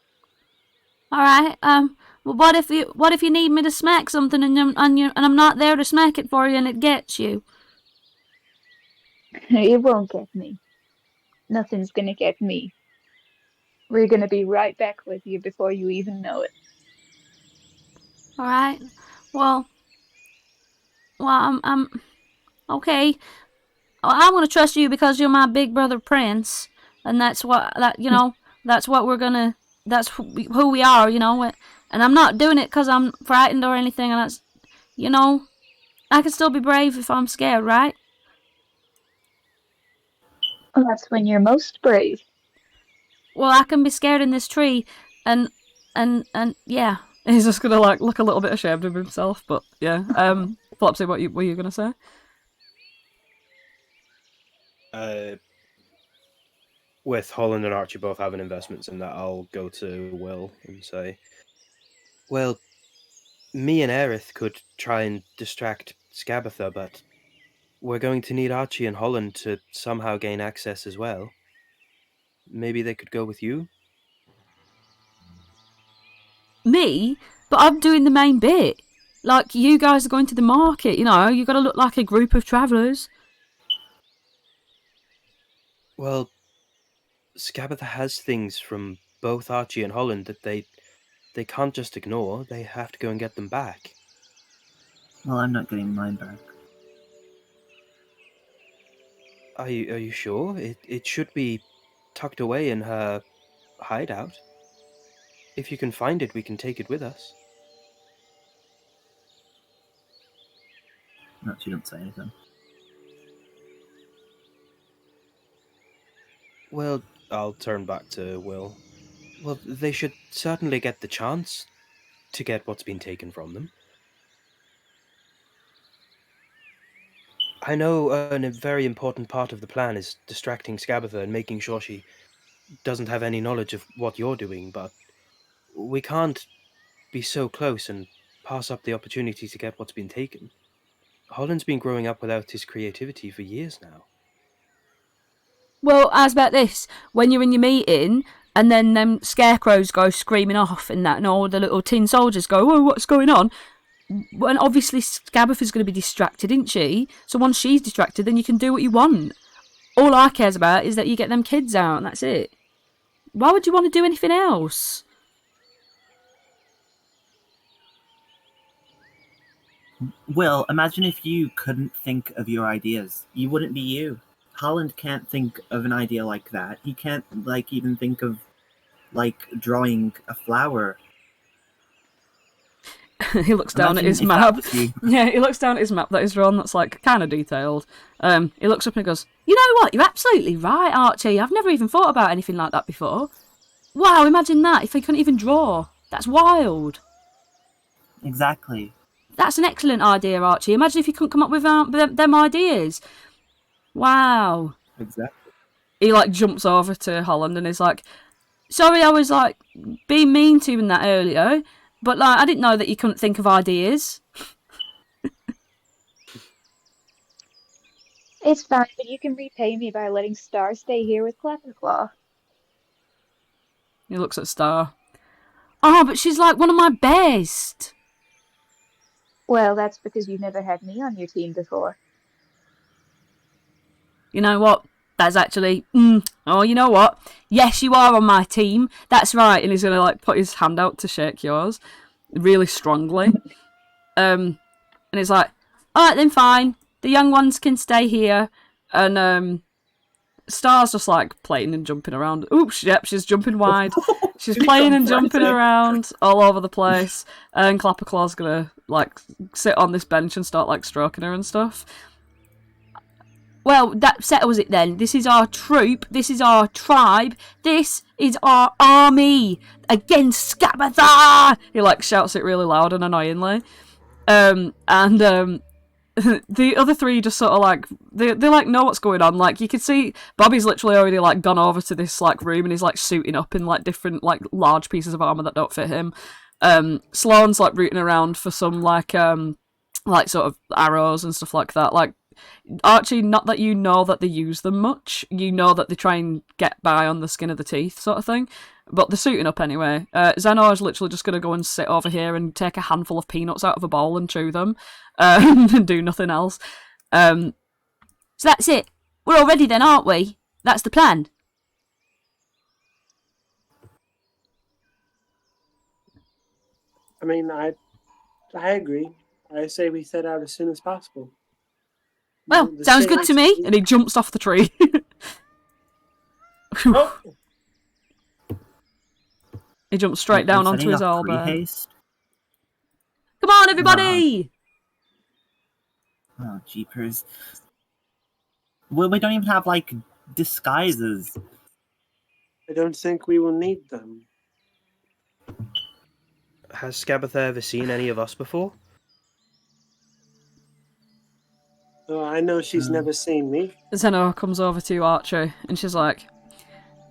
All right. Well, what if you need me to smack something and I'm not there to smack it for you and it gets you? It won't get me. Nothing's gonna get me. We're gonna be right back with you before you even know it. All right. Well, I'm okay. I'm gonna trust you because you're my big brother Prince, and that's what we're gonna. That's who we are, you know. And I'm not doing it because I'm frightened or anything. And that's, you know, I can still be brave if I'm scared, right? Well, that's when you're most brave. Well, I can be scared in this tree, and yeah. he's just gonna like look a little bit ashamed of himself, but yeah. Flopsy, what were you gonna say? With Holland and Archie both having investments in that, I'll go to Will and say, well, me and Aerith could try and distract Scabatha, but we're going to need Archie and Holland to somehow gain access as well. Maybe they could go with you? Me? But I'm doing the main bit. Like, you guys are going to the market, you know, you gotta look like a group of travellers. Well, Scabatha has things from both Archie and Holland that they can't just ignore. They have to go and get them back. Well, I'm not getting mine back. Are you sure? It should be tucked away in her hideout. If you can find it, we can take it with us. No, she didn't say anything. Well, I'll turn back to Will. Well, they should certainly get the chance to get what's been taken from them. I know a very important part of the plan is distracting Scabatha and making sure she doesn't have any knowledge of what you're doing, but we can't be so close and pass up the opportunity to get what's been taken. Holland's been growing up without his creativity for years now. Well, how's about this? When you're in your meeting, and then them scarecrows go screaming off and that, and all the little tin soldiers go, "Oh, what's going on?" Well, and obviously Scabatha's going to be distracted, isn't she? So once she's distracted, then you can do what you want. All I cares about is that you get them kids out, and that's it. Why would you want to do anything else? Will, imagine if you couldn't think of your ideas. You wouldn't be you. Holland can't think of an idea like that. He can't, even think of, drawing a flower. He looks down at his map. Yeah, he looks down at his map that is drawn that's, kind of detailed. He looks up and he goes, "You know what? You're absolutely right, Archie. I've never even thought about anything like that before. Wow, imagine that if he couldn't even draw. That's wild." Exactly. That's an excellent idea, Archie. Imagine if you couldn't come up with them ideas. Wow. Exactly. He, jumps over to Holland and is like, "Sorry, I was, being mean to you and that earlier, but, I didn't know that you couldn't think of ideas." It's fine, but you can repay me by letting Star stay here with Claw. He looks at Star. "Oh, but she's, one of my best." Well, that's because you've never had me on your team before. You know what? That's actually... Oh, you know what? Yes, you are on my team. That's right. And he's going to, put his hand out to shake yours really strongly. And he's like, "All right, then, fine. The young ones can stay here." And Star's just, playing and jumping around. Oops, yep, she's jumping wide. She's playing and jumping around all over the place. And Clapperclaw's going to, sit on this bench and start, stroking her and stuff. Well, that settles it then. This is our troop. This is our tribe. This is our army against Scabatha! He, shouts it really loud and annoyingly. The other three just sort of, they know what's going on. You could see Bobby's literally already, gone over to this, room and he's, suiting up in, different, large pieces of armour that don't fit him. Sloane's, rooting around for some, sort of arrows and stuff like that. Archie, not that you know that they use them much, you know that they try and get by on the skin of the teeth sort of thing, but they're suiting up anyway. Xenor's literally just going to go and sit over here and take a handful of peanuts out of a bowl and chew them, and do nothing else. So that's it. We're all ready then, aren't we? That's the plan. I mean, I agree. I say we set out as soon as possible. Well, sounds good to me. And he jumps off the tree. Oh. He jumps straight down Is onto any his enough elbow. pre-haste? Come on, everybody! Oh, jeepers. Well, we don't even have, disguises. I don't think we will need them. Has Scabatha ever seen any of us before? I know she's never seen me. Xenor comes over to Archie and she's like,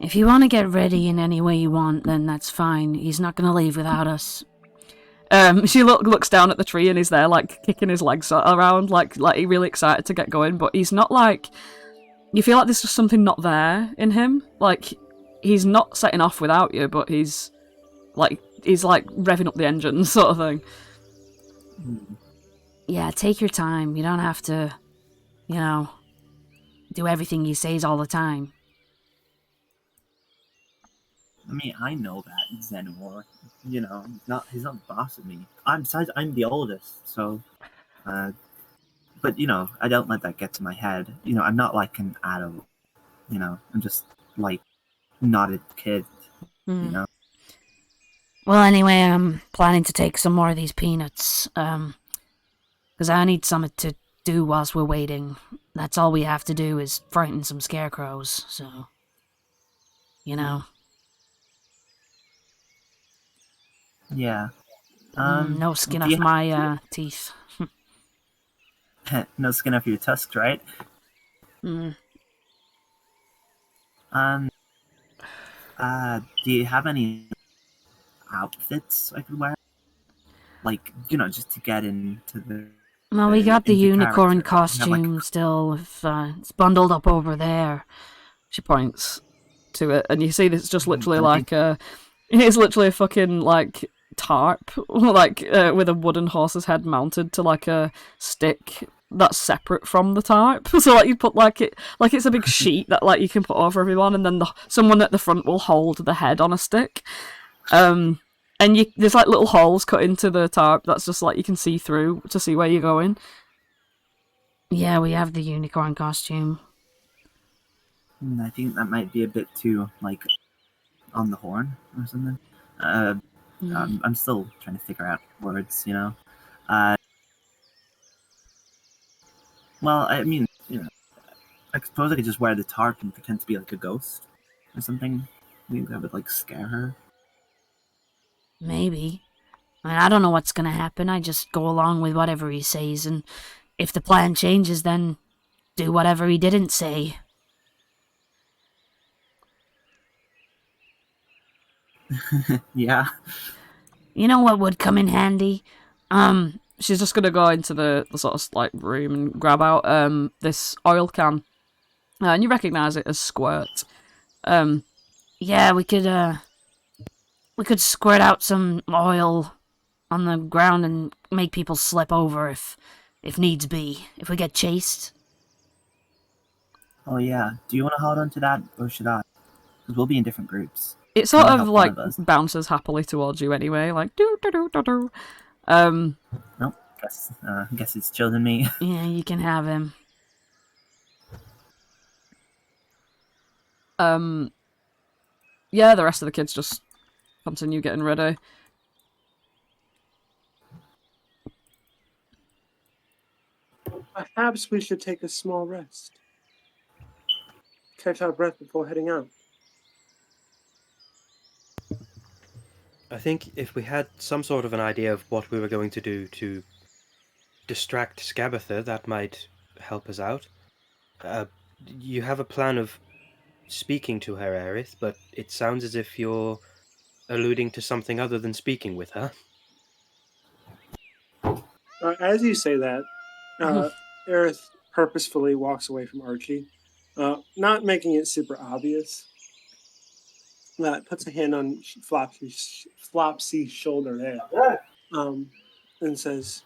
"If you want to get ready in any way you want, then that's fine. He's not going to leave without us." She looks down at the tree and he's there, kicking his legs around, he's really excited to get going, but he's not, you feel like there's just something not there in him. He's not setting off without you, but he's revving up the engine sort of thing. Yeah, take your time. You don't have to, do everything he says all the time. I mean, I know that Xenomorph. You know, he's not the boss of me. Besides, I'm the oldest, so. But you know, I don't let that get to my head. You know, I'm not like an adult. You know, I'm just like not a kid. You know. Well, anyway, I'm planning to take some more of these peanuts. Because I need something to do whilst we're waiting. That's all we have to do is frighten some scarecrows. So, you know. Yeah. No skin off my teeth. No skin off your tusks, right? Mm. Do you have any outfits I could wear? Like, you know, just to get into the. Well, we got the into unicorn character. You have, costume like, still. If, it's bundled up over there. She points to it, and you see this just literally I like it's literally a fucking like tarp, like with a wooden horse's head mounted to like a stick that's separate from the tarp. So like you put like it's a big sheet that like you can put over everyone, and then someone at the front will hold the head on a stick. And there's like little holes cut into the tarp that's just like you can see through to see where you're going. Yeah, we have the unicorn costume. I think that might be a bit too, like, on the horn or something. I'm still trying to figure out words, you know. Well, I mean, you know, I suppose I could just wear the tarp and pretend to be like a ghost or something. Maybe that would like scare her. Maybe. I don't know what's gonna happen. I just go along with whatever he says, and if the plan changes, then do whatever he didn't say. Yeah. You know what would come in handy? She's just gonna go into the sort of like room and grab out this oil can, and you recognise it as Squirt. Yeah, we could squirt out some oil on the ground and make people slip over if needs be. If we get chased. Oh yeah. Do you want to hold on to that, or should I? Because we'll be in different groups. It sort Only of help one like of us. bounces happily towards you anyway, like do do do do do. Nope. Guess it's children me. Yeah, you can have him. Yeah, the rest of the kids just continue getting ready. Perhaps we should take a small rest. Catch our breath before heading out. I think if we had some sort of an idea of what we were going to do to distract Scabatha, that might help us out. You have a plan of speaking to her, Aerith, but it sounds as if you're alluding to something other than speaking with her. As you say that, Aerith purposefully walks away from Archie, not making it super obvious. Puts a hand on Flopsy's shoulder there, and says,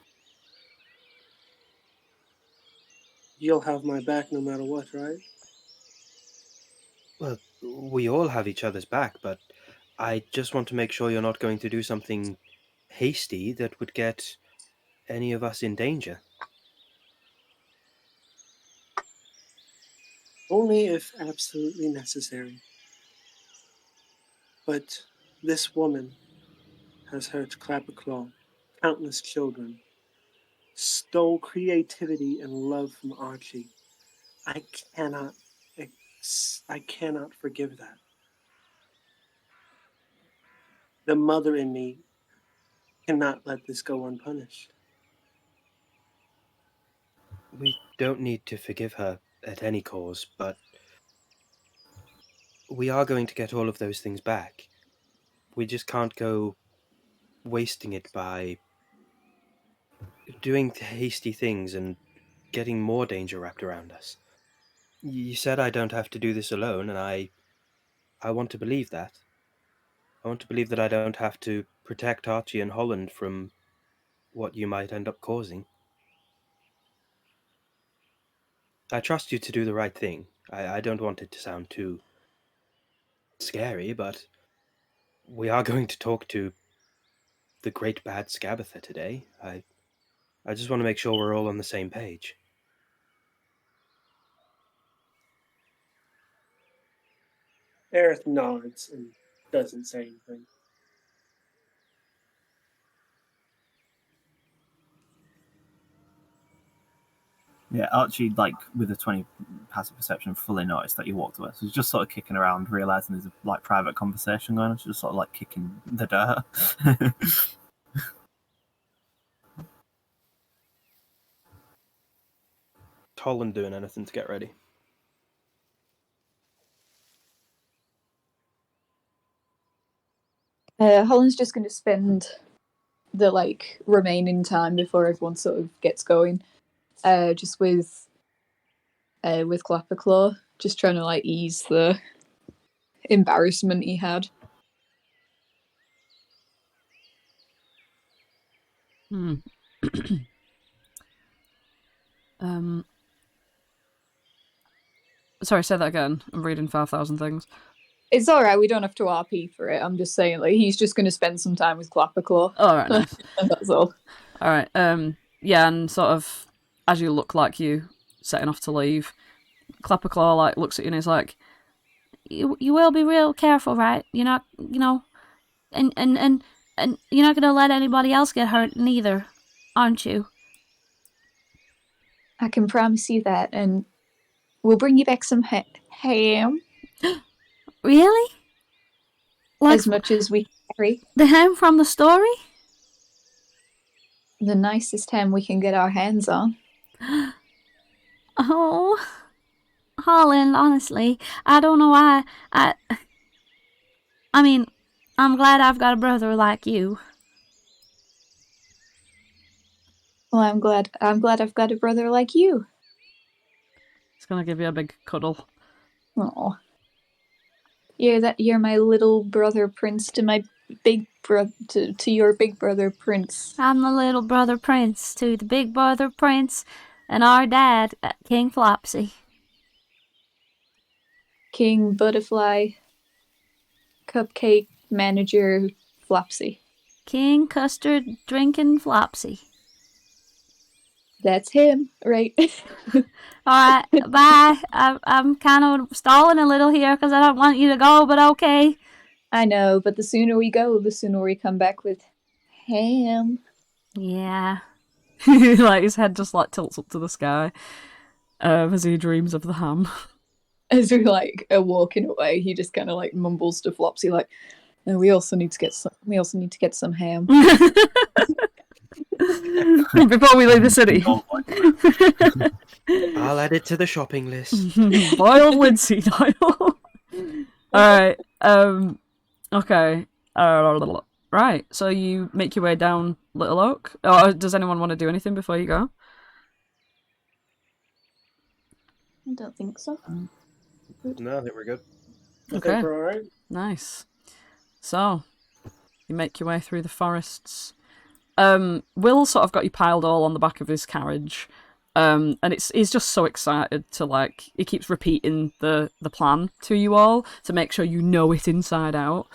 "You'll have my back no matter what, right?" Well, we all have each other's back, but I just want to make sure you're not going to do something hasty that would get any of us in danger. Only if absolutely necessary. But this woman has hurt Clapperclaw, countless children, stole creativity and love from Archie. I cannot forgive that. The mother in me cannot let this go unpunished. We don't need to forgive her at any cause, but we are going to get all of those things back. We just can't go wasting it by doing hasty things and getting more danger wrapped around us. You said I don't have to do this alone, and I want to believe that. I want to believe that I don't have to protect Archie and Holland from what you might end up causing. I trust you to do the right thing. I don't want it to sound too scary, but we are going to talk to the great bad Scabatha today. I just want to make sure we're all on the same page. Aerith nods and doesn't say anything. Yeah, Archie, like, with a 20 passive perception, fully noticed that you walked away. So he's just sort of kicking around, realising there's a like private conversation going on. So just sort of like kicking the dirt. Is Holland doing anything to get ready? Holland's just going to spend the like remaining time before everyone sort of gets going, just with Clapperclaw, just trying to like ease the embarrassment he had. Sorry, say that again. I'm reading 5,000 things. It's alright, we don't have to RP for it. I'm just saying, like, he's just going to spend some time with Clapperclaw. Oh, right, nice. That's all. Alright, yeah, and sort of, as you look like you setting off to leave, Clapperclaw, like, looks at you and is like, You will be real careful, right? You're not, you know, and you're not gonna let anybody else get hurt neither, aren't you? I can promise you that, and we'll bring you back some ham. Really? Like As much as we carry. the ham from the story? The nicest ham we can get our hands on. Oh, Holland, honestly, I don't know why. I mean, I'm glad I've got a brother like you. Well, I'm glad I've got a brother like you. it's gonna give you a big cuddle. Oh, you're my little brother prince to my big to your big brother prince. I'm the little brother prince to the big brother prince and our dad, King Flopsy. King Butterfly, Cupcake Manager Flopsy. King Custard Drinking Flopsy. That's him, right? Alright, bye. I'm kind of stalling a little here because I don't want you to go, but okay. I know, but the sooner we go, the sooner we come back with ham. Yeah. Like, his head just, like, tilts up to the sky as he dreams of the ham. As we like are walking away, he just kind of like mumbles to Flopsy like, "No, we also need to get some ham." Before we leave the city. I'll add it to the shopping list. Boiled linseed oil. Alright, okay. Right, so you make your way down Little Oak. Or does anyone want to do anything before you go? I don't think so. No, I think we're good. I Okay. think we're all right. Nice. So, you make your way through the forests. Will sort of got you piled all on the back of his carriage. And he's just so excited to, like, he keeps repeating the plan to you all to make sure you know it inside out.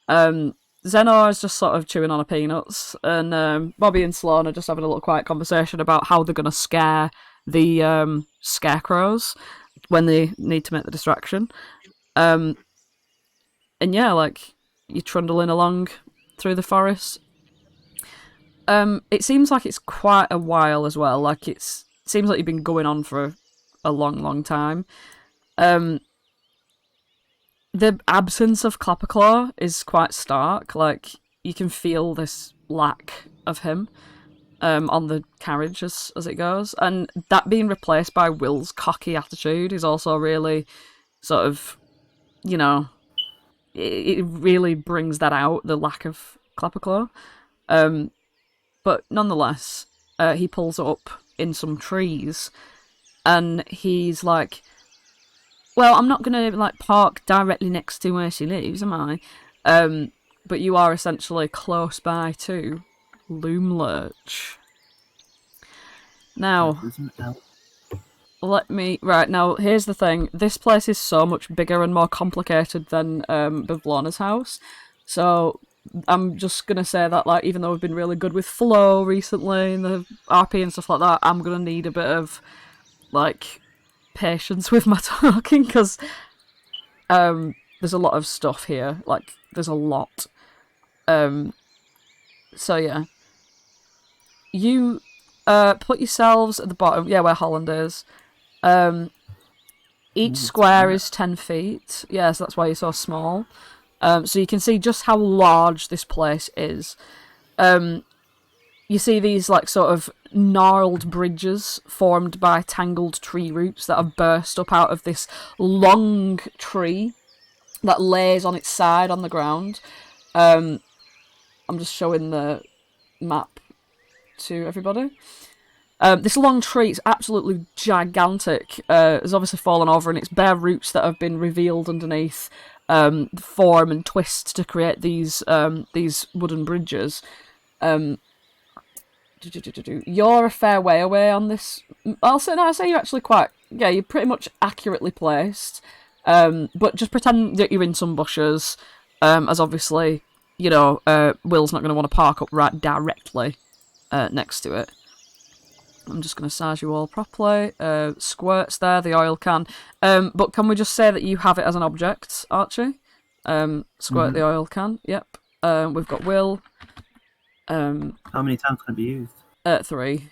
Zenor is just sort of chewing on her peanuts, and Bobby and Sloan are just having a little quiet conversation about how they're going to scare the scarecrows when they need to make the distraction. And yeah, like, you're trundling along through the forest. It seems like it's quite a while as well. Like, it seems like you've been going on for a long, long time. The absence of Clapperclaw is quite stark. Like, you can feel this lack of him on the carriage as it goes. And that being replaced by Will's cocky attitude is also really sort of, you know, it really brings that out, the lack of Clapperclaw. But nonetheless, he pulls up in some trees, and he's like, well, I'm not going to, like, park directly next to where she lives, am I? But you are essentially close by to Loomlurch. Now, right, now, here's the thing. This place is so much bigger and more complicated than Bavlona's house. So I'm just gonna say that, like, even though we've been really good with flow recently and the RP and stuff like that, I'm gonna need a bit of like patience with my talking because there's a lot of stuff here. Like, there's a lot. So yeah, you put yourselves at the bottom. Yeah, where Holland is. Each square is 10 feet. Yeah, so that's why you're so small. So you can see just how large this place is. You see these like sort of gnarled bridges formed by tangled tree roots that have burst up out of this long tree that lays on its side on the ground. I'm just showing the map to everybody. This long tree is absolutely gigantic. Has obviously fallen over, and its bare roots that have been revealed underneath form and twist to create these wooden bridges. You're a fair way away on this. I'll say you're actually quite. Yeah, you're pretty much accurately placed. But just pretend that you're in some bushes, as obviously, Will's not going to want to park up right directly next to it. I'm just going to size you all properly. Squirts there, the oil can. But can we just say that you have it as an object, Archie? Squirt the oil can, yep. We've got Will. How many times can it be used? 3.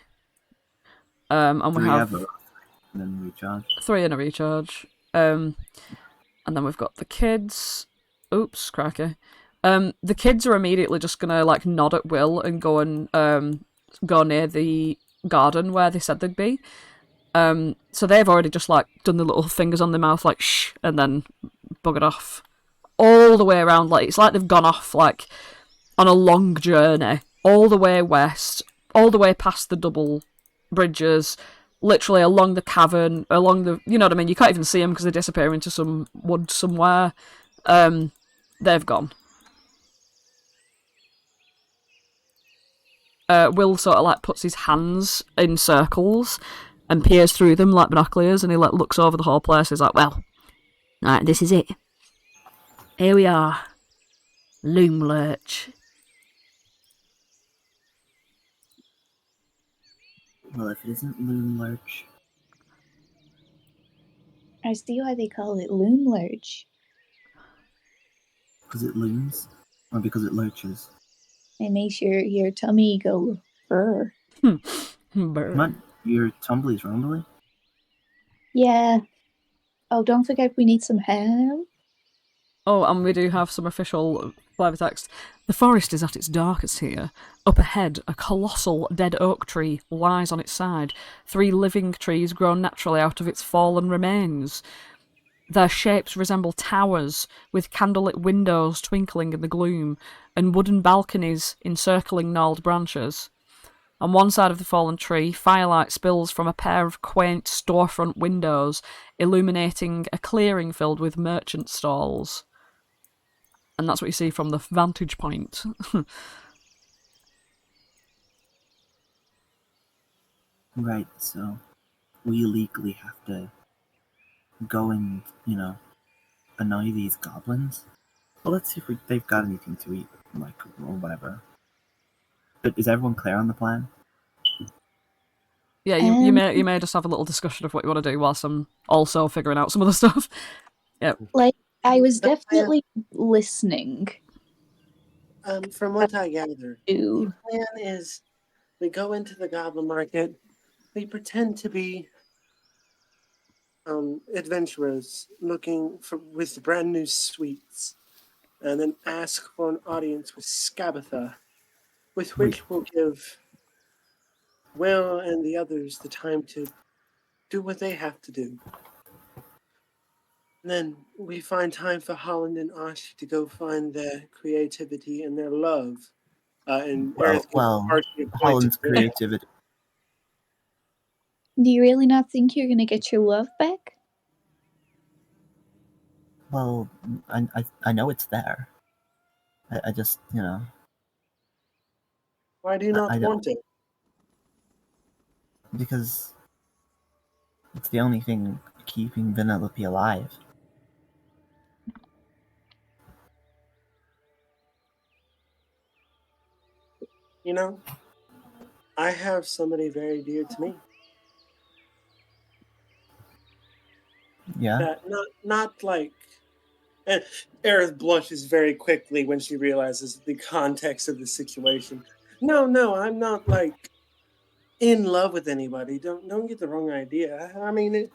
And we have and then recharge. 3 in a recharge. And then we've got the kids. Oops, cracky. The kids are immediately just gonna like nod at Will and go near the garden where they said they'd be. So they've already just like done the little fingers on their mouth like shh, and then buggered off all the way around. Like it's like they've gone off like on a long journey all the way west, all the way past the double bridges, literally along the cavern, along the, you know what I mean? You can't even see them because they disappear into some wood somewhere. They've gone. Will sort of like puts his hands in circles and peers through them like binoculars, and he like looks over the whole place. He's like, well, right, this is it. Here we are. Loom Lurch. Well, if it isn't Loom Lurch... I see why they call it Loom Lurch. Because it looms? Or because it lurches? It makes your tummy go burr. Burr. Come on, your tumbly's rumbly? Yeah. Oh, don't forget we need some ham. Oh, and we do have some official flavor text. The forest is at its darkest here. Up ahead, a colossal dead oak tree lies on its side. 3 living trees grown naturally out of its fallen remains. Their shapes resemble towers, with candlelit windows twinkling in the gloom, and wooden balconies encircling gnarled branches. On one side of the fallen tree, firelight spills from a pair of quaint storefront windows, illuminating a clearing filled with merchant stalls. And that's what you see from the vantage point. Right, so we legally have to go and, annoy these goblins? Well, let's see if they've got anything to eat, like, or whatever. But is everyone clear on the plan? Yeah, you may just have a little discussion of what you want to do whilst I'm also figuring out some of the stuff. Yep. Like, I was definitely listening. From what I gather, Ooh. the plan is we go into the goblin market, we pretend to be adventurers looking with brand new sweets, and then ask for an audience with Scabatha, with which we'll give Will and the others the time to do what they have to do. And then we find time for Holland and Archie to go find their creativity and their love. And Aerith Archie Holland's creativity. Do you really not think you're gonna get your love back? Well, I know it's there. I just, Why do you not want it? Because it's the only thing keeping Vanellope alive. You know, I have somebody very dear to me Yeah. that not like. And Aerith blushes very quickly when she realizes the context of the situation. No, I'm not like in love with anybody. Don't get the wrong idea. I mean,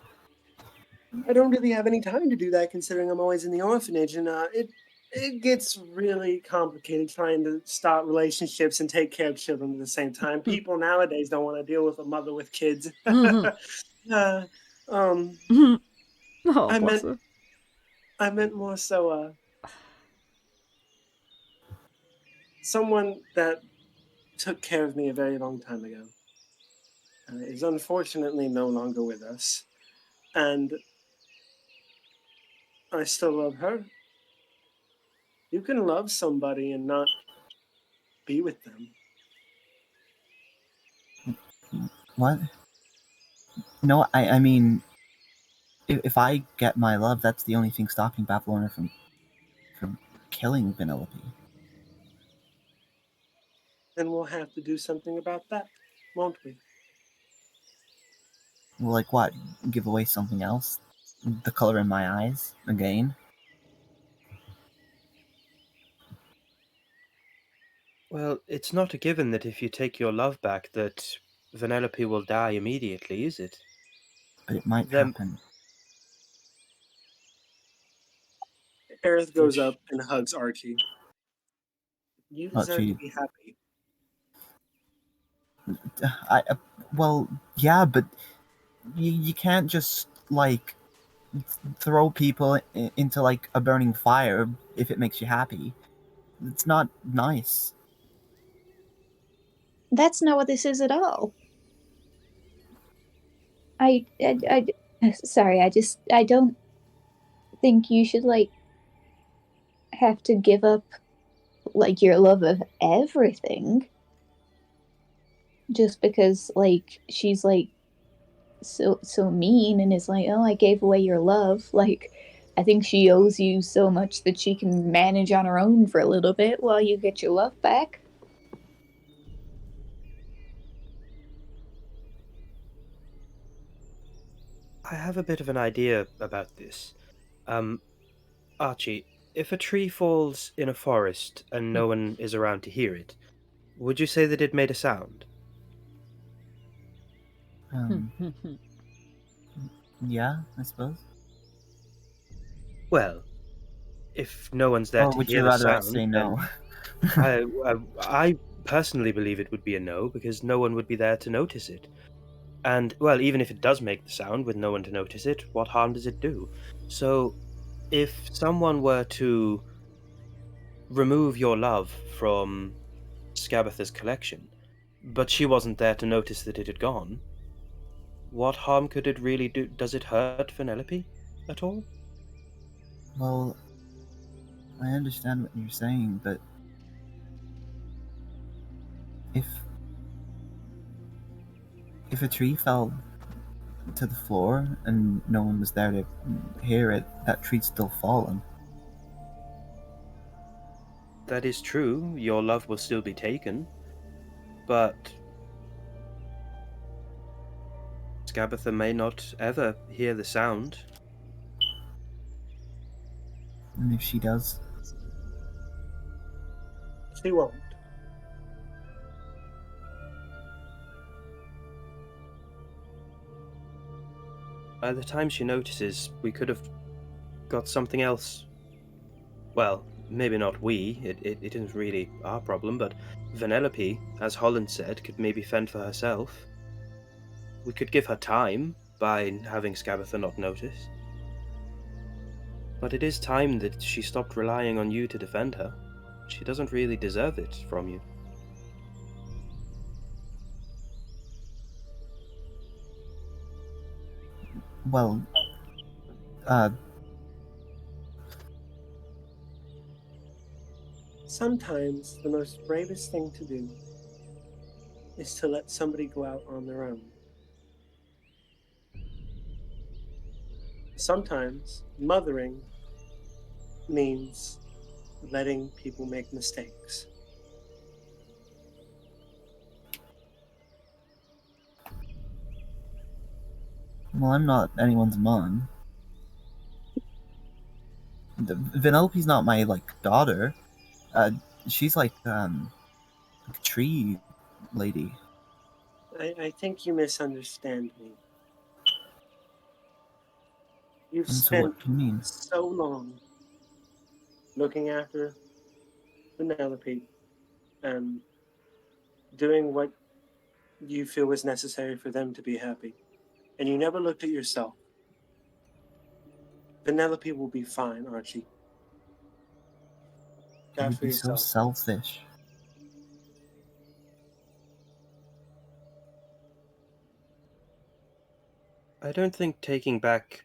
I don't really have any time to do that, considering I'm always in the orphanage, and it gets really complicated trying to start relationships and take care of children at the same time. People nowadays don't want to deal with a mother with kids. uh, um, Oh, I bless meant her. I meant more so someone that took care of me a very long time ago is unfortunately no longer with us, and I still love her. You can love somebody and not be with them. What? No, I mean, if I get my love, that's the only thing stopping Babylona from killing Vanellope. Then we'll have to do something about that, won't we? Well, like what? Give away something else? The color in my eyes again? Well, it's not a given that if you take your love back that Vanellope will die immediately, is it? But it might Them- happen. Aerith goes Which- up and hugs Archie. You deserve Archie. to be happy. Well, yeah, but you can't just like throw people into like a burning fire if it makes you happy. It's not nice. That's not what this is at all. Sorry, I don't think you should like have to give up like your love of everything just because like she's like so mean and is like, oh, I gave away your love. Like, I think she owes you so much that she can manage on her own for a little bit while you get your love back. I have a bit of an idea about this. Archie, if a tree falls in a forest and no one is around to hear it, would you say that it made a sound? Yeah, I suppose. Well, if no one's there Or to would hear you the rather sound, say no? then I personally believe it would be a no because no one would be there to notice it. And, well, even if it does make the sound with no one to notice it, what harm does it do? So, if someone were to remove your love from Scabatha's collection, but she wasn't there to notice that it had gone, what harm could it really do? Does it hurt Vanellope at all? Well, I understand what you're saying, but if a tree fell to the floor and no one was there to hear it, that tree's still fallen. That is true, your love will still be taken, but Scabatha may not ever hear the sound. And if she does, She won't. By the time she notices, we could have got something else. Well, maybe not we, it isn't really our problem, but Vanellope, as Holland said, could maybe fend for herself. We could give her time by having Scabatha not notice. But it is time that she stopped relying on you to defend her. She doesn't really deserve it from you. well, Sometimes the most bravest thing to do is to let somebody go out on their own. Sometimes mothering means letting people make mistakes. Well, I'm not anyone's mom. Vanellope's not my daughter. She's a tree lady. I think you misunderstand me. You've And so spent what do you mean? so long looking after Penelope and doing what you feel was necessary for them to be happy. And you never looked at yourself. Penelope will be fine, Archie. You God would for be so yourself. selfish. I don't think taking back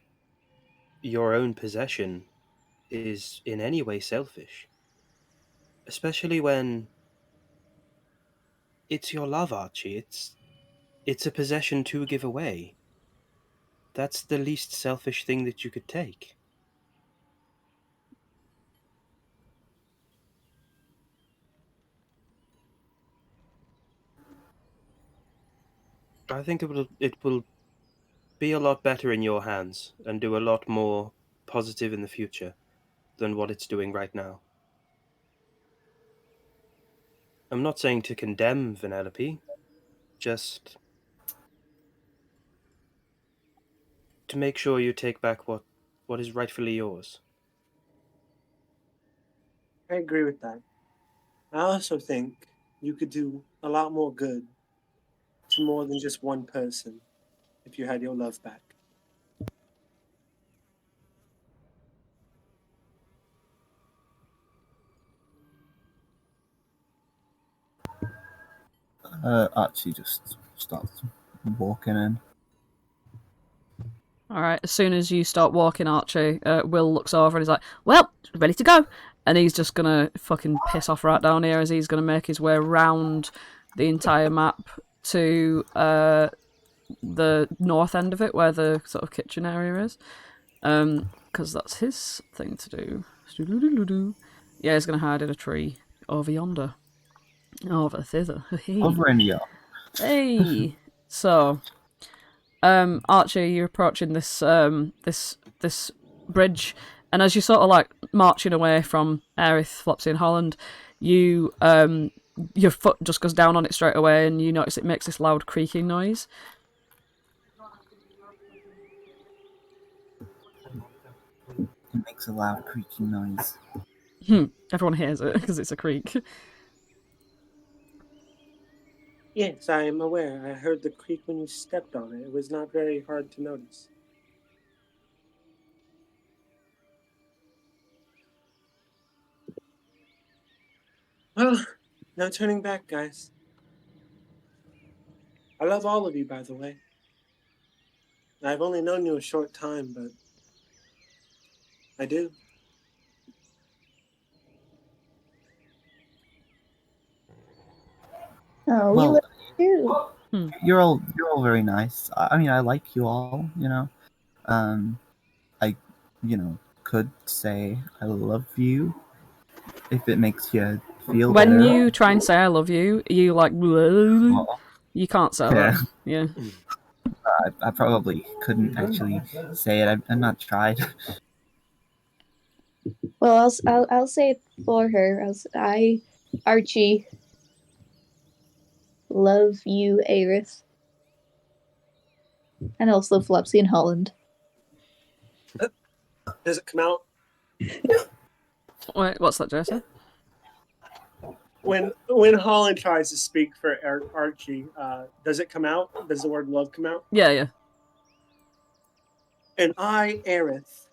your own possession is in any way selfish. Especially when it's your love, Archie. It's a possession to give away. That's the least selfish thing that you could take. I think it will be a lot better in your hands and do a lot more positive in the future than what it's doing right now. I'm not saying to condemn Vanellope, just to make sure you take back what is rightfully yours. I agree with that. I also think you could do a lot more good to more than just one person if you had your love back. Archie just starts walking in. Alright, as soon as you start walking, Archie, Will looks over and he's like, well, ready to go. And he's just gonna fucking piss off right down here as he's gonna make his way round the entire map to the north end of it, where the sort of kitchen area is. Because that's his thing to do. Yeah, he's gonna hide in a tree over yonder. Over thither. Over in here. Hey! So, Archie, you're approaching this this bridge, and as you're sort of marching away from Aerith, Flopsy, and Holland, you your foot just goes down on it straight away, and you notice it makes this loud creaking noise. It makes a loud creaking noise. Everyone hears it because it's a creak. Yes, I am aware. I heard the creak when you stepped on it. It was not very hard to notice. Well, no turning back, guys. I love all of you, by the way. I've only known you a short time, but I do. Oh, we Well, love you too. you're all very nice. I mean, I like you all. I could say I love you if it makes you feel When better. you try and say I love you, you Well, you can't say yeah. that. Yeah. I probably couldn't actually say it. I've not tried. Well, I'll say it for her. I, Archie, love you, Aerith, and also Flopsy and Holland. Does it come out? Wait, what's that, Jesse? When Holland tries to speak for Archie, does it come out? Does the word love come out? Yeah, yeah. And I, Aerith,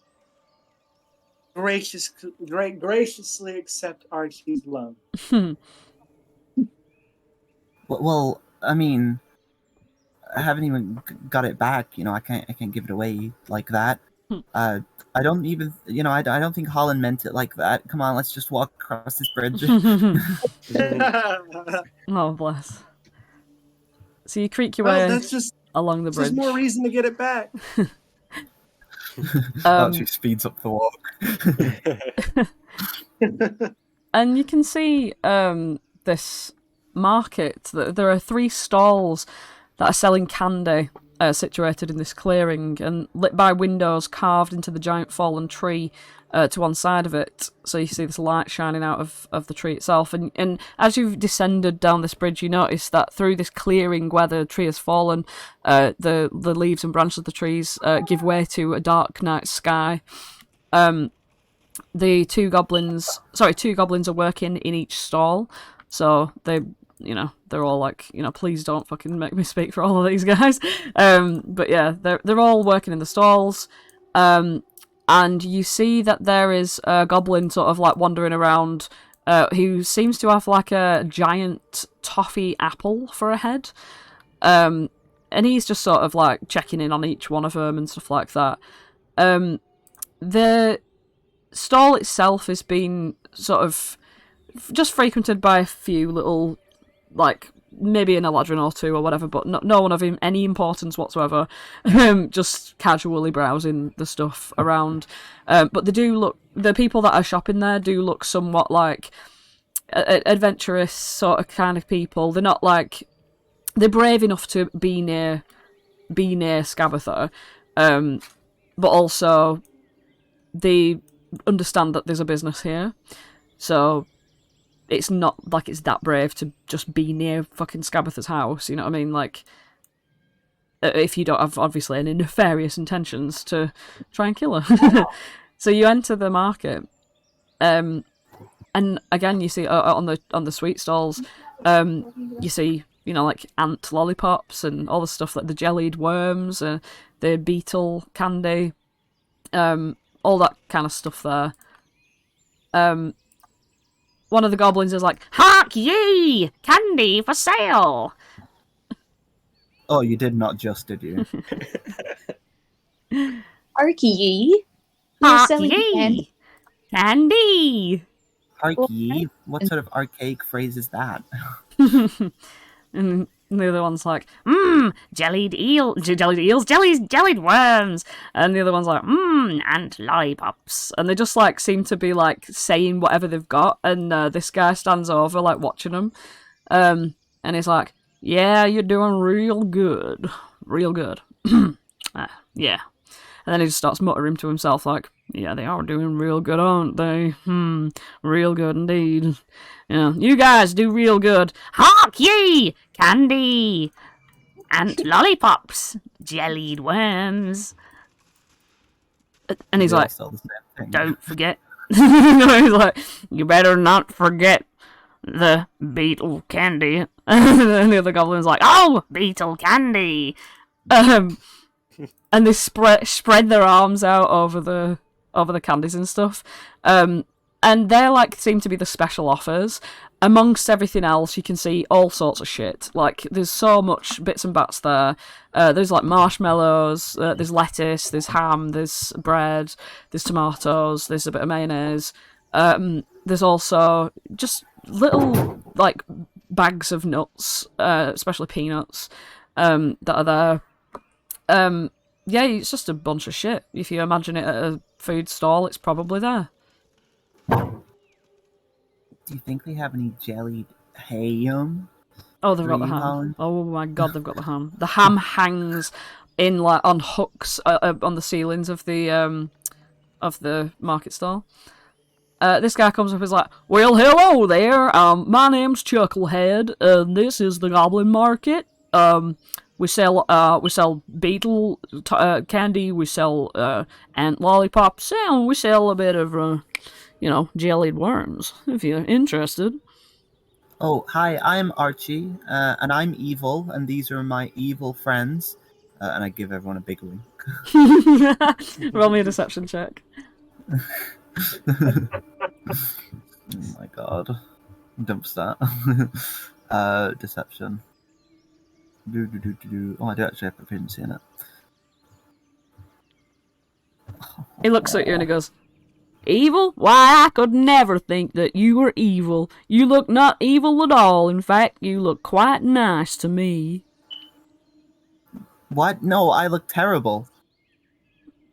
graciously accept Archie's love. Well, I mean, I haven't even got it back. I can't give it away like that. I don't even, I don't think Holland meant it like that. Come on, let's just walk across this bridge. Oh, bless. So you creak your Well, way that's just along the bridge. There's more reason to get it back. Archie speeds up the walk. And you can see this market. There are 3 stalls that are selling candy. situated in this clearing and lit by windows carved into the giant fallen tree to one side of it. So you see this light shining out of the tree itself. And as you've descended down this bridge, you notice that through this clearing where the tree has fallen, the leaves and branches of the trees give way to a dark night sky. The two goblins are working in each stall. So they're all like, please don't fucking make me speak for all of these guys. But yeah, they're all working in the stalls. And you see that there is a goblin sort of like wandering around who seems to have like a giant toffee apple for a head. And he's just sort of like checking in on each one of them and stuff like that. The stall itself has been sort of just frequented by a few little, like, maybe an Eladrin or two or whatever, but no one of any importance whatsoever, just casually browsing the stuff around. But the people that are shopping there do look somewhat like adventurous sort of kind of people. They're not like, they're brave enough to be near Scabatha, but also they understand that there's a business here, so it's not like it's that brave to just be near fucking Scabatha's house, you know what I mean? Like, if you don't have, obviously, any nefarious intentions to try and kill her. So you enter the market, and again, you see on the sweet stalls, you see, like ant lollipops and all the stuff, like the jellied worms, the beetle candy, all that kind of stuff there. One of the goblins is like, "Hark ye! Candy for sale!" Oh, you did not just, did you? Archie, Hark selling ye! Candy! Archie? What sort of archaic phrase is that? And the other one's like, Jellied eels, jellied worms. and the other one's like, And lollipops. and they just like seem to be like saying whatever they've got, and this guy stands over like watching them, and he's like, "Yeah, you're doing real good, yeah." And then he just starts muttering to himself like, "Yeah, they are doing real good, aren't they? Real good indeed. Yeah, you guys do real good. Hark ye! Candy! And lollipops! Jellied worms! And he's They all like, sell the same thing. Don't forget he's like, You better not forget the beetle candy. and the other goblin's like, Oh, beetle candy! and they spread their arms out over the candies and stuff, and they like seem to be the special offers. Amongst everything else, you can see all sorts of shit. Like, there's so much bits and bats there. There's like marshmallows, there's lettuce, there's ham, there's bread, there's tomatoes, there's a bit of mayonnaise. There's also just little like bags of nuts, especially peanuts, that are there. Yeah, it's just a bunch of shit. If you imagine it at a food stall, it's probably there. Do you think they have any jellied ham? Oh, they've got the Green ham. Holland? Oh my god, they've got the ham. The ham hangs in like on hooks on the ceilings of the market stall. This guy comes up and is like, "Well, hello there. My name's Chucklehead, and this is the Goblin Market. We sell beetle candy, we sell ant lollipops, and we sell a bit of jellied worms, if you're interested." Oh, hi, I'm Archie, and I'm evil, and these are my evil friends. And I give everyone a big wink. Roll me a deception check. Oh my god. Dump stat. Deception. Oh, I do actually have proficiency in it. He looks at you and he goes, "Evil? Why, I could never think that you were evil. You look not evil at all. In fact, you look quite nice to me." What? No, I look terrible.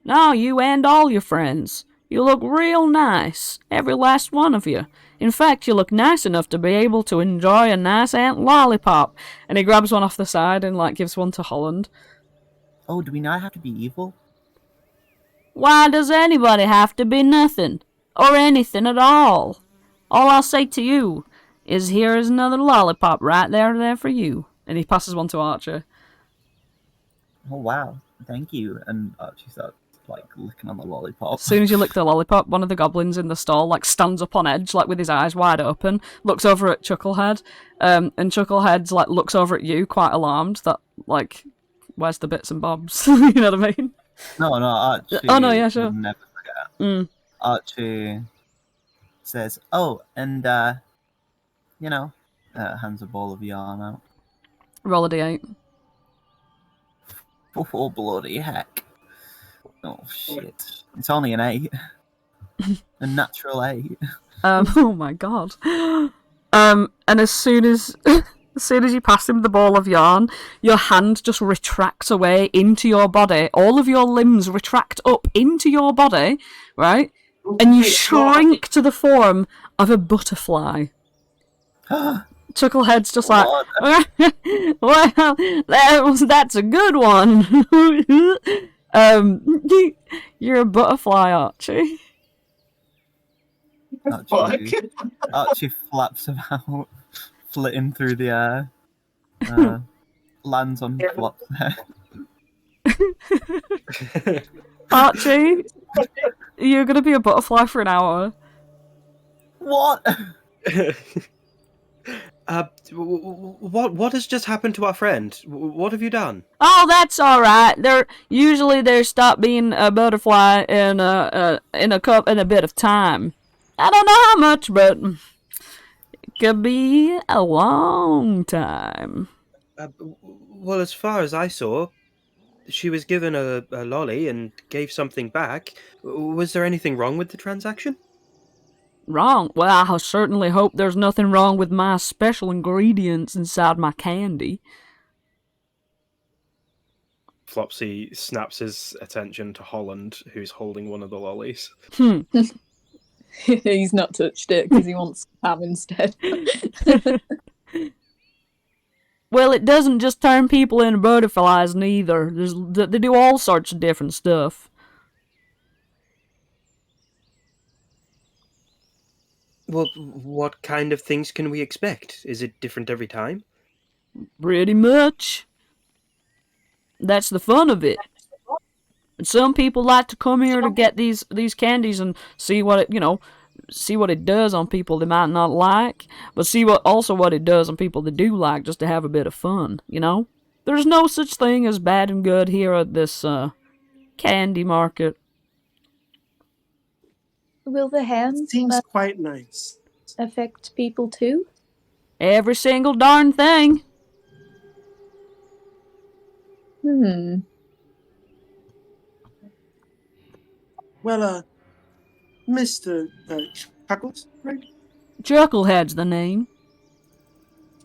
"No, you and all your friends. You look real nice. Every last one of you. In fact, you look nice enough to be able to enjoy a nice ant lollipop." And he grabs one off the side and, like, gives one to Holland. Oh, do we not have to be evil? Why does anybody have to be nothing? Or anything at all? All I'll say to you is here is another lollipop right there for you. And he passes one to Archie. Oh, wow. Thank you. And Archie starts, like, licking on the lollipop. As soon as you lick the lollipop, one of the goblins in the stall, like, stands up on edge, like, with his eyes wide open, looks over at Chucklehead, and Chucklehead's, like, looks over at you, quite alarmed, that, like, where's the bits and bobs? You know what I mean? No, Archie. Oh, no, yeah, sure. Would never forget. Mm. Archie says, oh, and, hands a ball of yarn out. Roll a d8. Oh, bloody heck. Oh, shit. It's only an 8. A natural 8. Oh my god. And as soon as you pass him the ball of yarn, your hand just retracts away into your body. All of your limbs retract up into your body, right? And you shrink to the form of a butterfly. Chucklehead's just like, well, that's a good one. You're a butterfly, Archie. Archie flaps about, flitting through the air. Lands on Flop's head. Archie, you're gonna be a butterfly for an hour. What? What has just happened to our friend? What have you done? Oh, that's all right. They're stopped being a butterfly in a bit of time. I don't know how much, but it could be a long time. Well, as far as I saw, she was given a lolly and gave something back. Was there anything wrong with the transaction? Wrong? Well, I certainly hope there's nothing wrong with my special ingredients inside my candy. Flopsy snaps his attention to Holland, who's holding one of the lollies. He's not touched it because he wants ham instead. Well, it doesn't just turn people into butterflies, neither. They do all sorts of different stuff. Well, what kind of things can we expect? Is it different every time? Pretty much. That's the fun of it. And some people like to come here to get these candies and see what it does on people they might not like, but see what it does on people they do like, just to have a bit of fun, you know? There's no such thing as bad and good here at this candy market. Will the ham Seems quite nice. affect people too? Every single darn thing. Well, Mr. Chuckles, right? Chucklehead's the name.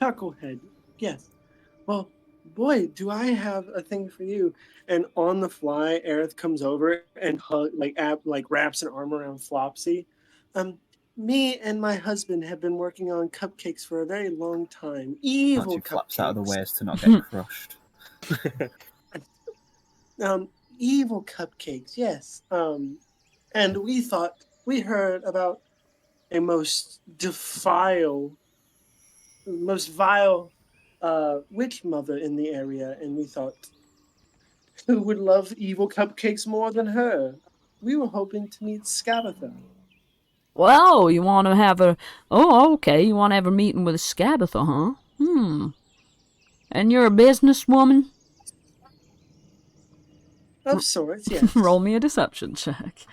Chucklehead, yes. Well, boy, do I have a thing for you. And on the fly, Aerith comes over and wraps an arm around Flopsy. Me and my husband have been working on cupcakes for a very long time. Evil cupcakes. Flaps out of the way to not get crushed. Evil cupcakes, yes. And we heard about a most vile witch mother in the area, and we thought, who would love evil cupcakes more than her? We were hoping to meet Scabatha. Well, you want to have a... Oh, okay, you want to have a meeting with Scabatha, huh? And you're a businesswoman? Of sorts, yes. Roll me a deception check.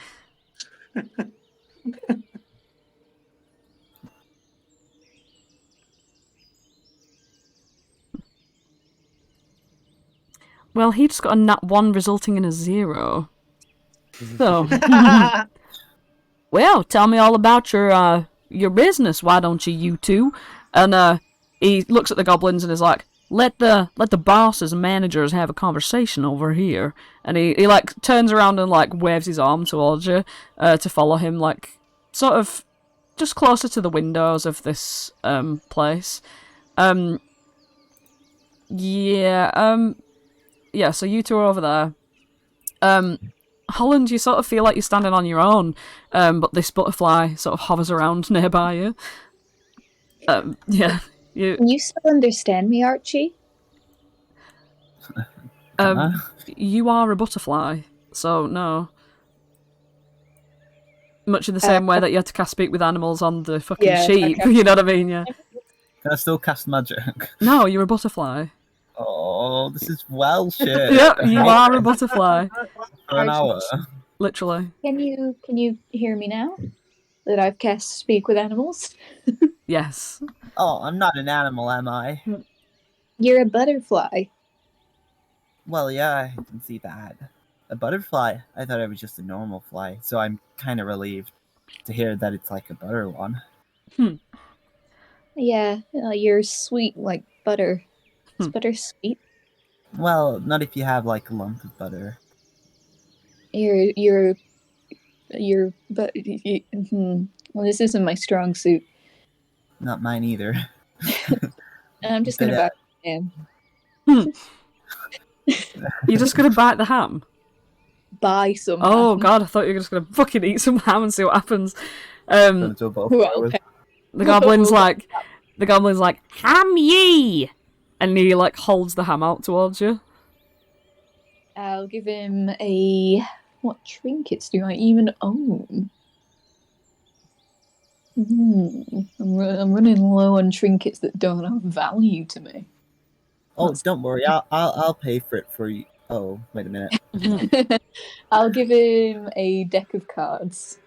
Well, he just got a Nat One resulting in a 0. So, well, tell me all about your business, why don't you two? And he looks at the goblins and is like, let the bosses and managers have a conversation over here. And he like turns around and like waves his arm towards you to follow him, like sort of just closer to the windows of this place. yeah, so you two are over there. Holland, you sort of feel like you're standing on your own, but this butterfly sort of hovers around nearby you. Yeah, you. Can you still understand me, Archie? You are a butterfly, so no. Much in the same way that you had to cast speak with animals on the fucking sheep, okay. you know what I mean? Yeah. Can I still cast magic? No, you're a butterfly. Oh, this is well shit. Yep, you are a butterfly. For an hour. Literally. Can you hear me now? That I've cast speak with animals? Yes. Oh, I'm not an animal, am I? You're a butterfly. Well, yeah, I can see that. A butterfly? I thought it was just a normal fly, so I'm kind of relieved to hear that it's like a butter one. Yeah, you're sweet like butter. Is butter sweet? Well, not if you have like a lump of butter. Well, this isn't my strong suit. Not mine either. I'm just gonna buy ham. You're just gonna bite the ham? Buy some. Oh ham. god, I thought you were just gonna fucking eat some ham and see what happens. Well, The goblin's like, ham ye, and he like holds the ham out towards you. I'll give him a. What trinkets do I even own? I'm running low on trinkets that don't have value to me. Oh, don't worry, I'll pay for it for you. Oh, wait a minute. I'll give him a deck of cards.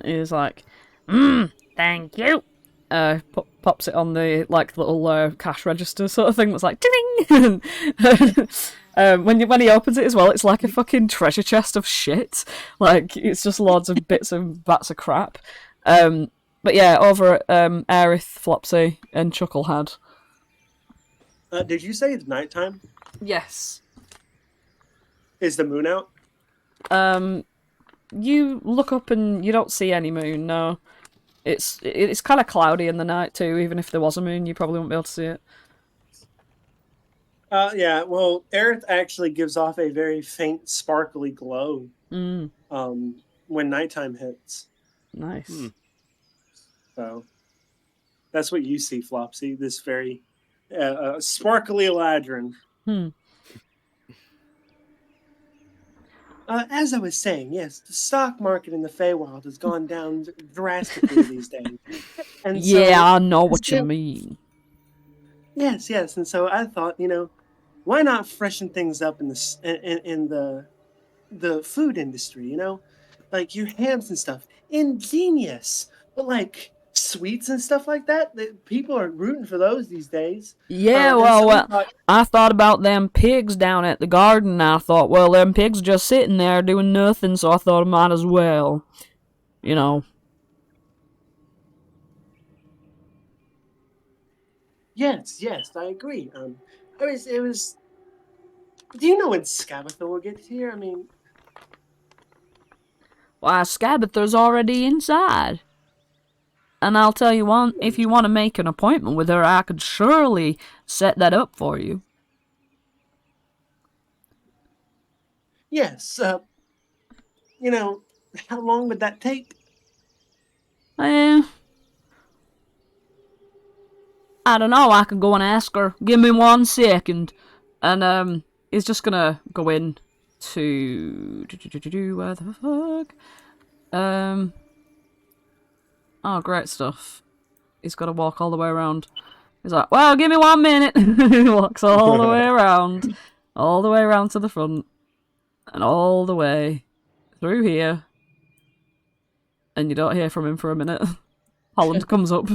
He's like, thank you. Pops it on the like little cash register sort of thing that's like ding. When he opens it as well, it's like a fucking treasure chest of shit. Like it's just loads of bits and bats of crap. But yeah, over at Aerith, Flopsy, and Chucklehead. Did you say it's nighttime? Yes. Is the moon out? You look up and you don't see any moon. No, it's kind of cloudy in the night too. Even if there was a moon, you probably wouldn't be able to see it. Yeah. Well, Aerith actually gives off a very faint, sparkly glow. When nighttime hits. Nice. So that's what you see, Flopsy. This very sparkly Eladrin. As I was saying, yes, the stock market in the Feywild has gone down drastically these days. And yeah, I know what you mean. Yes, and so I thought, why not freshen things up in the food industry? Like your hams and stuff, ingenious, but like sweets and stuff like that people are rooting for those these days. Yeah, I thought about them pigs down at the garden. I thought, well, them pigs are just sitting there doing nothing, so I thought I might as well, Yes, I agree. It was. Do you know when Scabatha will get here? I mean, why, Scabatha's already inside. And I'll tell you one, if you want to make an appointment with her, I could surely set that up for you. Yes, how long would that take? I don't know, I could go and ask her. Give me 1 second. And, he's just gonna go in to... Where the fuck? Oh, great stuff. He's got to walk all the way around. He's like, well, give me 1 minute. He walks all the way around to the front, and all the way through here. And you don't hear from him for a minute. Holland comes up.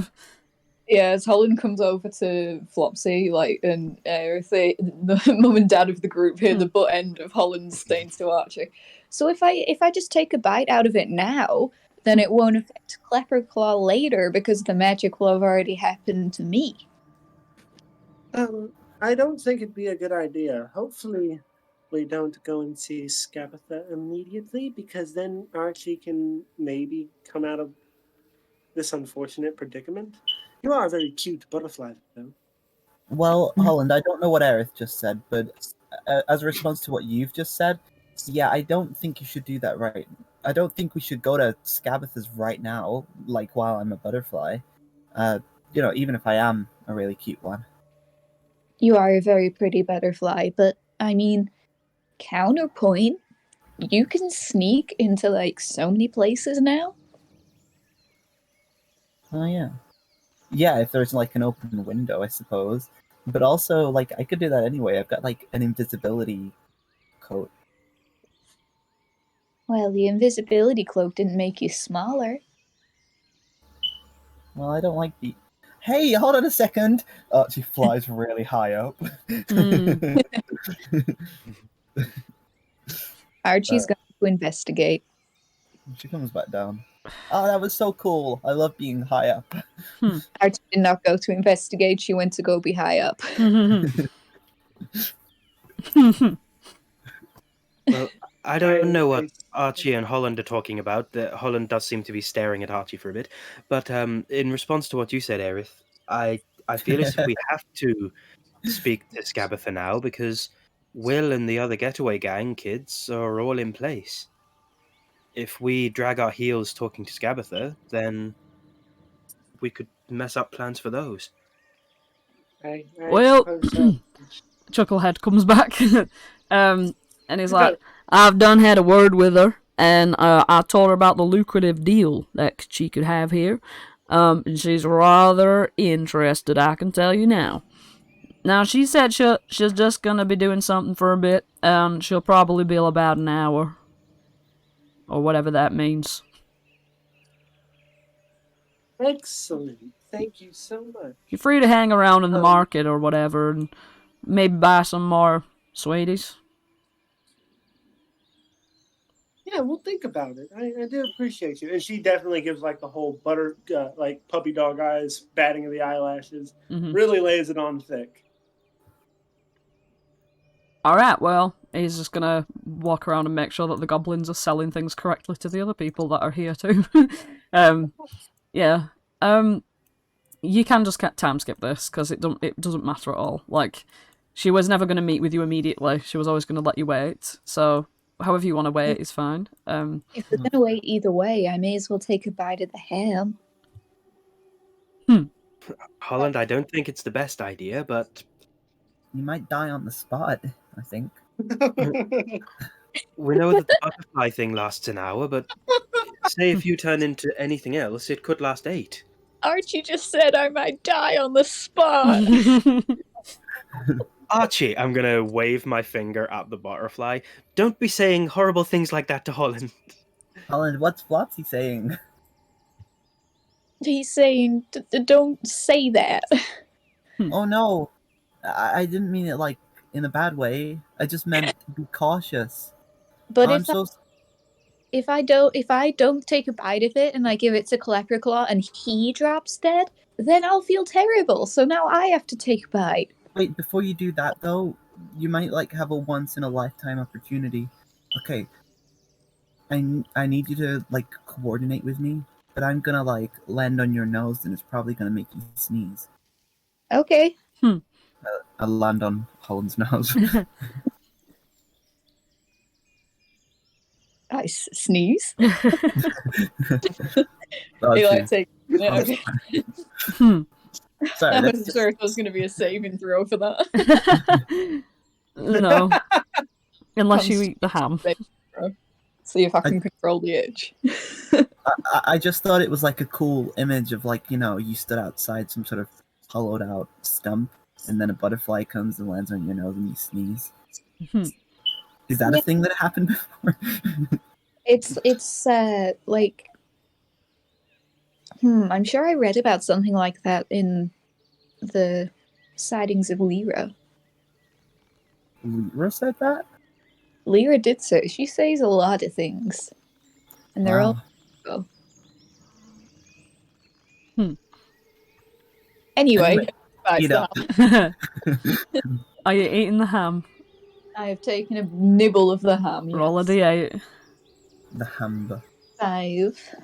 Yeah, as Holland comes over to Flopsy, and Aerith, the mum and dad of the group hear the butt end of Holland's stains to Archie. So if I just take a bite out of it now, then it won't affect Clapperclaw later because the magic will have already happened to me. I don't think it'd be a good idea. Hopefully, we don't go and see Scabatha immediately, because then Archie can maybe come out of this unfortunate predicament. You are a very cute butterfly, though. Well, Holland, I don't know what Aerith just said, but as a response to what you've just said, yeah, I don't think you should do that right. I don't think we should go to Scabatha's right now, like while I'm a butterfly. Even if I am a really cute one. You are a very pretty butterfly, but I mean, counterpoint, you can sneak into like so many places now. Oh yeah. Yeah, if there's like an open window, I suppose. But also, like, I could do that anyway. I've got like an invisibility coat. Well, the invisibility cloak didn't make you smaller. Well, I don't like the. Hey, hold on a second! She flies really high up. Archie's going to investigate. She comes back down. Oh, that was so cool! I love being high up. Archie did not go to investigate, she went to go be high up. Well, I don't know what Archie and Holland are talking about. Holland does seem to be staring at Archie for a bit. But in response to what you said, Aerith, I feel as if we have to speak to Scabatha now because Will and the other getaway gang kids are all in place. If we drag our heels talking to Scabatha, then we could mess up plans for those. Well, Chucklehead comes back, and he's like, I've done had a word with her, and I told her about the lucrative deal that she could have here, and she's rather interested, I can tell you now. Now, she said she's just gonna be doing something for a bit, and she'll probably be about an hour, or whatever that means. Excellent. Thank you so much. You're free to hang around in the market or whatever, and maybe buy some more sweeties. Yeah, we'll think about it. I do appreciate you. And she definitely gives like the whole like puppy dog eyes, batting of the eyelashes. Mm-hmm. Really lays it on thick. Alright, well, he's just gonna walk around and make sure that the goblins are selling things correctly to the other people that are here too. You can just time skip this, because it doesn't matter at all. Like, she was never gonna meet with you immediately, she was always gonna let you wait, so however you want to wait is fine. If we're gonna wait either way, I may as well take a bite of the ham. Holland, I don't think it's the best idea, but... You might die on the spot, I think. We know that the butterfly thing lasts an hour, but say if you turn into anything else, it could last 8. Archie just said I might die on the spot. Archie, I'm gonna wave my finger at the butterfly. Don't be saying horrible things like that to Holland. Holland, what's Flopsy saying? He's saying, don't say that. Oh no, I didn't mean it like in a bad way. I just meant to be cautious. But Oh, if I don't take a bite of it and I give it to Claw and he drops dead, then I'll feel terrible. So now I have to take a bite. Wait, before you do that though, you might like have a once in a lifetime opportunity. Okay, I need you to like coordinate with me, but I'm gonna like land on your nose and it's probably gonna make you sneeze. Okay. I'll land on Holland's nose. I sneeze. Oh, He geez. take it. Sorry, I that's wasn't sure if there was going to be a saving throw for that. No. Unless you eat the ham. See if I can control the itch. I just thought it was like a cool image of like, you stood outside some sort of hollowed out stump and then a butterfly comes and lands on your nose and you sneeze. Is that a thing that happened before? It's like I'm sure I read about something like that in the sightings of Lyra. Lyra said that? Lyra did say. She says a lot of things. And they're all... Oh. Anyway, back to the ham. Are you eating the ham? I have taken a nibble of the ham. Yes. Roll a d8. The hamber. 5.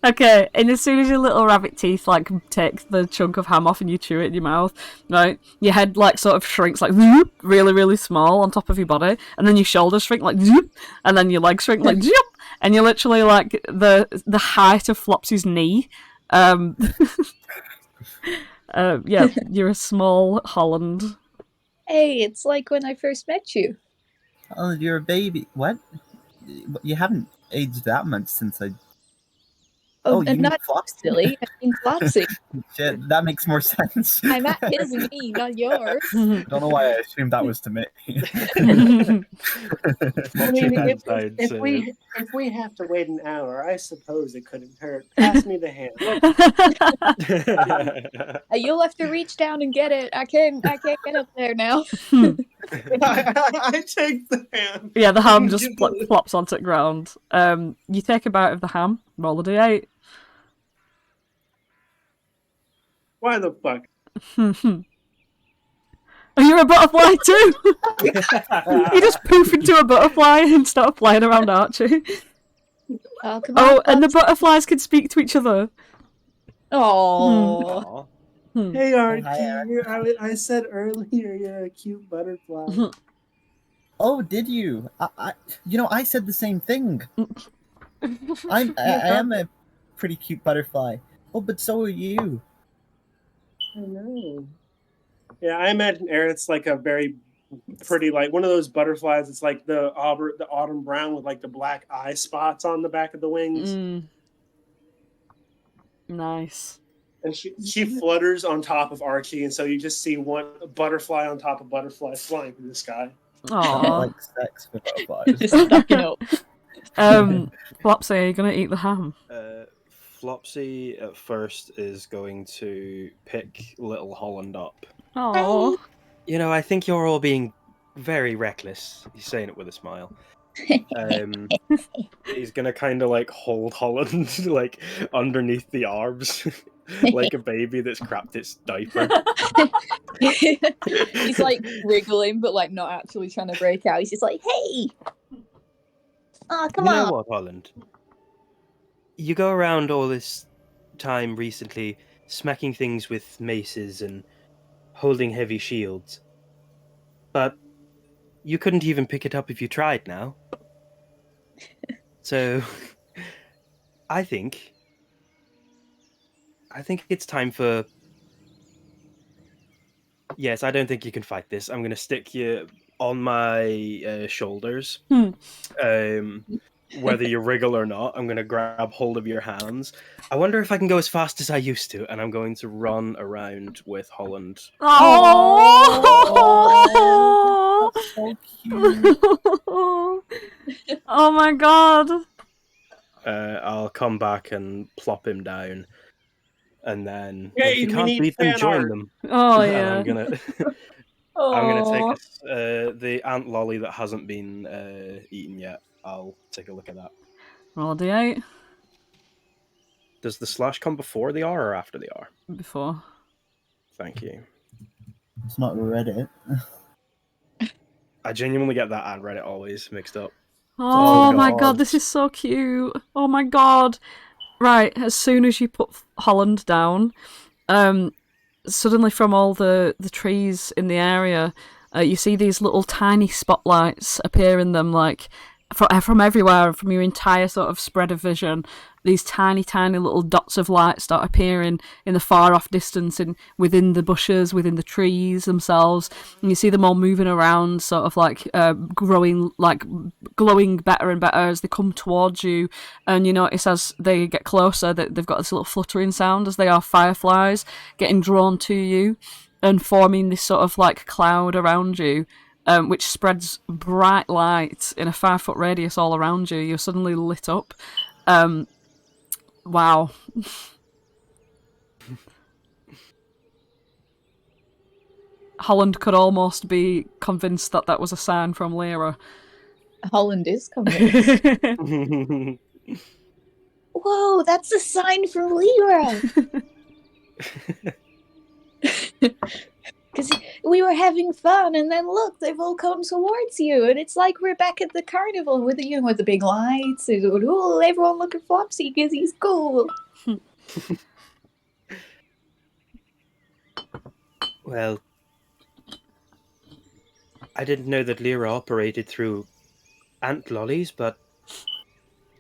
Okay, and as soon as your little rabbit teeth like take the chunk of ham off and you chew it in your mouth, right, your head like sort of shrinks like zoop, really, really small on top of your body, and then your shoulders shrink like zoop, and then your legs shrink like zoop, and you're literally like the height of Flopsy's knee. Yeah, you're a small Holland. Hey, it's like when I first met you. Oh, you're a baby. What? You haven't aged that much since I. Oh, you mean not Flopsy? silly. I mean Flopsy. Shit, that makes more sense. I'm at his knee, not yours. Don't know why I assumed that was to me. I mean, if we have to wait an hour, I suppose it couldn't hurt. Pass me the hand. You'll have to reach down and get it. I can't get up there now. I take the ham. Yeah, the ham just flops onto the ground. You take a bite of the ham. Roll a d8. Why the fuck? Oh, you're a butterfly too! You just poof into a butterfly and start flying around Archie. Oh, come Oh, on, and the butterflies can speak to each other. Oh. Hey, Archie. Hi, Aerith. I said earlier you're a cute butterfly. Oh, did you? I said the same thing. I am a pretty cute butterfly. Oh, but so are you. I know. Yeah, I imagine Aerith's like a very pretty, like one of those butterflies. It's like the autumn brown with like the black eye spots on the back of the wings. Nice. And she flutters on top of Archie, and so you just see one butterfly on top of butterfly flying through the sky. Aww. Like sex with butterflies. Stacking up. Flopsy, are you gonna eat the ham? Flopsy at first is going to pick little Holland up. Aww. You know, I think you're all being very reckless. He's saying it with a smile. He's gonna kind of like hold Holland like underneath the arms, like a baby that's crapped its diaper. He's like wriggling, but like not actually trying to break out. He's just like, "Hey, oh come on!" You know what, Holland? You go around all this time recently, smacking things with maces and holding heavy shields, but you couldn't even pick it up if you tried now. So, I think it's time for... Yes, I don't think you can fight this. I'm going to stick you on my shoulders. Whether you wriggle or not, I'm going to grab hold of your hands. I wonder if I can go as fast as I used to, and I'm going to run around with Holland. Oh, so cute. Oh my god. I'll come back and plop him down, and then Hey, if you we can't need beat them, fan join art. them. Oh And yeah. I'm gonna take the ant lolly that hasn't been eaten yet. I'll take a look at that. Roll a d8 Does the slash come before the R or after the R? before. Thank you. It's not Reddit. I genuinely get that and Reddit always mixed up. Oh my God. god, this is so cute. Oh my god. Right, as soon as you put Holland down, suddenly from all the trees in the area, you see these little tiny spotlights appear in them, like from everywhere, from your entire sort of spread of vision. These tiny little dots of light start appearing in the far off distance and within the bushes, within the trees themselves, and you see them all moving around, sort of like growing, like glowing better and better as they come towards you. And you notice as they get closer that they've got this little fluttering sound, as they are fireflies getting drawn to you and forming this sort of like cloud around you, which spreads bright light in a 5-foot radius all around you. You're suddenly lit up. Wow. Holland could almost be convinced that that was a sign from Lyra. Holland is convinced. Whoa, that's a sign from Lyra. Because we were having fun, and then look, they've all come towards you, and it's like we're back at the carnival with with the big lights. And, oh, everyone look at Flopsy because he's cool. Well, I didn't know that Lyra operated through ant lollies, but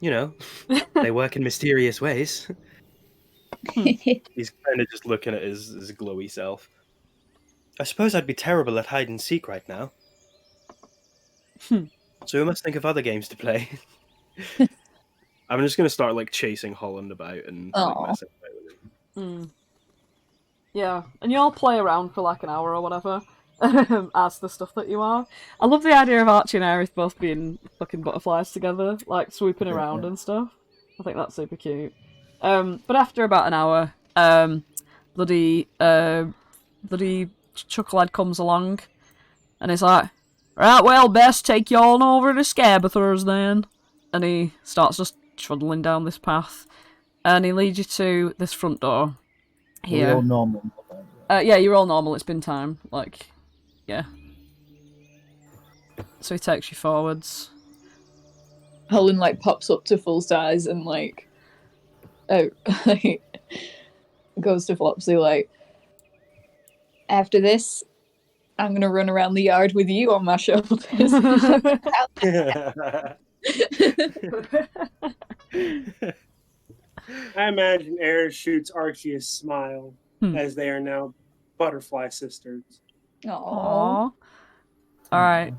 they work in mysterious ways. He's kind of just looking at his glowy self. I suppose I'd be terrible at hide and seek right now. So we must think of other games to play. I'm just going to start chasing Holland about and messing about with him. Yeah, and you all play around for an hour or whatever as the stuff that you are. I love the idea of Archie and Aerith both being fucking butterflies together, swooping around and stuff. I think that's super cute. But after about an hour, bloody Chucklehead comes along, and he's like, "Right, well, best take you all over to Scabathur's then." And he starts just trundling down this path, and he leads you to this front door. Here. We're all normal. Yeah, you're all normal. It's been time. Yeah. So he takes you forwards. Holland pops up to full size and goes to Flopsy after this, I'm gonna run around the yard with you on my shoulders. I imagine Aerith shoots Archie a smile as they are now butterfly sisters. Aww. Alright.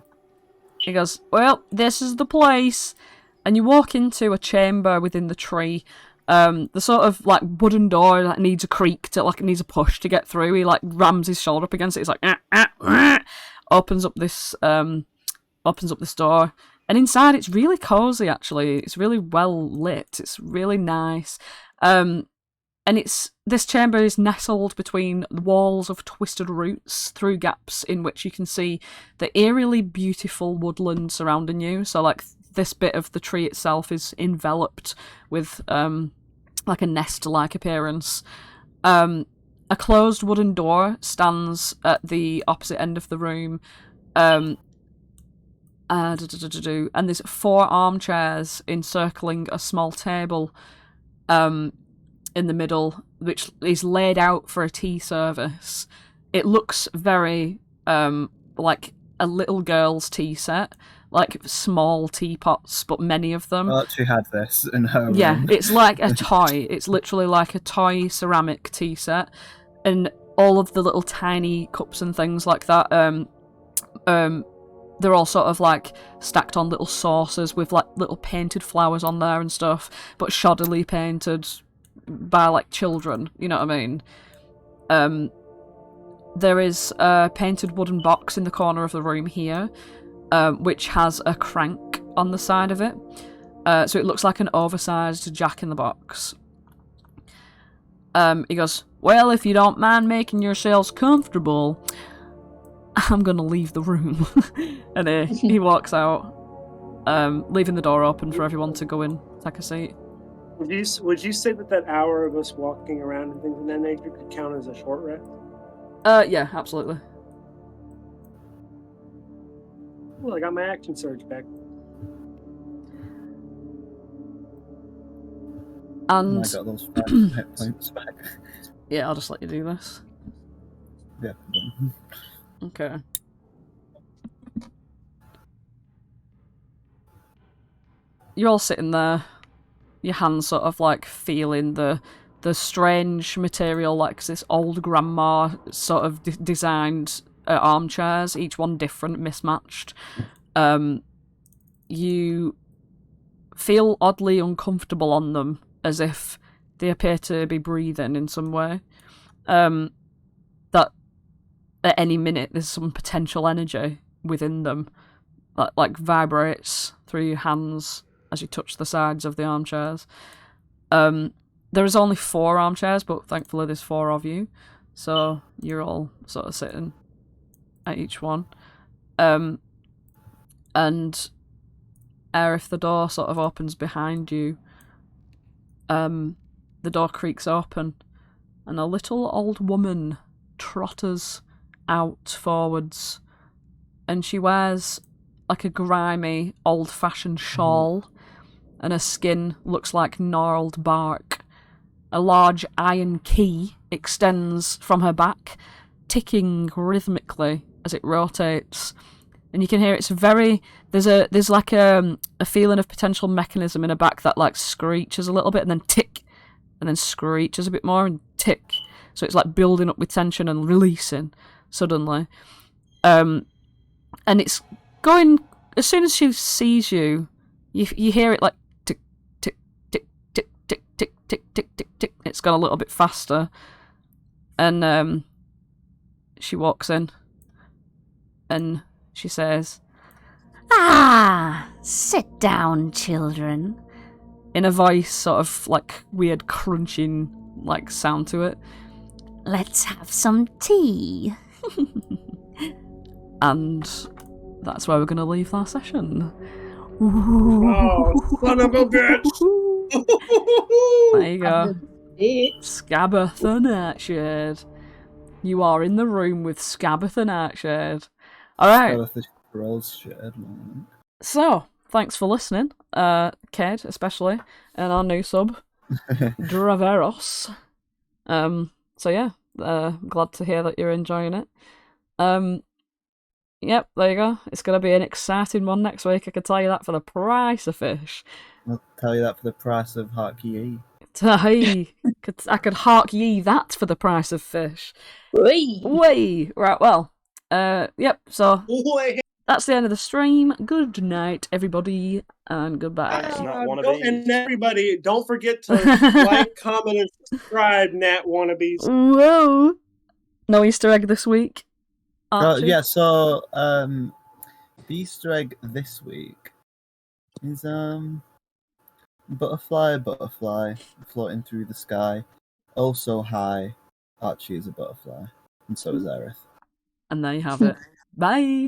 He goes, "Well, this is the place." And you walk into a chamber within the tree. The sort of wooden door that needs a creak to it needs a push to get through. He rams his shoulder up against it. He's opens up this door, and inside it's really cozy. Actually, it's really well lit. It's really nice. And this chamber is nestled between the walls of twisted roots through gaps in which you can see the eerily beautiful woodland surrounding you. So this bit of the tree itself is enveloped with a nest-like appearance. A closed wooden door stands at the opposite end of the room. And there's 4 armchairs encircling a small table in the middle, which is laid out for a tea service. It looks very like a little girl's tea set. Small teapots, but many of them. Archie had this in her room. Yeah, it's like a toy. It's literally like a toy ceramic tea set, and all of the little tiny cups and things like that. They're all sort of stacked on little saucers with little painted flowers on there and stuff, but shoddily painted by children. You know what I mean? There is a painted wooden box in the corner of the room here. Which has a crank on the side of it. So it looks like an oversized Jack-in-the-Box. He goes, "Well, if you don't mind making yourselves comfortable, I'm going to leave the room." And he walks out, leaving the door open for everyone to go in, take a seat. Would you say that hour of us walking around and things of that nature could count as a short rest? Yeah, absolutely. Well, I got my action surge back. And I got those 5 hit points back. Yeah, I'll just let you do this. Yeah. Okay. You're all sitting there, your hands sort of feeling the strange material, this old grandma sort of designed armchairs, each one different, mismatched. You feel oddly uncomfortable on them, as if they appear to be breathing in some way. That at any minute there's some potential energy within them that vibrates through your hands as you touch the sides of the armchairs. There is only 4 armchairs, but thankfully there's 4 of you, so you're all sort of sitting at each one. And Aerith, the door sort of opens behind you. The door creaks open, and a little old woman trotters out forwards, and she wears like a grimy, old-fashioned shawl, and her skin looks like gnarled bark. A large iron key extends from her back, ticking rhythmically as it rotates, and you can hear it's very. There's like a feeling of potential mechanism in her back that like screeches a little bit, and then tick, and then screeches a bit more, and tick. So it's like building up with tension and releasing suddenly. And it's going, as soon as she sees you, you hear it like tick, tick, tick, tick, tick, tick, tick, tick, tick, tick. It's gone a little bit faster. And she walks in and she says, Ah, sit down, children. in a voice sort of like weird crunching like sound to it. Let's have some tea. And that's where we're going to leave our session. Oh, son of a bitch! There you go. Bitch. Scabbeth the Nightshade. You are in the room with Scabbeth the Nightshade. Alright, so thanks for listening, Ked especially, and our new sub, Draveros. So yeah, glad to hear that you're enjoying it. Yep, there you go. It's going to be an exciting one next week, I can tell you that for the price of fish. I'll tell you that for the price of Harkey. I could hark ye that for the price of fish. Whee! Way! Right, well, yep, so Wait, that's the end of the stream. Good night, everybody, and goodbye. That's not one of these. and everybody, don't forget to like, comment, and subscribe, Nat Wannabes. Whoa! No Easter egg this week. Archie? Yeah, so the Easter egg this week is butterfly floating through the sky. Oh so high. Archie is a butterfly, and so is Aerith. And there you have it. Bye!